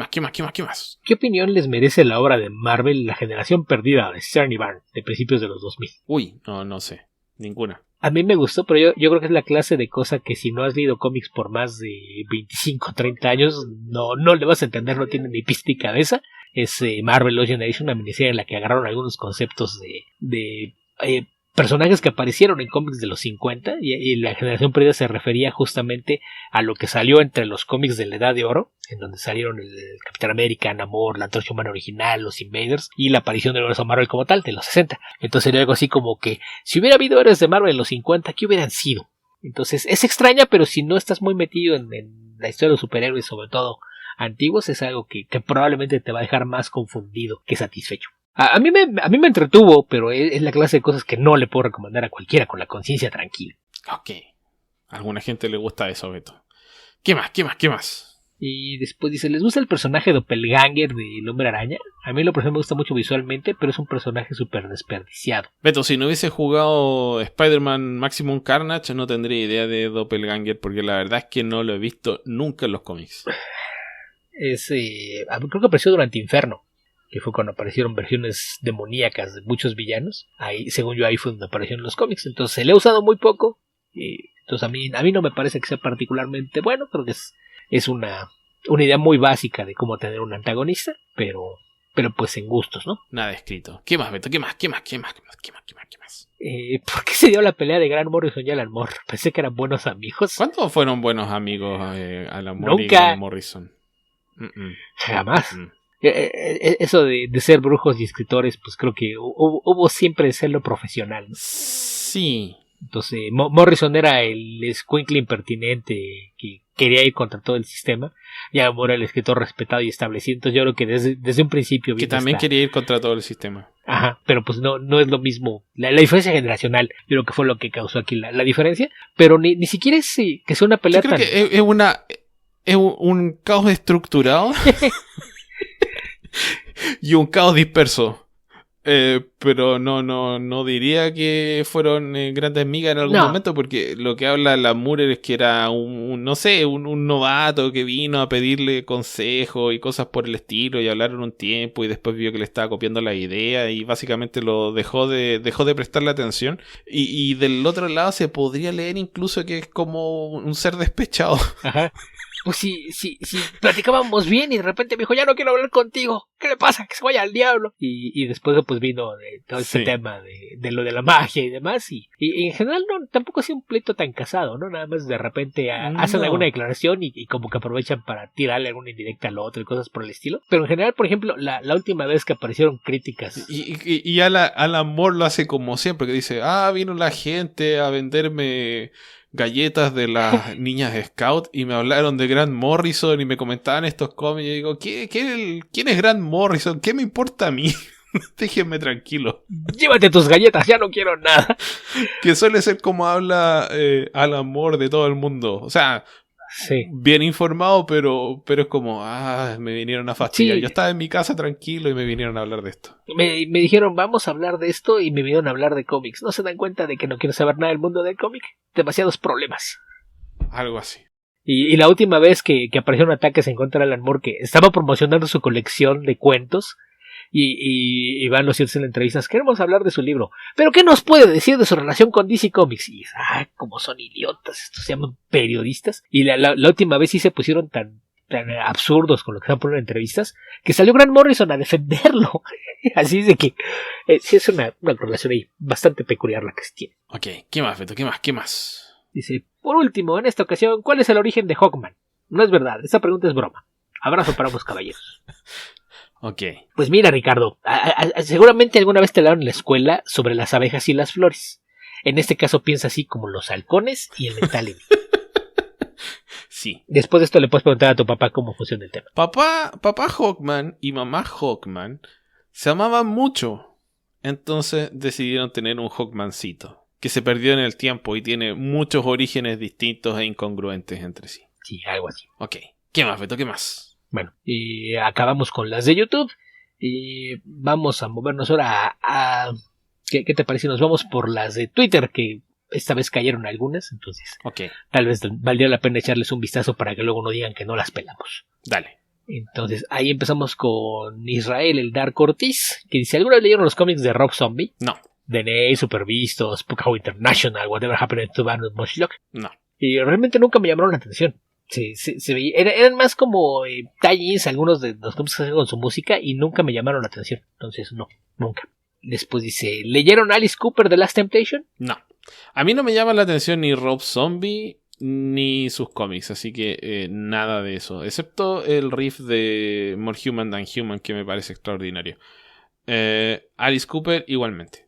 más? ¿Qué opinión les merece la obra de Marvel La Generación Perdida de Stern y Byrne de principios de los 2000? Uy, no sé. Ninguna. A mí me gustó, pero yo creo que es la clase de cosa que si no has leído cómics por más de 25 o 30 años, no le vas a entender, no tiene ni pista ni cabeza. Es Marvel Lost Generation, una miniserie en la que agarraron algunos conceptos de personajes que aparecieron en cómics de los 50 y la generación perdida se refería justamente a lo que salió entre los cómics de la Edad de Oro, en donde salieron el Capitán América, Namor, la Antorcha Humana original, los Invaders y la aparición del universo Marvel como tal de los 60. Entonces sería algo así como que si hubiera habido héroes de Marvel en los 50, ¿qué hubieran sido? Entonces es extraña, pero si no estás muy metido en la historia de los superhéroes, sobre todo antiguos, es algo que probablemente te va a dejar más confundido que satisfecho. A mí me entretuvo, pero es la clase de cosas que no le puedo recomendar a cualquiera con la conciencia tranquila. Ok. A alguna gente le gusta eso, Beto. ¿Qué más? Y después dice, ¿les gusta el personaje Doppelganger del Hombre Araña? A mí lo por ejemplo me gusta mucho visualmente, pero es un personaje súper desperdiciado. Beto, si no hubiese jugado Spider-Man Maximum Carnage, no tendría idea de Doppelganger, porque la verdad es que no lo he visto nunca en los cómics. Creo que apareció durante Inferno, que fue cuando aparecieron versiones demoníacas de muchos villanos. Ahí, según yo, ahí fue donde aparecieron los cómics. Entonces se le ha usado muy poco. Entonces a mí no me parece que sea particularmente bueno. Creo que es una idea muy básica de cómo tener un antagonista, pero pues en gustos, ¿no? Nada escrito. ¿Qué más, Beto? ¿Qué más? ¿Por qué se dio la pelea de Grant Morrison y Alan Moore? Pensé que eran buenos amigos. ¿Cuántos fueron buenos amigos Alan Moore Nunca. y Grant Morrison? Jamás. Eso de ser brujos y escritores, pues creo que hubo siempre de serlo profesional, ¿no? Sí. Entonces Morrison era el escuincle impertinente que quería ir contra todo el sistema. Ya Moore era el escritor respetado y establecido. Entonces yo creo que desde un principio... Que también quería ir contra todo el sistema. Ajá, pero pues no es lo mismo. La diferencia generacional, yo creo que fue lo que causó aquí la diferencia. Pero ni siquiera es que sea una pelea tan... Yo creo que es un caos estructurado y un caos disperso. Pero no diría que fueron grandes migas en algún momento, porque lo que habla la Moore es que era un novato que vino a pedirle consejo y cosas por el estilo, y hablaron un tiempo y después vio que le estaba copiando la idea y básicamente lo dejó de prestarle atención. Y del otro lado se podría leer incluso que es como un ser despechado. Ajá. Pues si platicábamos bien y de repente me dijo, ya no quiero hablar contigo, ¿qué le pasa? Que se vaya al diablo. Y después pues vino todo este tema de lo de la magia y demás. Y en general tampoco ha sido un pleito tan casado, ¿no? Nada más de repente hacen alguna declaración y como que aprovechan para tirarle alguna indirecta al otro y cosas por el estilo. Pero en general, por ejemplo, la última vez que aparecieron críticas... Y Alan Moore lo hace como siempre, que dice, vino la gente a venderme galletas de las niñas Scout y me hablaron de Grant Morrison y me comentaban estos cómics y yo digo, ¿quién es Grant Morrison? ¿Qué me importa a mí? Déjenme tranquilo. Llévate tus galletas, ya no quiero nada. Que suele ser como habla Alan Moore de todo el mundo. O sea, sí, bien informado, pero es como, me vinieron a fastidiar. Sí. Yo estaba en mi casa tranquilo y me vinieron a hablar de esto. Me dijeron, vamos a hablar de esto, y me vinieron a hablar de cómics. ¿No se dan cuenta de que no quiero saber nada del mundo del cómic? Demasiados problemas. Algo así. Y la última vez que aparecieron ataques en contra de Alan Moore, que estaba promocionando su colección de cuentos, y van los ciertos en entrevistas, queremos hablar de su libro, pero ¿qué nos puede decir de su relación con DC Comics? Y como son idiotas, estos se llaman periodistas. Y la última vez sí se pusieron tan absurdos con lo que estaban poniendo en entrevistas, que salió Grant Morrison a defenderlo. Así es de que sí es una relación ahí bastante peculiar la que se tiene. Ok, ¿qué más, Beto? ¿Qué más? Dice, por último, en esta ocasión, ¿cuál es el origen de Hawkman? No es verdad, esta pregunta es broma. Abrazo para ambos caballeros. Ok. Pues mira, Ricardo, seguramente alguna vez te hablaron en la escuela sobre las abejas y las flores. En este caso piensa así como los halcones y el Mentality. Sí. Después de esto le puedes preguntar a tu papá cómo funciona el tema. Papá Hawkman y mamá Hawkman se amaban mucho. Entonces decidieron tener un Hawkmancito que se perdió en el tiempo y tiene muchos orígenes distintos e incongruentes entre sí. Sí, algo así. Ok. ¿Qué más, Beto? ¿Qué más? Bueno, y acabamos con las de YouTube y vamos a movernos ahora a ¿qué te parece? Nos vamos por las de Twitter, que esta vez cayeron algunas, entonces tal vez valdría la pena echarles un vistazo para que luego no digan que no las pelamos. Dale. Entonces ahí empezamos con Israel, el Dark Ortiz, que dice, ¿alguna vez leyeron los cómics de Rob Zombie? No. DNA, Supervistos, Pukaho International, Whatever Happened to Banner Moshlock. No. Y realmente nunca me llamaron la atención. Se veía, eran más como tie-ins algunos de los cómics que hacen con su música y nunca me llamaron la atención. Entonces, no, nunca. Después dice, ¿leyeron Alice Cooper The Last Temptation? No. A mí no me llama la atención ni Rob Zombie ni sus cómics, así que nada de eso. Excepto el riff de More Human Than Human, que me parece extraordinario. Alice Cooper igualmente.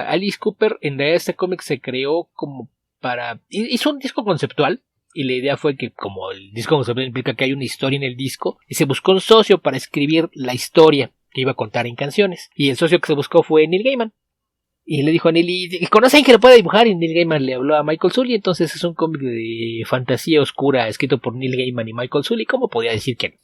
Alice Cooper, en realidad este cómic se creó como para... Hizo un disco conceptual. Y la idea fue que, como el disco conceptual implica que hay una historia en el disco, y se buscó un socio para escribir la historia que iba a contar en canciones. Y el socio que se buscó fue Neil Gaiman. Y le dijo a Neil, ¿y conocen que lo puede dibujar? Y Neil Gaiman le habló a Michael Sully. Entonces es un cómic de fantasía oscura escrito por Neil Gaiman y Michael Sully. ¿Cómo podía decir que no?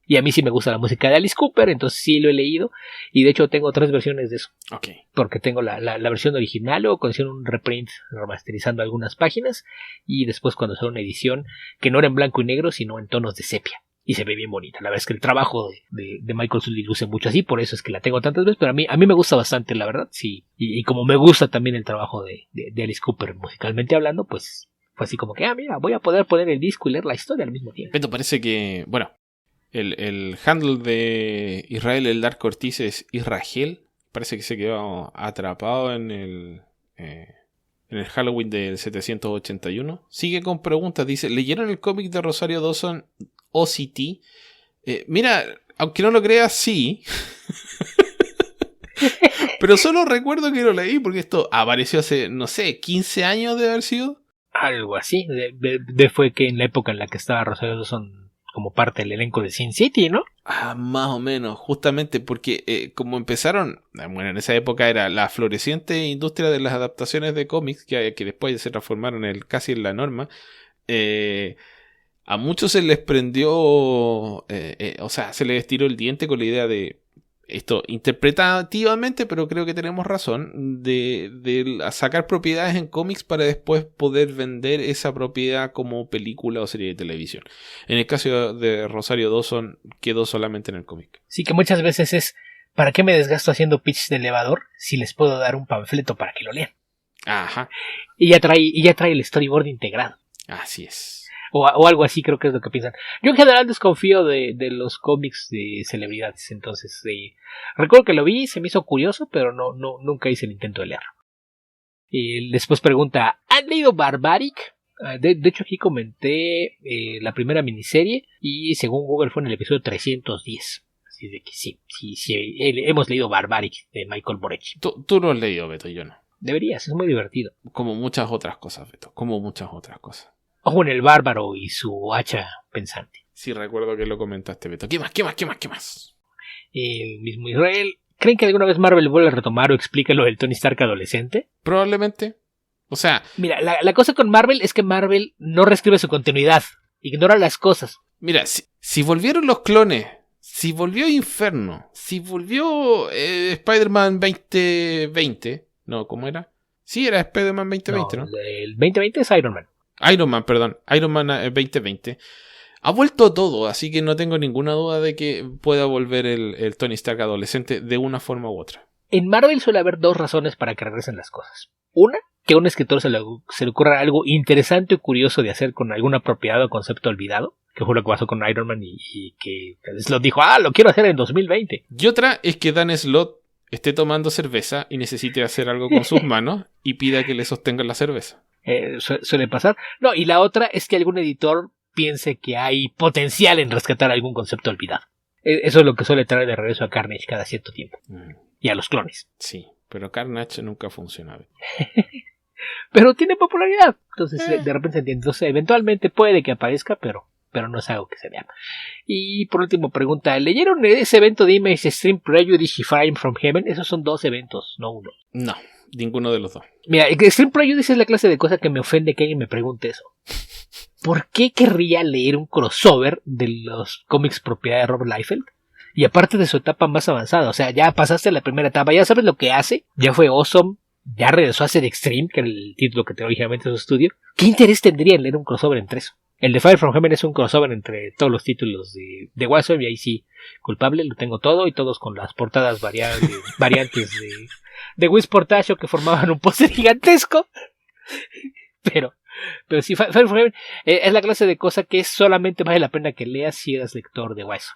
Y a mí sí me gusta la música de Alice Cooper, entonces sí lo he leído. Y de hecho tengo 3 versiones de eso. Ok. Porque tengo la versión original, o cuando hicieron un reprint remasterizando algunas páginas. Y después cuando hicieron una edición que no era en blanco y negro, sino en tonos de sepia. Y se ve bien bonita. La verdad es que el trabajo de Michael Sully luce mucho así, por eso es que la tengo tantas veces. Pero a mí me gusta bastante, la verdad, sí. Y como me gusta también el trabajo de Alice Cooper musicalmente hablando, pues fue así como que, mira, voy a poder poner el disco y leer la historia al mismo tiempo. Beto, parece que, bueno... El handle de Israel, el Dark Ortiz, es Israel. Parece que se quedó atrapado en el Halloween del 781. Sigue con preguntas. Dice, ¿leyeron el cómic de Rosario Dawson, OCT? Mira, aunque no lo creas, sí. Pero solo recuerdo que lo leí porque esto apareció hace, no sé, 15 años de haber sido. Algo así. Fue que en la época en la que estaba Rosario Dawson como parte del elenco de Sin City, ¿no? Más o menos, justamente porque como empezaron, bueno, en esa época era la floreciente industria de las adaptaciones de cómics, que después se transformaron casi en la norma. A muchos se les prendió, o sea, se les estiró el diente con la idea de esto interpretativamente, pero creo que tenemos razón, de sacar propiedades en cómics para después poder vender esa propiedad como película o serie de televisión. En el caso de Rosario Dawson quedó solamente en el cómic. Sí, que muchas veces es, ¿para qué me desgasto haciendo pitch de elevador si les puedo dar un panfleto para que lo lean? Ajá. Y ya trae el storyboard integrado. Así es. O algo así, creo que es lo que piensan. Yo en general desconfío de los cómics de celebridades. Entonces, recuerdo que lo vi, se me hizo curioso, pero nunca hice el intento de leerlo. Después pregunta, ¿han leído Barbaric? De hecho, aquí comenté la primera miniserie y según Google fue en el episodio 310. Así de que sí, hemos leído Barbaric de Michael Borechi. Tú lo has leído, Beto, yo no. Deberías, es muy divertido. Como muchas otras cosas, Beto, como muchas otras cosas. Ojo en el bárbaro y su hacha pensante. Sí, recuerdo que lo comentaste, Beto. ¿Qué más? Mismo Israel. ¿Creen que alguna vez Marvel vuelva a retomar o explique lo del Tony Stark adolescente? Probablemente. O sea... Mira, la cosa con Marvel es que Marvel no reescribe su continuidad. Ignora las cosas. Mira, si volvieron los clones, si volvió Inferno, si volvió Spider-Man 2020... No, ¿cómo era? Sí, era Spider-Man 2020, ¿no? El 2020 es Iron Man. Iron Man 2020. Ha vuelto todo, así que no tengo ninguna duda de que pueda volver el Tony Stark adolescente de una forma u otra. En Marvel suele haber dos razones para que regresen las cosas. Una, que a un escritor se le ocurra algo interesante o curioso de hacer con alguna propiedad o concepto olvidado, que fue lo que pasó con Iron Man y que Slott dijo, lo quiero hacer en 2020. Y otra es que Dan Slott esté tomando cerveza y necesite hacer algo con sus manos y pida que le sostengan la cerveza. Suele pasar. No, y la otra es que algún editor piense que hay potencial en rescatar algún concepto olvidado. Eso es lo que suele traer de regreso a Carnage cada cierto tiempo. Y a los clones. Sí, pero Carnage nunca funciona. Pero tiene popularidad. Entonces de repente se entiende. Entonces eventualmente puede que aparezca, pero no es algo que se vea. Y por último pregunta, ¿leyeron ese evento de Image Extreme Prejudice y Fire from Heaven? Esos son dos eventos, no uno. No, ninguno de los dos. Mira, Extreme Prejudice es la clase de cosa que me ofende que alguien me pregunte eso. ¿Por qué querría leer un crossover de los cómics propiedad de Rob Liefeld? Y aparte de su etapa más avanzada, o sea, ya pasaste la primera etapa, ya sabes lo que hace, ya fue Awesome, ya regresó a ser Extreme, que era el título que tenía originalmente en su estudio. ¿Qué interés tendría en leer un crossover entre eso? El de Fire from Heaven es un crossover entre todos los títulos de Watson, y ahí sí, culpable, lo tengo todo, y todos con las portadas variantes de Wiz Portacho que formaban un póster gigantesco. Pero sí, Fire from Heaven es la clase de cosa que solamente vale la pena que leas si eres lector de Watson.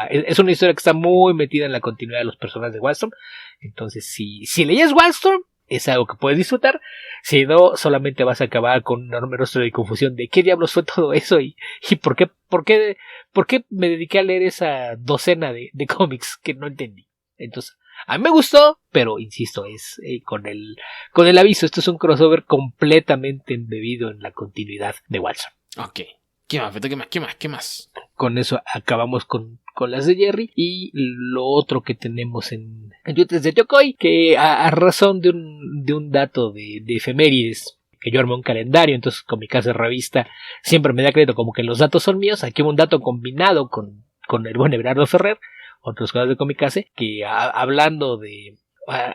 Es una historia que está muy metida en la continuidad de los personajes de Watson. Entonces, si lees Watson, es algo que puedes disfrutar. Si no, solamente vas a acabar con un enorme rostro de confusión de qué diablos fue todo eso y por qué me dediqué a leer esa docena de cómics que no entendí. Entonces, a mí me gustó, pero insisto, es con el aviso, esto es un crossover completamente embebido en la continuidad de Watson. Ok. ¿Qué más, Beto? ¿Qué más? Con eso acabamos con las de Jerry. Y lo otro que tenemos en Twitter de Yokoi, que a razón de un dato de efemérides, que yo armé un calendario, entonces con mi casa de revista siempre me da crédito como que los datos son míos. Aquí hubo un dato combinado con el buen Everardo Ferrer, otros cosas de Comicase, que hablando de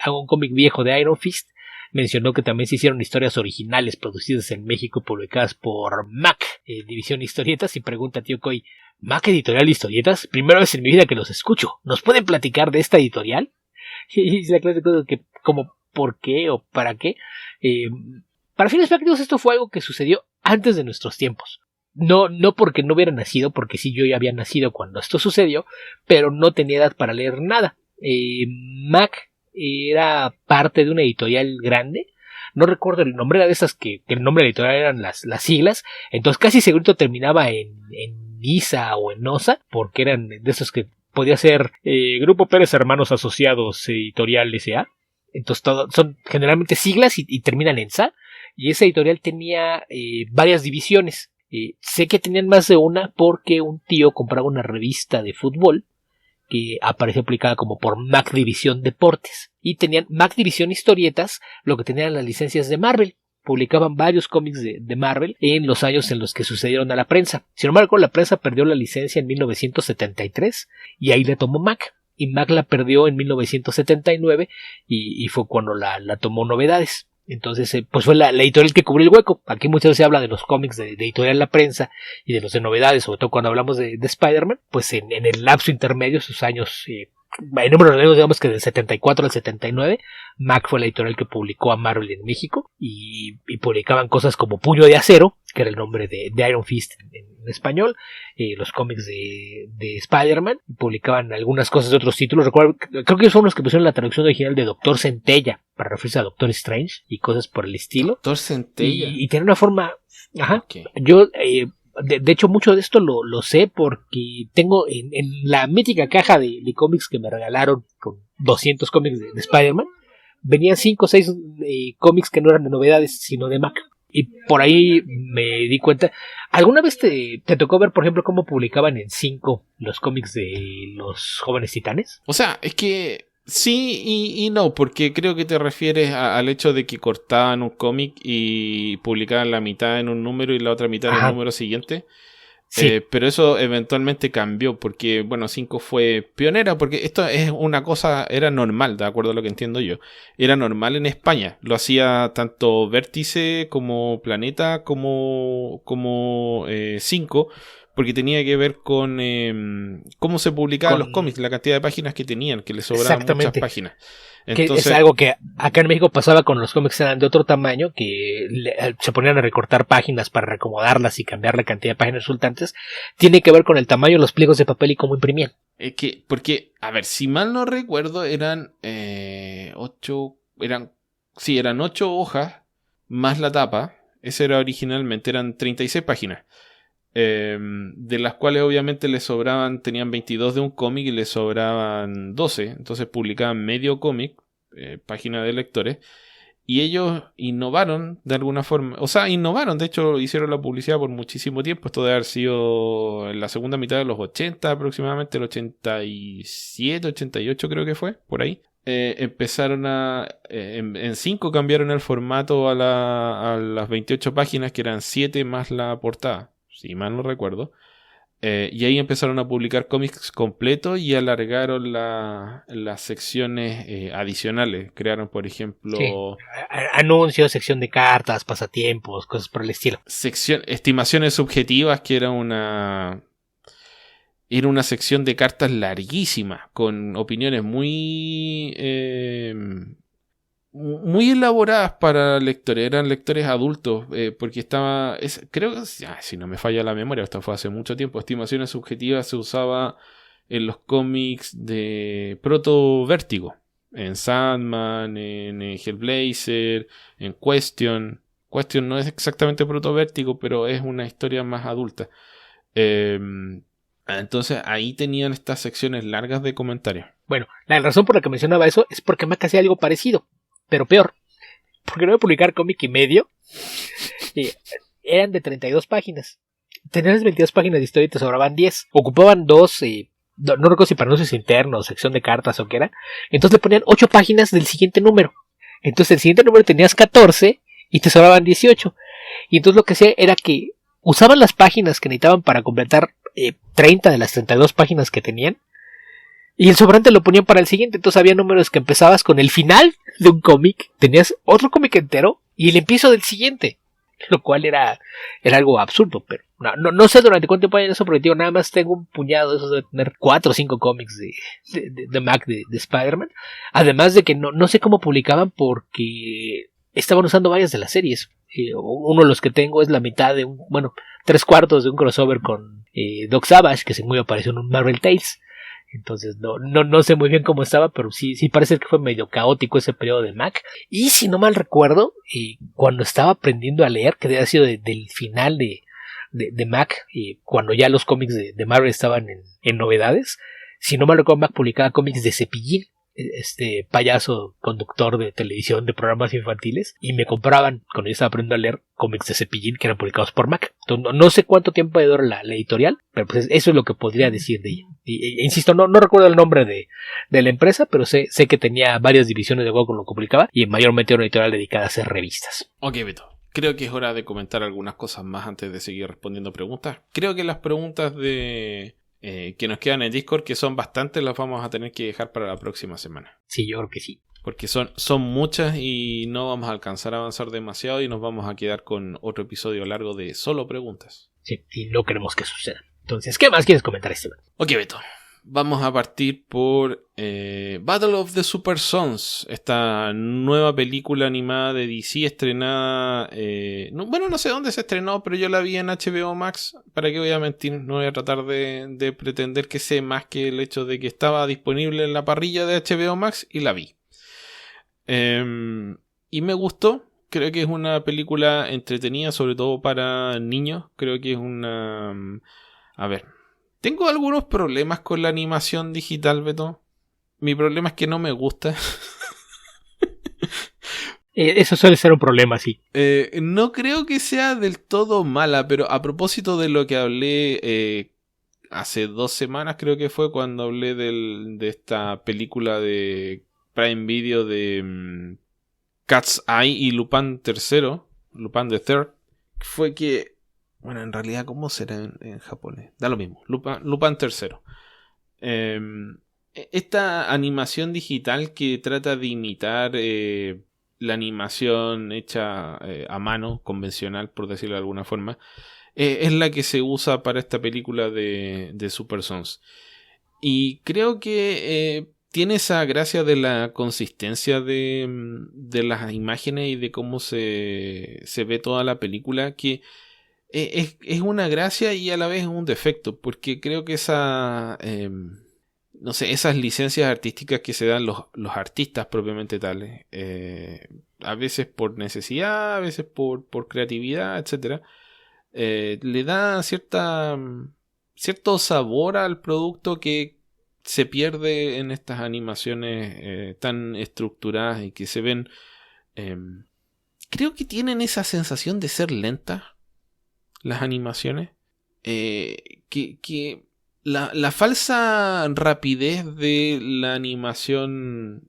un cómic viejo de Iron Fist, mencionó que también se hicieron historias originales producidas en México publicadas por Mac, División Historietas, y pregunta tío Coy, ¿Mac Editorial Historietas? Primera vez en mi vida que los escucho. ¿Nos pueden platicar de esta editorial? Y es la clase de cosas que, como, ¿por qué o para qué? Para fines prácticos esto fue algo que sucedió antes de nuestros tiempos. No porque no hubiera nacido, porque sí yo ya había nacido cuando esto sucedió, pero no tenía edad para leer nada. Mac era parte de una editorial grande, no recuerdo el nombre, era de esas que el nombre de la editorial eran las siglas, entonces casi seguro terminaba en ISA o en OSA, porque eran de esos que podía ser Grupo Pérez Hermanos Asociados Editorial S.A. Entonces son generalmente siglas y terminan en SA. Y esa editorial tenía varias divisiones. Sé que tenían más de una porque un tío compraba una revista de fútbol que aparecía publicada como por Mac División Deportes. Y tenían Mac División Historietas, lo que tenían las licencias de Marvel. Publicaban varios cómics de Marvel en los años en los que sucedieron a la prensa. Sin embargo, la prensa perdió la licencia en 1973 y ahí la tomó Mac. Y Mac la perdió en 1979 y fue cuando la tomó Novedades. Entonces, pues fue la editorial que cubrió el hueco. Aquí muchas veces se habla de los cómics de editorial La Prensa y de los de Novedades, sobre todo cuando hablamos de Spider-Man. Pues en el lapso intermedio, sus años, en número de años, digamos que del 74 al 79, Mac fue la editorial que publicó a Marvel en México y publicaban cosas como Puño de Acero, que era el nombre de Iron Fist en español, los cómics de Spider-Man, publicaban algunas cosas de otros títulos. Recuerdo, creo que son los que pusieron la traducción original de Doctor Centella para referirse a Doctor Strange y cosas por el estilo. Doctor Centella. Y tiene una forma... Ajá. Okay. Yo... De hecho, mucho de esto lo sé porque tengo en la mítica caja de cómics que me regalaron con 200 cómics de Spider-Man, venían 5 o 6 cómics que no eran de Novedades, sino de Mac. Y por ahí me di cuenta. ¿Alguna vez te tocó ver, por ejemplo, cómo publicaban en 5 los cómics de los Jóvenes Titanes? O sea, es que sí y no, porque creo que te refieres al hecho de que cortaban un cómic y publicaban la mitad en un número y la otra mitad en el número siguiente. Sí. Pero eso eventualmente cambió porque, bueno, 5 fue pionera porque esto es una cosa, era normal, de acuerdo a lo que entiendo yo. Era normal en España. Lo hacía tanto Vértice como Planeta como 5. Porque tenía que ver con cómo se publicaban los cómics, la cantidad de páginas que tenían, que les sobraban muchas páginas. Entonces, que es algo que acá en México pasaba con los cómics, eran de otro tamaño, que se ponían a recortar páginas para reacomodarlas y cambiar la cantidad de páginas resultantes. Tiene que ver con el tamaño de los pliegos de papel y cómo imprimían. Porque, a ver, si mal no recuerdo, eran 8 hojas más la tapa. Ese era originalmente, eran 36 páginas. De las cuales obviamente tenían 22 de un cómic y les sobraban 12, entonces publicaban medio cómic, página de lectores, y ellos innovaron de alguna forma, de hecho hicieron la publicidad por muchísimo tiempo. Esto debe haber sido en la segunda mitad de los 80 aproximadamente, el 87, 88 creo que fue, por ahí. Empezaron en 5 cambiaron el formato a las 28 páginas, que eran 7 más la portada, si mal no recuerdo, y ahí empezaron a publicar cómics completos y alargaron las secciones adicionales. Crearon, por ejemplo, anuncios, sección de cartas, pasatiempos, cosas por el estilo. Estimaciones subjetivas, que era una sección de cartas larguísima, con opiniones muy elaboradas para lectores. Eran lectores adultos, porque creo que, si no me falla la memoria, esto fue hace mucho tiempo, estimaciones subjetivas se usaba en los cómics de Proto Vértigo, en Sandman, en Hellblazer, en Question no es exactamente Proto Vértigo, pero es una historia más adulta. Entonces ahí tenían estas secciones largas de comentarios. Bueno, la razón por la que mencionaba eso es porque Mac hacía algo parecido, pero peor. Porque no iba a publicar cómic y medio. Eran de 32 páginas. Tenías 22 páginas de historia y te sobraban 10. Ocupaban 2, no recuerdo si para anuncios internos, sección de cartas o qué era. Entonces le ponían 8 páginas del siguiente número. Entonces el siguiente número tenías 14 y te sobraban 18. Y entonces lo que hacía era que usaban las páginas que necesitaban para completar 30 de las 32 páginas que tenían. Y el sobrante lo ponían para el siguiente. Entonces había números que empezabas con el final de un cómic, tenías otro cómic entero y el empiezo del siguiente. Lo cual era algo absurdo. Pero no sé durante cuánto tiempo hayan eso, porque digo, nada más tengo un puñado de esos de tener 4 o 5 cómics de Mac de Spider-Man. Además de que no sé cómo publicaban, porque estaban usando varias de las series. Uno de los que tengo es la mitad de 3/4 de un crossover con Doc Savage, que se muy apareció en un Marvel Tales. Entonces no sé muy bien cómo estaba, pero sí parece que fue medio caótico ese periodo de Mac. Y si no mal recuerdo, cuando estaba aprendiendo a leer, que había sido del final de Mac, cuando ya los cómics de Marvel estaban en Novedades, Si no mal recuerdo, Mac publicaba cómics de Cepillín, este payaso conductor de televisión de programas infantiles, y me compraban, cuando yo estaba aprendiendo a leer, cómics de Cepillín que eran publicados por Mac. Entonces, no sé cuánto tiempo duró la editorial, pero pues eso es lo que podría decir de ella. Y insisto, no recuerdo el nombre de la empresa, pero sé que tenía varias divisiones de juego con lo que publicaba, y mayormente era una editorial dedicada a hacer revistas. Ok, Beto. Creo que es hora de comentar algunas cosas más antes de seguir respondiendo preguntas. Creo que las preguntas que nos quedan en Discord, que son bastantes, las vamos a tener que dejar para la próxima semana. Sí, yo creo que sí. Porque son muchas y no vamos a alcanzar a avanzar demasiado y nos vamos a quedar con otro episodio largo de solo preguntas. Sí, y no queremos que suceda. Entonces, ¿qué más quieres comentar, Esteban? Ok, Beto. Vamos a partir por Battle of the Super Sons, esta nueva película animada de DC estrenada... no sé dónde se estrenó, pero yo la vi en HBO Max. ¿Para qué voy a mentir? No voy a tratar de pretender que sé más que el hecho de que estaba disponible en la parrilla de HBO Max y la vi. Y me gustó. Creo que es una película entretenida, sobre todo para niños. Creo que es una... A ver... Tengo algunos problemas con la animación digital, Beto. Mi problema es que no me gusta. Eso suele ser un problema, sí. No creo que sea del todo mala, pero a propósito de lo que hablé hace 2 semanas, creo que fue cuando hablé de esta película de Prime Video de Cat's Eye y Lupin III, Lupin the Third, fue que... Bueno, en realidad, ¿cómo será en japonés? Da lo mismo. Lupin III. Esta animación digital que trata de imitar la animación hecha a mano, convencional, por decirlo de alguna forma, es la que se usa para esta película de Super Sons. Y creo que tiene esa gracia de la consistencia de las imágenes y de cómo se ve toda la película, que es una gracia y a la vez es un defecto, porque creo que esas licencias artísticas que se dan los artistas propiamente tales, a veces por necesidad, a veces por creatividad, etcétera, le da cierto sabor al producto que se pierde en estas animaciones tan estructuradas y que se ven, creo que tienen esa sensación de ser lentas las animaciones, que la falsa rapidez de la animación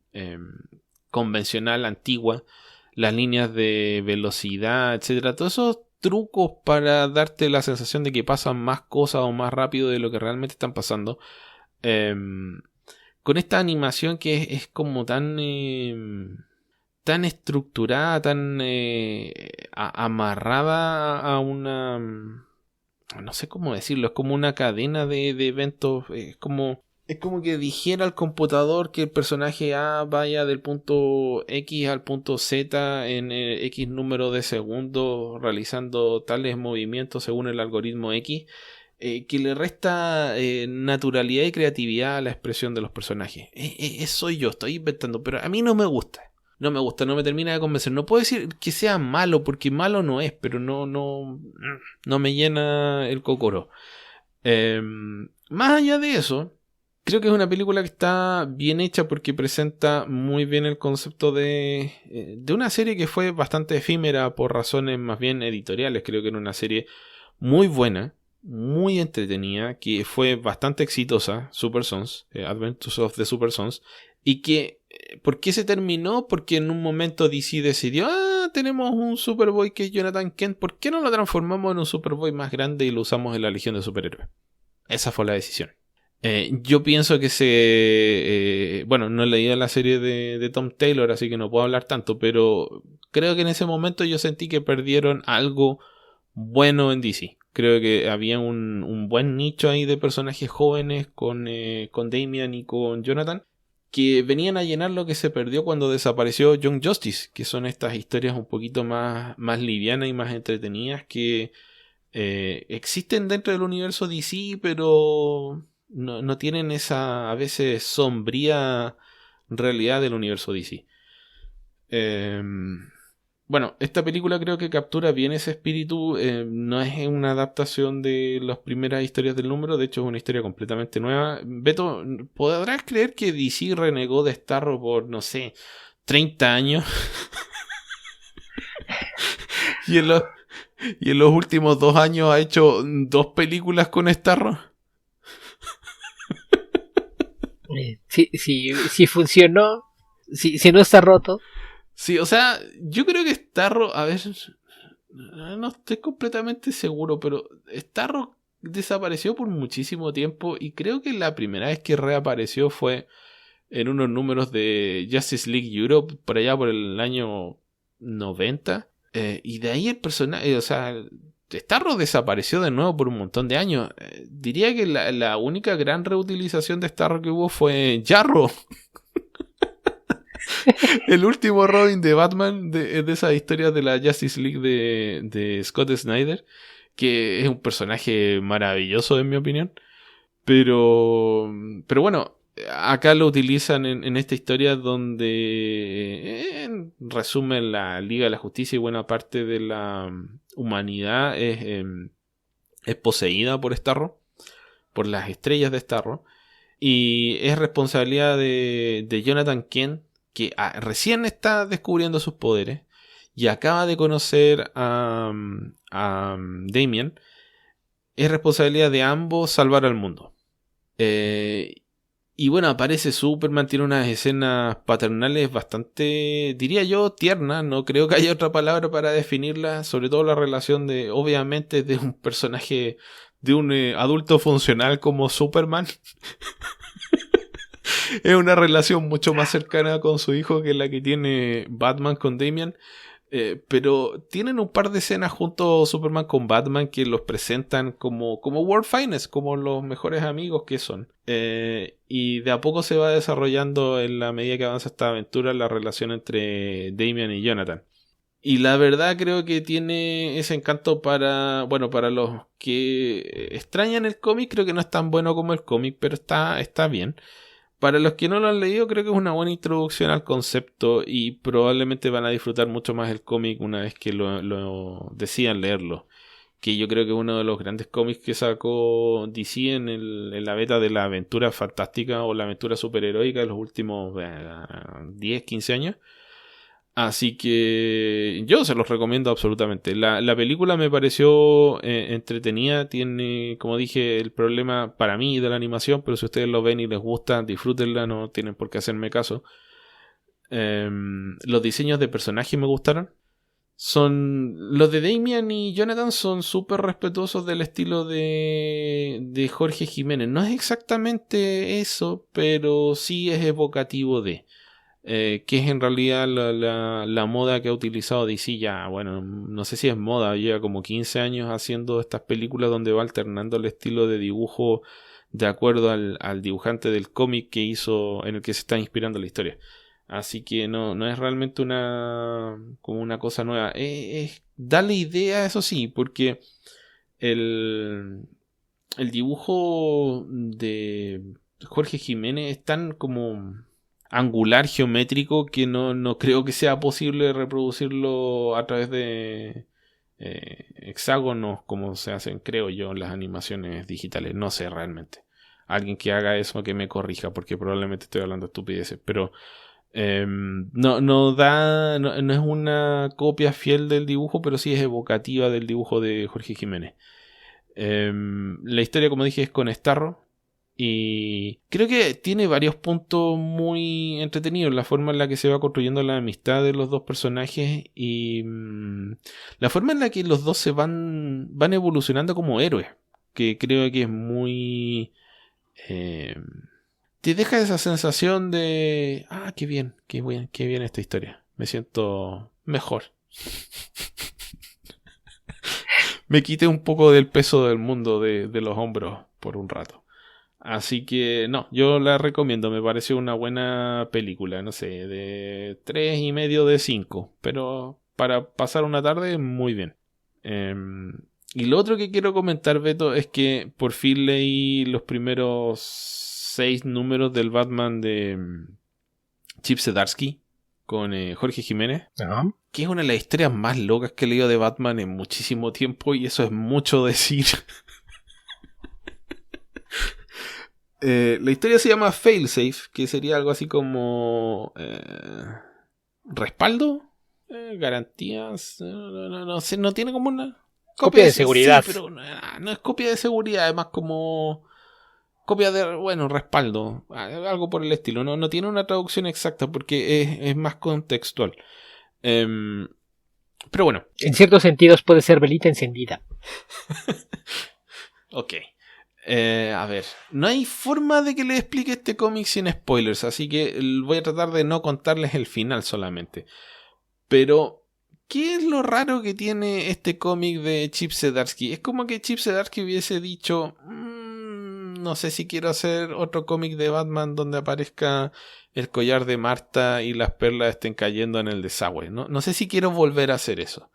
convencional antigua, las líneas de velocidad, etcétera, todos esos trucos para darte la sensación de que pasan más cosas o más rápido de lo que realmente están pasando, con esta animación que es como tan estructurada, tan amarrada a una... No sé cómo decirlo, es como una cadena de eventos, es como que dijera al computador que el personaje A vaya del punto X al punto Z en X número de segundos realizando tales movimientos según el algoritmo X, que le resta naturalidad y creatividad a la expresión de los personajes. Soy yo, estoy inventando, pero a mí no me gusta. No me termina de convencer. No puedo decir que sea malo, porque malo no es, pero no me llena el cocoro. Más allá de eso, creo que es una película que está bien hecha porque presenta muy bien el concepto de una serie que fue bastante efímera por razones más bien editoriales. Creo que era una serie muy buena, muy entretenida, que fue bastante exitosa, Super Sons, Adventures of the Super Sons, y que ¿por qué se terminó? Porque en un momento DC decidió, tenemos un Superboy que es Jonathan Kent, ¿por qué no lo transformamos en un Superboy más grande y lo usamos en la Legión de Superhéroes? Esa fue la decisión. Yo pienso que no he leído la serie de Tom Taylor, así que no puedo hablar tanto, pero creo que en ese momento yo sentí que perdieron algo bueno en DC. Creo que había un buen nicho ahí de personajes jóvenes con Damian y con Jonathan, que venían a llenar lo que se perdió cuando desapareció Young Justice, que son estas historias un poquito más livianas y más entretenidas que existen dentro del universo DC, pero no tienen esa a veces sombría realidad del universo DC. bueno, esta película creo que captura bien ese espíritu. No es una adaptación de las primeras historias del número. De hecho, es una historia completamente nueva. Beto, ¿podrás creer que DC renegó de Starro por, no sé, 30 años? y, en los, y en los últimos 2 años ha hecho 2 películas con Starro. Si funcionó, si no está roto. Sí, o sea, yo creo que Starro, a ver, no estoy completamente seguro, pero Starro desapareció por muchísimo tiempo y creo que la primera vez que reapareció fue en unos números de Justice League Europe, por allá por el año 90, y de ahí el personaje, o sea, Starro desapareció de nuevo por un montón de años. Diría que la única gran reutilización de Starro que hubo fue Jarro. El último Robin de Batman de esas historias de la Justice League de Scott Snyder, que es un personaje maravilloso en mi opinión. Pero bueno, acá lo utilizan en esta historia donde, en resumen, la Liga de la Justicia y buena parte de la humanidad es poseída por Starro, por las estrellas de Starro, y es responsabilidad de Jonathan Kent, que recién está descubriendo sus poderes y acaba de conocer a Damian. Es responsabilidad de ambos salvar al mundo. Y bueno, aparece Superman, tiene unas escenas paternales bastante, diría yo, tiernas. No creo que haya otra palabra para definirla. Sobre todo la relación de, obviamente, de un personaje, de un adulto funcional como Superman. Es una relación mucho más cercana con su hijo que la que tiene Batman con Damian. Pero tienen un par de escenas junto a Superman con Batman que los presentan como World Finest, como los mejores amigos que son. Y de a poco se va desarrollando en la medida que avanza esta aventura la relación entre Damian y Jonathan. Y la verdad creo que tiene ese encanto para los que extrañan el cómic. Creo que no es tan bueno como el cómic, pero está bien. Para los que no lo han leído, creo que es una buena introducción al concepto y probablemente van a disfrutar mucho más el cómic una vez que lo decidan leerlo. Que yo creo que es uno de los grandes cómics que sacó DC en la beta de la aventura fantástica o la aventura superheroica de los últimos 10, 15 años. Así que yo se los recomiendo absolutamente. La película me pareció entretenida. Tiene, como dije, el problema para mí de la animación, pero si ustedes lo ven y les gusta, disfrútenla, no tienen por qué hacerme caso. Los diseños de personajes me gustaron. Los de Damian y Jonathan son súper respetuosos del estilo de Jorge Jiménez. No es exactamente eso, pero sí es evocativo de... que es en realidad la moda que ha utilizado DC ya, bueno, no sé si es moda, lleva como 15 años haciendo estas películas donde va alternando el estilo de dibujo de acuerdo al dibujante del cómic que hizo, en el que se está inspirando la historia. Así que no es realmente como una cosa nueva. Es darle idea, eso sí, porque el dibujo de Jorge Jiménez es tan como angular, geométrico, que no creo que sea posible reproducirlo a través de hexágonos como se hacen, creo yo, en las animaciones digitales. No sé realmente. Alguien que haga eso que me corrija, porque probablemente estoy hablando estupideces, pero no es una copia fiel del dibujo, pero sí es evocativa del dibujo de Jorge Jiménez. La historia, como dije, es con Starro. Y creo que tiene varios puntos muy entretenidos. La forma en la que se va construyendo la amistad de los dos personajes. Y la forma en la que los dos se van evolucionando como héroes. Que creo que es muy... te deja esa sensación de... Ah, qué bien esta historia. Me siento mejor. Me quité un poco del peso del mundo de los hombros por un rato. Así que no, yo la recomiendo, me pareció una buena película, no sé, de 3,5 de 5, pero para pasar una tarde muy bien. Y lo otro que quiero comentar, Beto, es que por fin leí los primeros 6 números del Batman de Chip Zdarsky con Jorge Jiménez, Ajá. que es una de las historias más locas que he leído de Batman en muchísimo tiempo, y eso es mucho decir. La historia se llama Failsafe, que sería algo así como respaldo, garantías, no sé, no tiene como una Copia de seguridad. Sí, pero no es copia de seguridad, es más como copia de, bueno, respaldo, algo por el estilo. No tiene una traducción exacta porque es más contextual. Pero bueno. En ciertos sentidos puede ser velita encendida. Ok. A ver, no hay forma de que les explique este cómic sin spoilers, así que voy a tratar de no contarles el final solamente. Pero, ¿qué es lo raro que tiene este cómic de Chip Zdarsky? Es como que Chip Zdarsky hubiese dicho, no sé si quiero hacer otro cómic de Batman donde aparezca el collar de Marta y las perlas estén cayendo en el desagüe. No sé si quiero volver a hacer eso.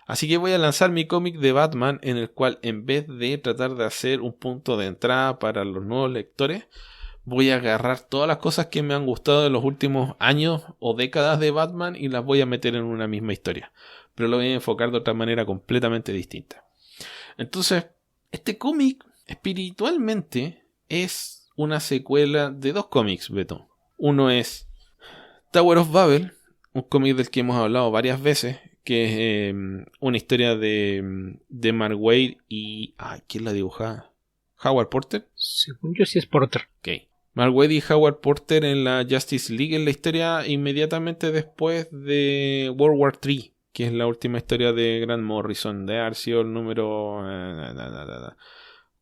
Así que voy a lanzar mi cómic de Batman, en el cual, en vez de tratar de hacer un punto de entrada para los nuevos lectores, voy a agarrar todas las cosas que me han gustado de los últimos años o décadas de Batman y las voy a meter en una misma historia. Pero lo voy a enfocar de otra manera completamente distinta. Entonces, este cómic espiritualmente es una secuela de dos cómics, Beto. Uno es Tower of Babel, un cómic del que hemos hablado varias veces, que es una historia de Mark Waid y... ¿quién la dibujaba? ¿Howard Porter? Según yo sí es Porter. Ok. Mark Waid y Howard Porter en la Justice League, en la historia inmediatamente después de World War III, que es la última historia de Grant Morrison, de haber sido el número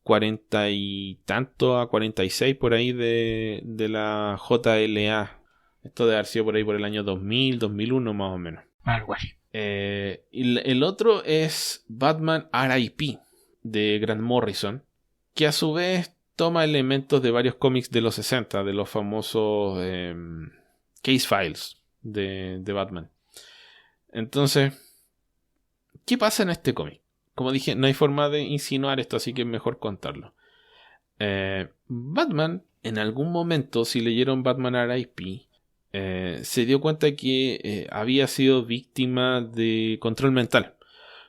40 y tanto a 46 por ahí de la JLA. Esto debe haber sido por ahí por el año 2000, 2001 más o menos. Algo así. Y el otro es Batman R.I.P. de Grant Morrison, que a su vez toma elementos de varios cómics de los 60, de los famosos Case Files de Batman. Entonces, ¿qué pasa en este cómic? Como dije, no hay forma de insinuar esto, así que es mejor contarlo. Batman, en algún momento, si leyeron Batman R.I.P., se dio cuenta que había sido víctima de control mental.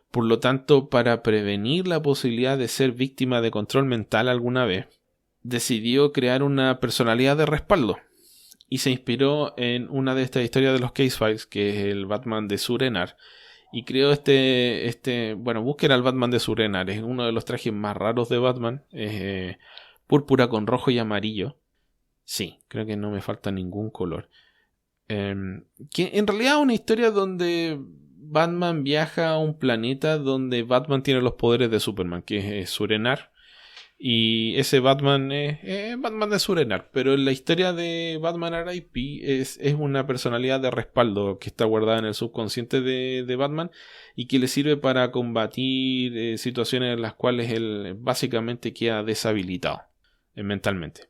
Por lo tanto, para prevenir la posibilidad de ser víctima de control mental alguna vez, decidió crear una personalidad de respaldo y se inspiró en una de estas historias de los Case Files, que es el Batman de Sur-Enar, y creó bueno, busquen al Batman de Sur-Enar, es uno de los trajes más raros de Batman, es púrpura con rojo y amarillo. Sí, creo que no me falta ningún color. Que en realidad es una historia donde Batman viaja a un planeta donde Batman tiene los poderes de Superman, que es Sur-Enar, y ese Batman es Batman de Sur-Enar, pero en la historia de Batman R.I.P. es una personalidad de respaldo que está guardada en el subconsciente de Batman y que le sirve para combatir situaciones en las cuales él básicamente queda deshabilitado mentalmente.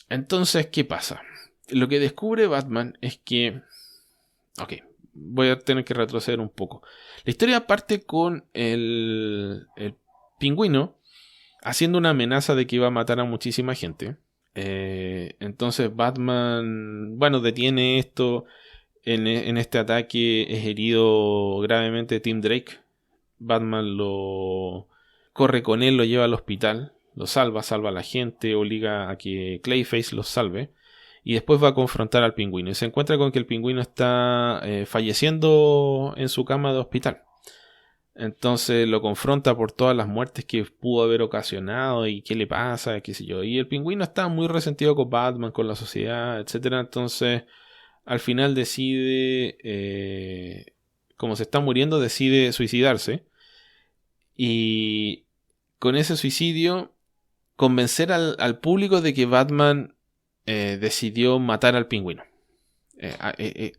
Entonces, ¿qué pasa? Lo que descubre Batman es que... Ok, voy a tener que retroceder un poco. La historia parte con el Pingüino haciendo una amenaza de que iba a matar a muchísima gente. Entonces Batman, bueno, detiene esto. En este ataque es herido gravemente Tim Drake. Batman lo corre con él, lo lleva al hospital, lo salva a la gente, obliga a que Clayface los salve. Y después va a confrontar al Pingüino. Y se encuentra con que el Pingüino está falleciendo en su cama de hospital. Entonces lo confronta por todas las muertes que pudo haber ocasionado. Y qué le pasa, qué sé yo. Y el Pingüino está muy resentido con Batman, con la sociedad, etc. Entonces al final decide... como se está muriendo, decide suicidarse. Y con ese suicidio convencer al público de que Batman... decidió matar al Pingüino.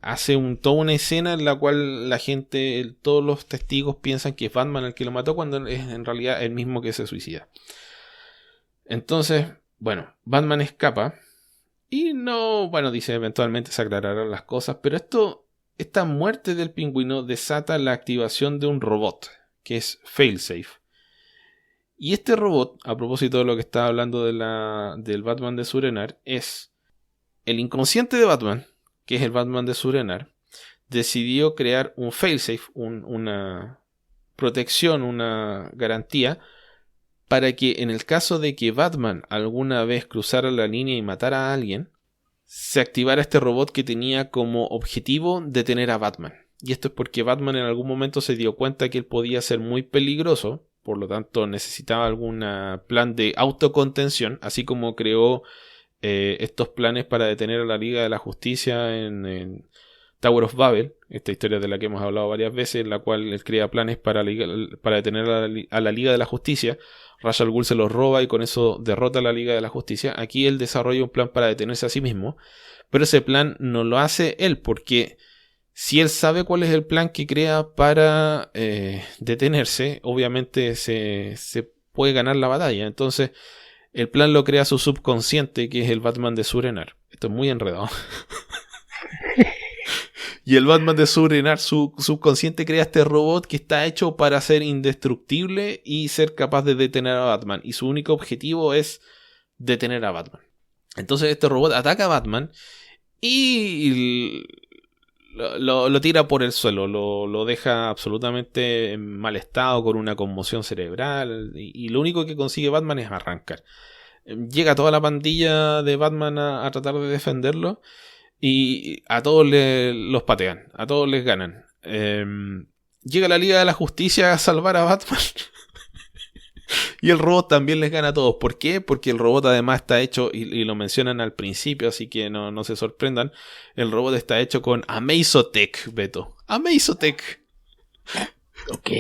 Hace toda una escena en la cual la gente, todos los testigos piensan que es Batman el que lo mató, cuando es en realidad el mismo que se suicida. Entonces, bueno, Batman escapa y no, bueno, dice eventualmente se aclararán las cosas, pero esta muerte del Pingüino desata la activación de un robot que es Failsafe. Y este robot, a propósito de lo que estaba hablando del Batman de Sur-Enar, es el inconsciente de Batman que es el Batman de Sur-Enar, decidió crear un failsafe, una protección, una garantía, para que en el caso de que Batman alguna vez cruzara la línea y matara a alguien, se activara este robot que tenía como objetivo detener a Batman. Y esto es porque Batman en algún momento se dio cuenta que él podía ser muy peligroso, por lo tanto necesitaba algún plan de autocontención, así como creó estos planes para detener a la Liga de la Justicia en Tower of Babel, esta historia de la que hemos hablado varias veces, en la cual él crea planes para detener a la Liga de la Justicia. Ra's al Ghul se los roba y con eso derrota a la Liga de la Justicia. Aquí él desarrolla un plan para detenerse a sí mismo, pero ese plan no lo hace él, porque si él sabe cuál es el plan que crea para detenerse, obviamente se puede ganar la batalla. Entonces el plan lo crea su subconsciente, que es el Batman de Sur-Enar. Esto es muy enredado. Y el Batman de Sur-Enar, su subconsciente, crea este robot que está hecho para ser indestructible y ser capaz de detener a Batman. Y su único objetivo es detener a Batman. Entonces este robot ataca a Batman y lo tira por el suelo. Lo deja absolutamente en mal estado, con una conmoción cerebral. Y lo único que consigue Batman es arrancar. Llega toda la pandilla de Batman a tratar de defenderlo. Y a todos los patean, a todos les ganan. Llega la Liga de la Justicia a salvar a Batman. Y el robot también les gana a todos. ¿Por qué? Porque el robot además está hecho, y lo mencionan al principio, así que no se sorprendan. El robot está hecho con Amazotech, Beto. Amazotech. Ok.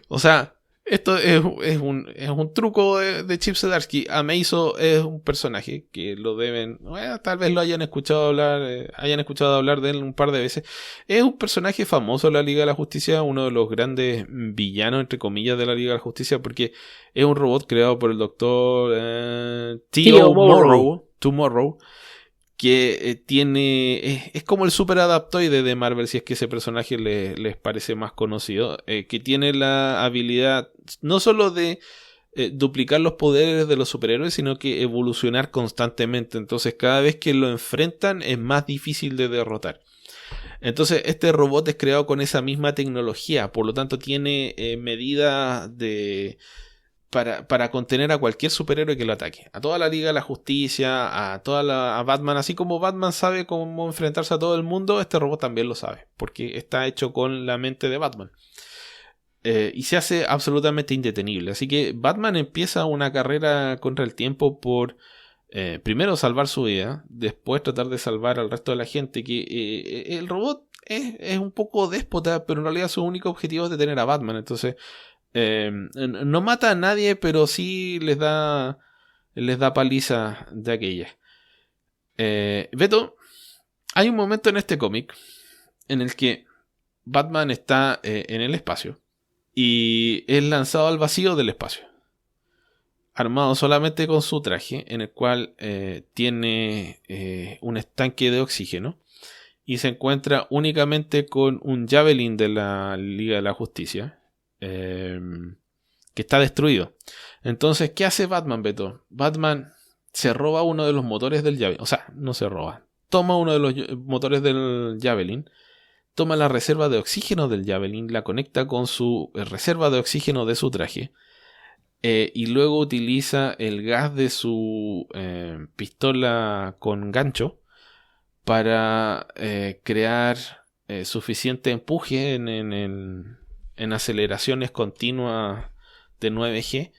O sea, esto es un truco de Chip Zdarsky. Amazo es un personaje que lo deben... tal vez lo hayan escuchado hablar de él un par de veces. Es un personaje famoso de la Liga de la Justicia, uno de los grandes villanos, entre comillas, de la Liga de la Justicia, porque es un robot creado por el doctor Theo Tomorrow, que es como el super adaptoide de Marvel, si es que ese personaje les parece más conocido, que tiene la habilidad no solo de duplicar los poderes de los superhéroes, sino que evolucionar constantemente. Entonces cada vez que lo enfrentan es más difícil de derrotar. Entonces este robot es creado con esa misma tecnología, por lo tanto tiene medidas para contener a cualquier superhéroe que lo ataque. A toda la Liga de la Justicia, a Batman. Así como Batman sabe cómo enfrentarse a todo el mundo, este robot también lo sabe, porque está hecho con la mente de Batman. Y se hace absolutamente indetenible. Así que Batman empieza una carrera contra el tiempo por primero salvar su vida, después tratar de salvar al resto de la gente. Que el robot es un poco déspota, pero en realidad su único objetivo es detener a Batman. Entonces no mata a nadie, pero sí les da paliza de aquella. Beto, hay un momento en este cómic en el que Batman está en el espacio y es lanzado al vacío del espacio, armado solamente con su traje, en el cual tiene un estanque de oxígeno, y se encuentra únicamente con un Javelin de la Liga de la Justicia, que está destruido. Entonces, ¿qué hace Batman, Beto? Batman se roba uno de los motores del Javelin. O sea, no se roba. Toma uno de los motores del Javelin, toma la reserva de oxígeno del Javelin, la conecta con su reserva de oxígeno de su traje, y luego utiliza el gas de su pistola con gancho para crear suficiente empuje en aceleraciones continuas de 9G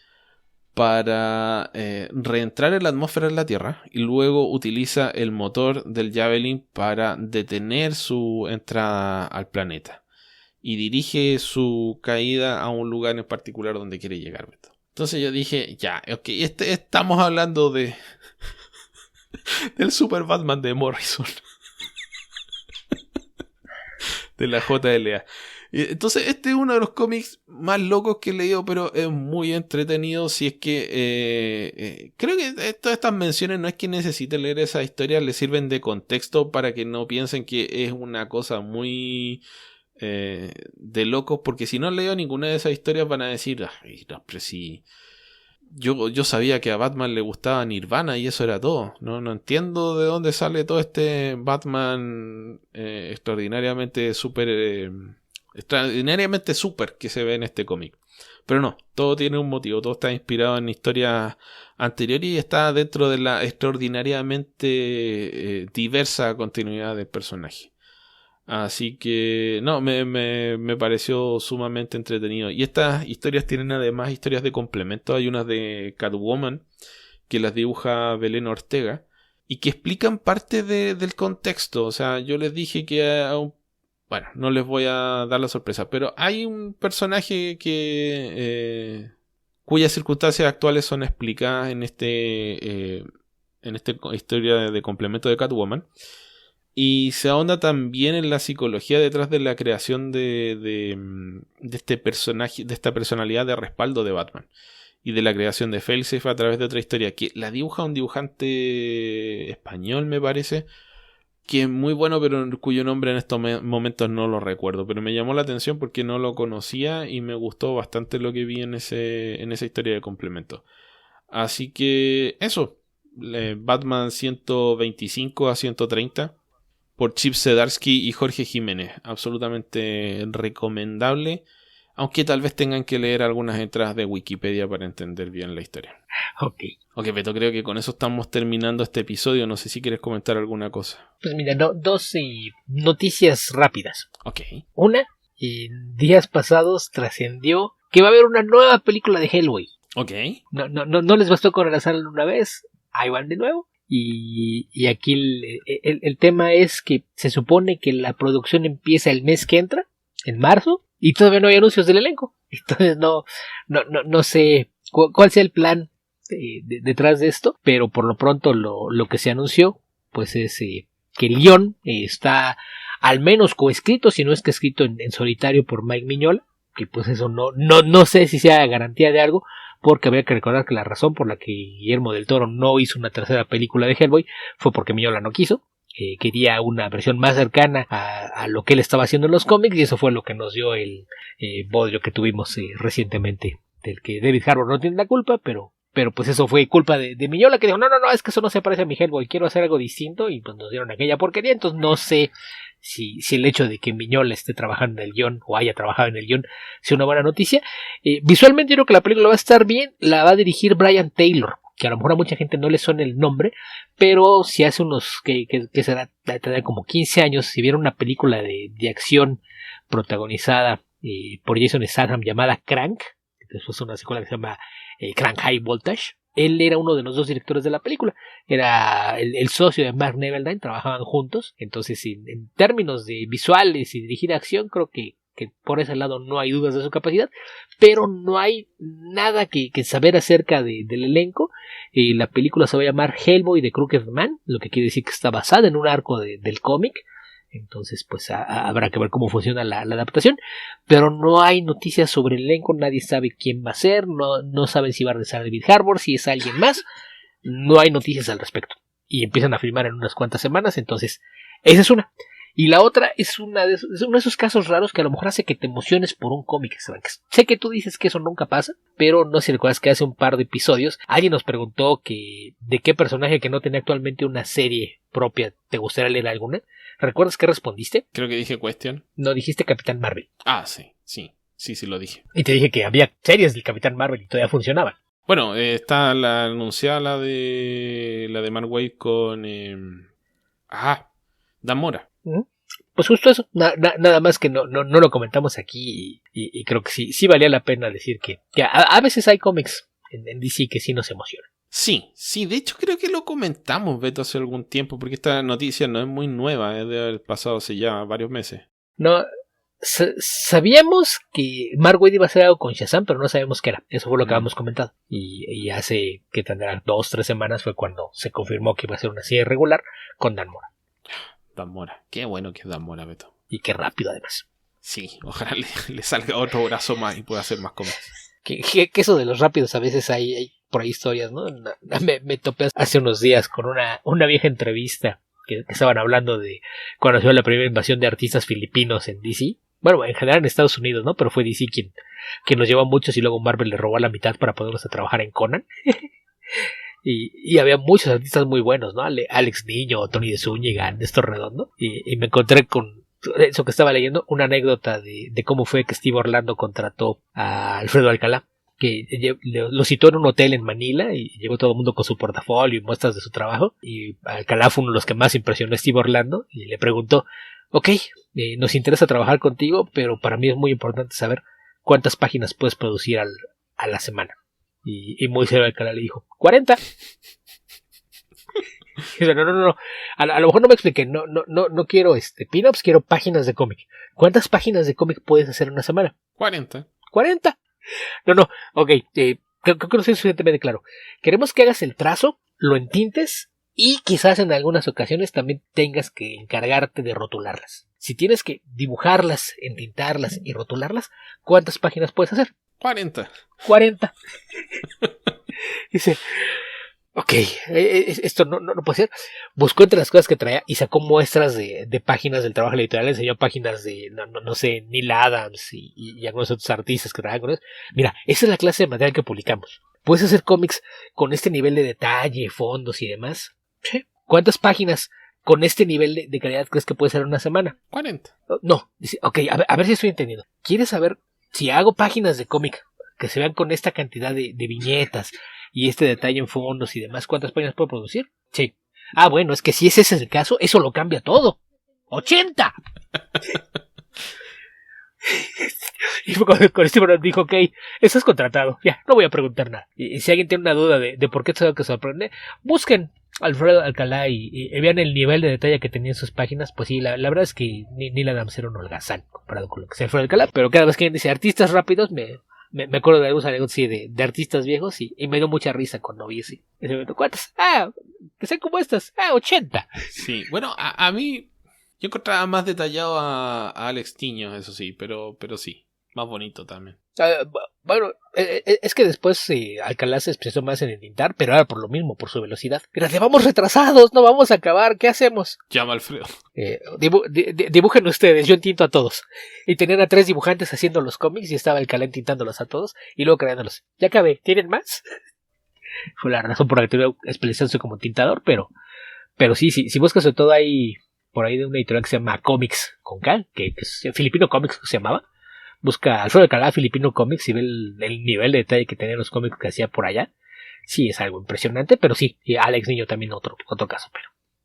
para reentrar en la atmósfera de la Tierra, y luego utiliza el motor del Javelin para detener su entrada al planeta y dirige su caída a un lugar en particular donde quiere llegar, Beto. Entonces yo dije, ya, ok, estamos hablando del Super Batman de Morrison, de la JLA. Entonces este es uno de los cómics más locos que he leído, pero es muy entretenido. Si es que creo que todas estas menciones no es que necesiten leer esas historias, les sirven de contexto para que no piensen que es una cosa muy de locos, porque si no han leído ninguna de esas historias van a decir, ay, no, pero si yo sabía que a Batman le gustaba Nirvana y eso era todo. No entiendo de dónde sale todo este Batman extraordinariamente super que se ve en este cómic. Pero no, todo tiene un motivo, todo está inspirado en historias anteriores y está dentro de la extraordinariamente diversa continuidad del personaje. Así que no, me pareció sumamente entretenido. Y estas historias tienen además historias de complemento. Hay unas de Catwoman que las dibuja Belén Ortega y que explican parte del contexto. O sea, yo les dije que bueno, no les voy a dar la sorpresa, pero hay un personaje cuyas circunstancias actuales son explicadas en esta historia de complemento de Catwoman. Y se ahonda también en la psicología detrás de la creación de este personaje, de esta personalidad de respaldo de Batman. Y de la creación de Failsafe a través de otra historia que la dibuja un dibujante español, me parece, que es muy bueno, pero cuyo nombre en estos momentos no lo recuerdo. Pero me llamó la atención porque no lo conocía y me gustó bastante lo que vi en esa historia de complemento. Así que eso, Batman 125 a 130 por Chip Zdarsky y Jorge Jiménez. Absolutamente recomendable, aunque tal vez tengan que leer algunas entradas de Wikipedia para entender bien la historia. Ok, Beto, creo que con eso estamos terminando este episodio. No sé si quieres comentar alguna cosa. pues mira, dos noticias rápidas. Ok. Una, en días pasados trascendió que va a haber una nueva película de Hellboy. Ok. No les bastó con lanzarla una vez, ahí van de nuevo. Y aquí el tema es que se supone que la producción empieza el mes que entra, en marzo, y todavía no hay anuncios del elenco. Entonces no sé cuál sea el plan detrás de esto, pero por lo pronto lo que se anunció pues es que el guión está al menos coescrito, si no es que escrito en solitario por Mike Mignola, que pues eso no sé si sea garantía de algo, porque habría que recordar que la razón por la que Guillermo del Toro no hizo una tercera película de Hellboy fue porque Mignola no quiso. Quería una versión más cercana a lo que él estaba haciendo en los cómics, y eso fue lo que nos dio el bodrio que tuvimos recientemente, del que David Harbour no tiene la culpa, pero pues eso fue culpa de Mignola, que dijo, no, es que eso no se parece a mi Hellboy, quiero hacer algo distinto, y pues nos dieron aquella porquería. Entonces no sé si el hecho de que Mignola esté trabajando en el guión o haya trabajado en el guión sea una buena noticia. Visualmente yo creo que la película va a estar bien, la va a dirigir Brian Taylor, que a lo mejor a mucha gente no le suena el nombre, pero si hace unos que será como 15 años, si viera una película de acción protagonizada por Jason Statham llamada Crank, después una secuela que se llama Crank High Voltage, él era uno de los dos directores de la película, era el socio de Mark Neveldine, trabajaban juntos. Entonces en términos de visuales y dirigir acción, creo que por ese lado no hay dudas de su capacidad, pero no hay nada que saber acerca del elenco. La película se va a llamar Hellboy The Crooked Man, lo que quiere decir que está basada en un arco del cómic. Entonces pues habrá que ver cómo funciona la adaptación, pero no hay noticias sobre el elenco, nadie sabe quién va a ser, no saben si va a regresar David Harbour, si es alguien más, no hay noticias al respecto, y empiezan a filmar en unas cuantas semanas. Entonces esa es una. Y la otra es uno de esos casos raros que a lo mejor hace que te emociones por un cómic. Sé que tú dices que eso nunca pasa, pero no sé si recuerdas que hace un par de episodios alguien nos preguntó que de qué personaje que no tiene actualmente una serie propia te gustaría leer alguna. ¿Recuerdas qué respondiste? Creo que dije Question. No, dijiste Capitán Marvel. Ah, sí lo dije. Y te dije que había series del Capitán Marvel y todavía funcionaban. Bueno, está la anunciada, la de Mark Waid con Dan Mora. Pues justo eso, nada más que no lo comentamos aquí, y creo que sí valía la pena decir que a veces hay cómics en DC que sí nos emocionan. Sí, de hecho creo que lo comentamos, Beto, hace algún tiempo, porque esta noticia no es muy nueva, es de haber pasado hace ya varios meses. No, sabíamos que Mark Waid iba a hacer algo con Shazam, pero no sabíamos qué era. Eso fue lo que habíamos comentado. Y hace que tendrá 2-3 semanas fue cuando se confirmó que iba a ser una serie regular con Dan Mora. Dan Mora, qué bueno que es Dan Mora, Beto. Y qué rápido además. Sí, ojalá le salga otro brazo más y pueda hacer más cómics. Que eso de los rápidos a veces hay por ahí historias, ¿no? Me topé hace unos días con una vieja entrevista que estaban hablando de cuando se dio la primera invasión de artistas filipinos en DC. Bueno, en general en Estados Unidos, ¿no? Pero fue DC quien nos llevó a muchos y luego Marvel le robó la mitad para ponernos a trabajar en Conan. Y había muchos artistas muy buenos, ¿no? Alex Niño, Tony de Zúñiga, Néstor Redondo. Y me encontré con eso que estaba leyendo, una anécdota de cómo fue que Steve Orlando contrató a Alfredo Alcalá, que lo citó en un hotel en Manila y llegó todo el mundo con su portafolio y muestras de su trabajo. Y Alcalá fue uno de los que más impresionó a Steve Orlando y le preguntó: ok, nos interesa trabajar contigo, pero para mí es muy importante saber cuántas páginas puedes producir a la semana. Y muy serio Alcalá le dijo: 40. Y dice, no. A lo mejor no me expliqué. No quiero pin-ups, quiero páginas de cómic. ¿Cuántas páginas de cómic puedes hacer en una semana? 40. No. Ok. Creo que no soy suficientemente claro. Queremos que hagas el trazo, lo entintes y quizás en algunas ocasiones también tengas que encargarte de rotularlas. Si tienes que dibujarlas, entintarlas y rotularlas, ¿cuántas páginas puedes hacer? 40. Dice, ok, esto no puede ser. Buscó entre las cosas que traía y sacó muestras de páginas del trabajo editorial. Enseñó páginas de, no sé, Neil Adams y algunos otros artistas que trabajan con eso. Mira, esa es la clase de material que publicamos. ¿Puedes hacer cómics con este nivel de detalle, fondos y demás? ¿Sí? ¿Cuántas páginas con este nivel de calidad crees que puede ser en una semana? 40. No, dice, ok, a ver si estoy entendiendo. ¿Quieres saber si hago páginas de cómic que se vean con esta cantidad de viñetas y este detalle en fondos y demás, cuántas páginas puedo producir? Sí. Ah, bueno, es que si ese es el caso, eso lo cambia todo. 80. Y fue con Steve dijo, ok, estás contratado, ya, no voy a preguntar nada. Y si alguien tiene una duda de por qué tengo que sorprender, busquen Alfredo Alcalá y vean el nivel de detalle que tenía en sus páginas. Pues sí, la verdad es que Neil Adams era un holgazán comparado con lo que sea Alfredo Alcalá, pero cada vez que alguien dice artistas rápidos, me acuerdo de algunos anécdotas de artistas viejos y me dio mucha risa cuando vi ese. ¿Cuántas? Que sean como estas. 80. Sí, bueno, a mí yo encontraba más detallado a Alex Niño, eso sí, pero sí, más bonito también. Bueno, es que después Alcalá se expresó más en entintar, pero ahora por lo mismo, por su velocidad. Mira, vamos retrasados, no vamos a acabar, ¿qué hacemos? Llama a Alfredo. Dibujen ustedes, yo entinto a todos. Y tenían a 3 dibujantes haciendo los cómics y estaba Alcalá entintándolos a todos y luego creándolos. Ya acabé, ¿tienen más? Fue la razón por la que tuve especializándose como tintador, pero sí, si buscas sobre todo hay por ahí de una editorial que se llama Comics con K, que es Filipino Comics que se llamaba. Busca Alfredo Alcalá Filipino Comics y ve el nivel de detalle que tenían los cómics que hacía por allá. Sí, es algo impresionante, pero sí, y Alex Niño también otro caso,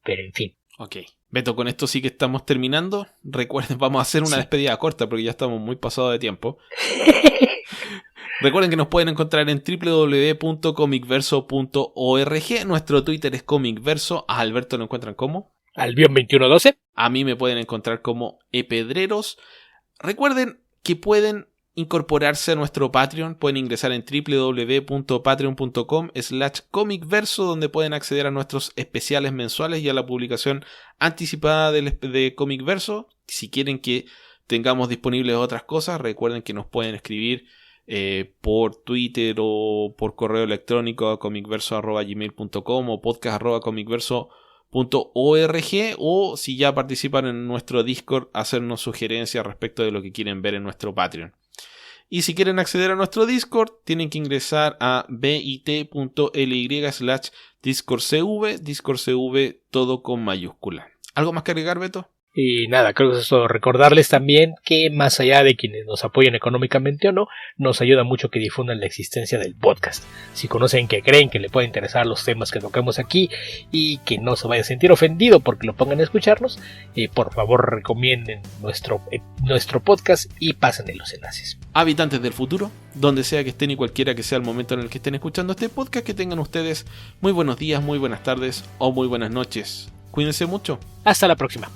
pero en fin. Ok, Beto, con esto sí que estamos terminando. Recuerden, vamos a hacer una despedida corta porque ya estamos muy pasados de tiempo. Recuerden que nos pueden encontrar en www.comicverso.org. Nuestro Twitter es comicverso. A Alberto lo encuentran como Albion2112. A mí me pueden encontrar como epedreros. Recuerden que pueden incorporarse a nuestro Patreon. Pueden ingresar en www.patreon.com/comicverso, donde pueden acceder a nuestros especiales mensuales y a la publicación anticipada de Comicverso. Si quieren que tengamos disponibles otras cosas, recuerden que nos pueden escribir por Twitter o por correo electrónico a comicverso@gmail.com o podcast@comicverso.org, o si ya participan en nuestro Discord, hacernos sugerencias respecto de lo que quieren ver en nuestro Patreon. Y si quieren acceder a nuestro Discord, tienen que ingresar a bit.ly/discordcv, discordcv todo con mayúscula. ¿Algo más que agregar, Beto? Y nada, creo que es todo. Recordarles también que más allá de quienes nos apoyen económicamente o no, nos ayuda mucho que difundan la existencia del podcast. Si conocen que creen que le pueden interesar los temas que tocamos aquí y que no se vaya a sentir ofendido porque lo pongan a escucharnos, por favor recomienden nuestro podcast y pásenle los enlaces. Habitantes del futuro, donde sea que estén y cualquiera que sea el momento en el que estén escuchando este podcast, que tengan ustedes muy buenos días, muy buenas tardes o muy buenas noches. Cuídense mucho. Hasta la próxima.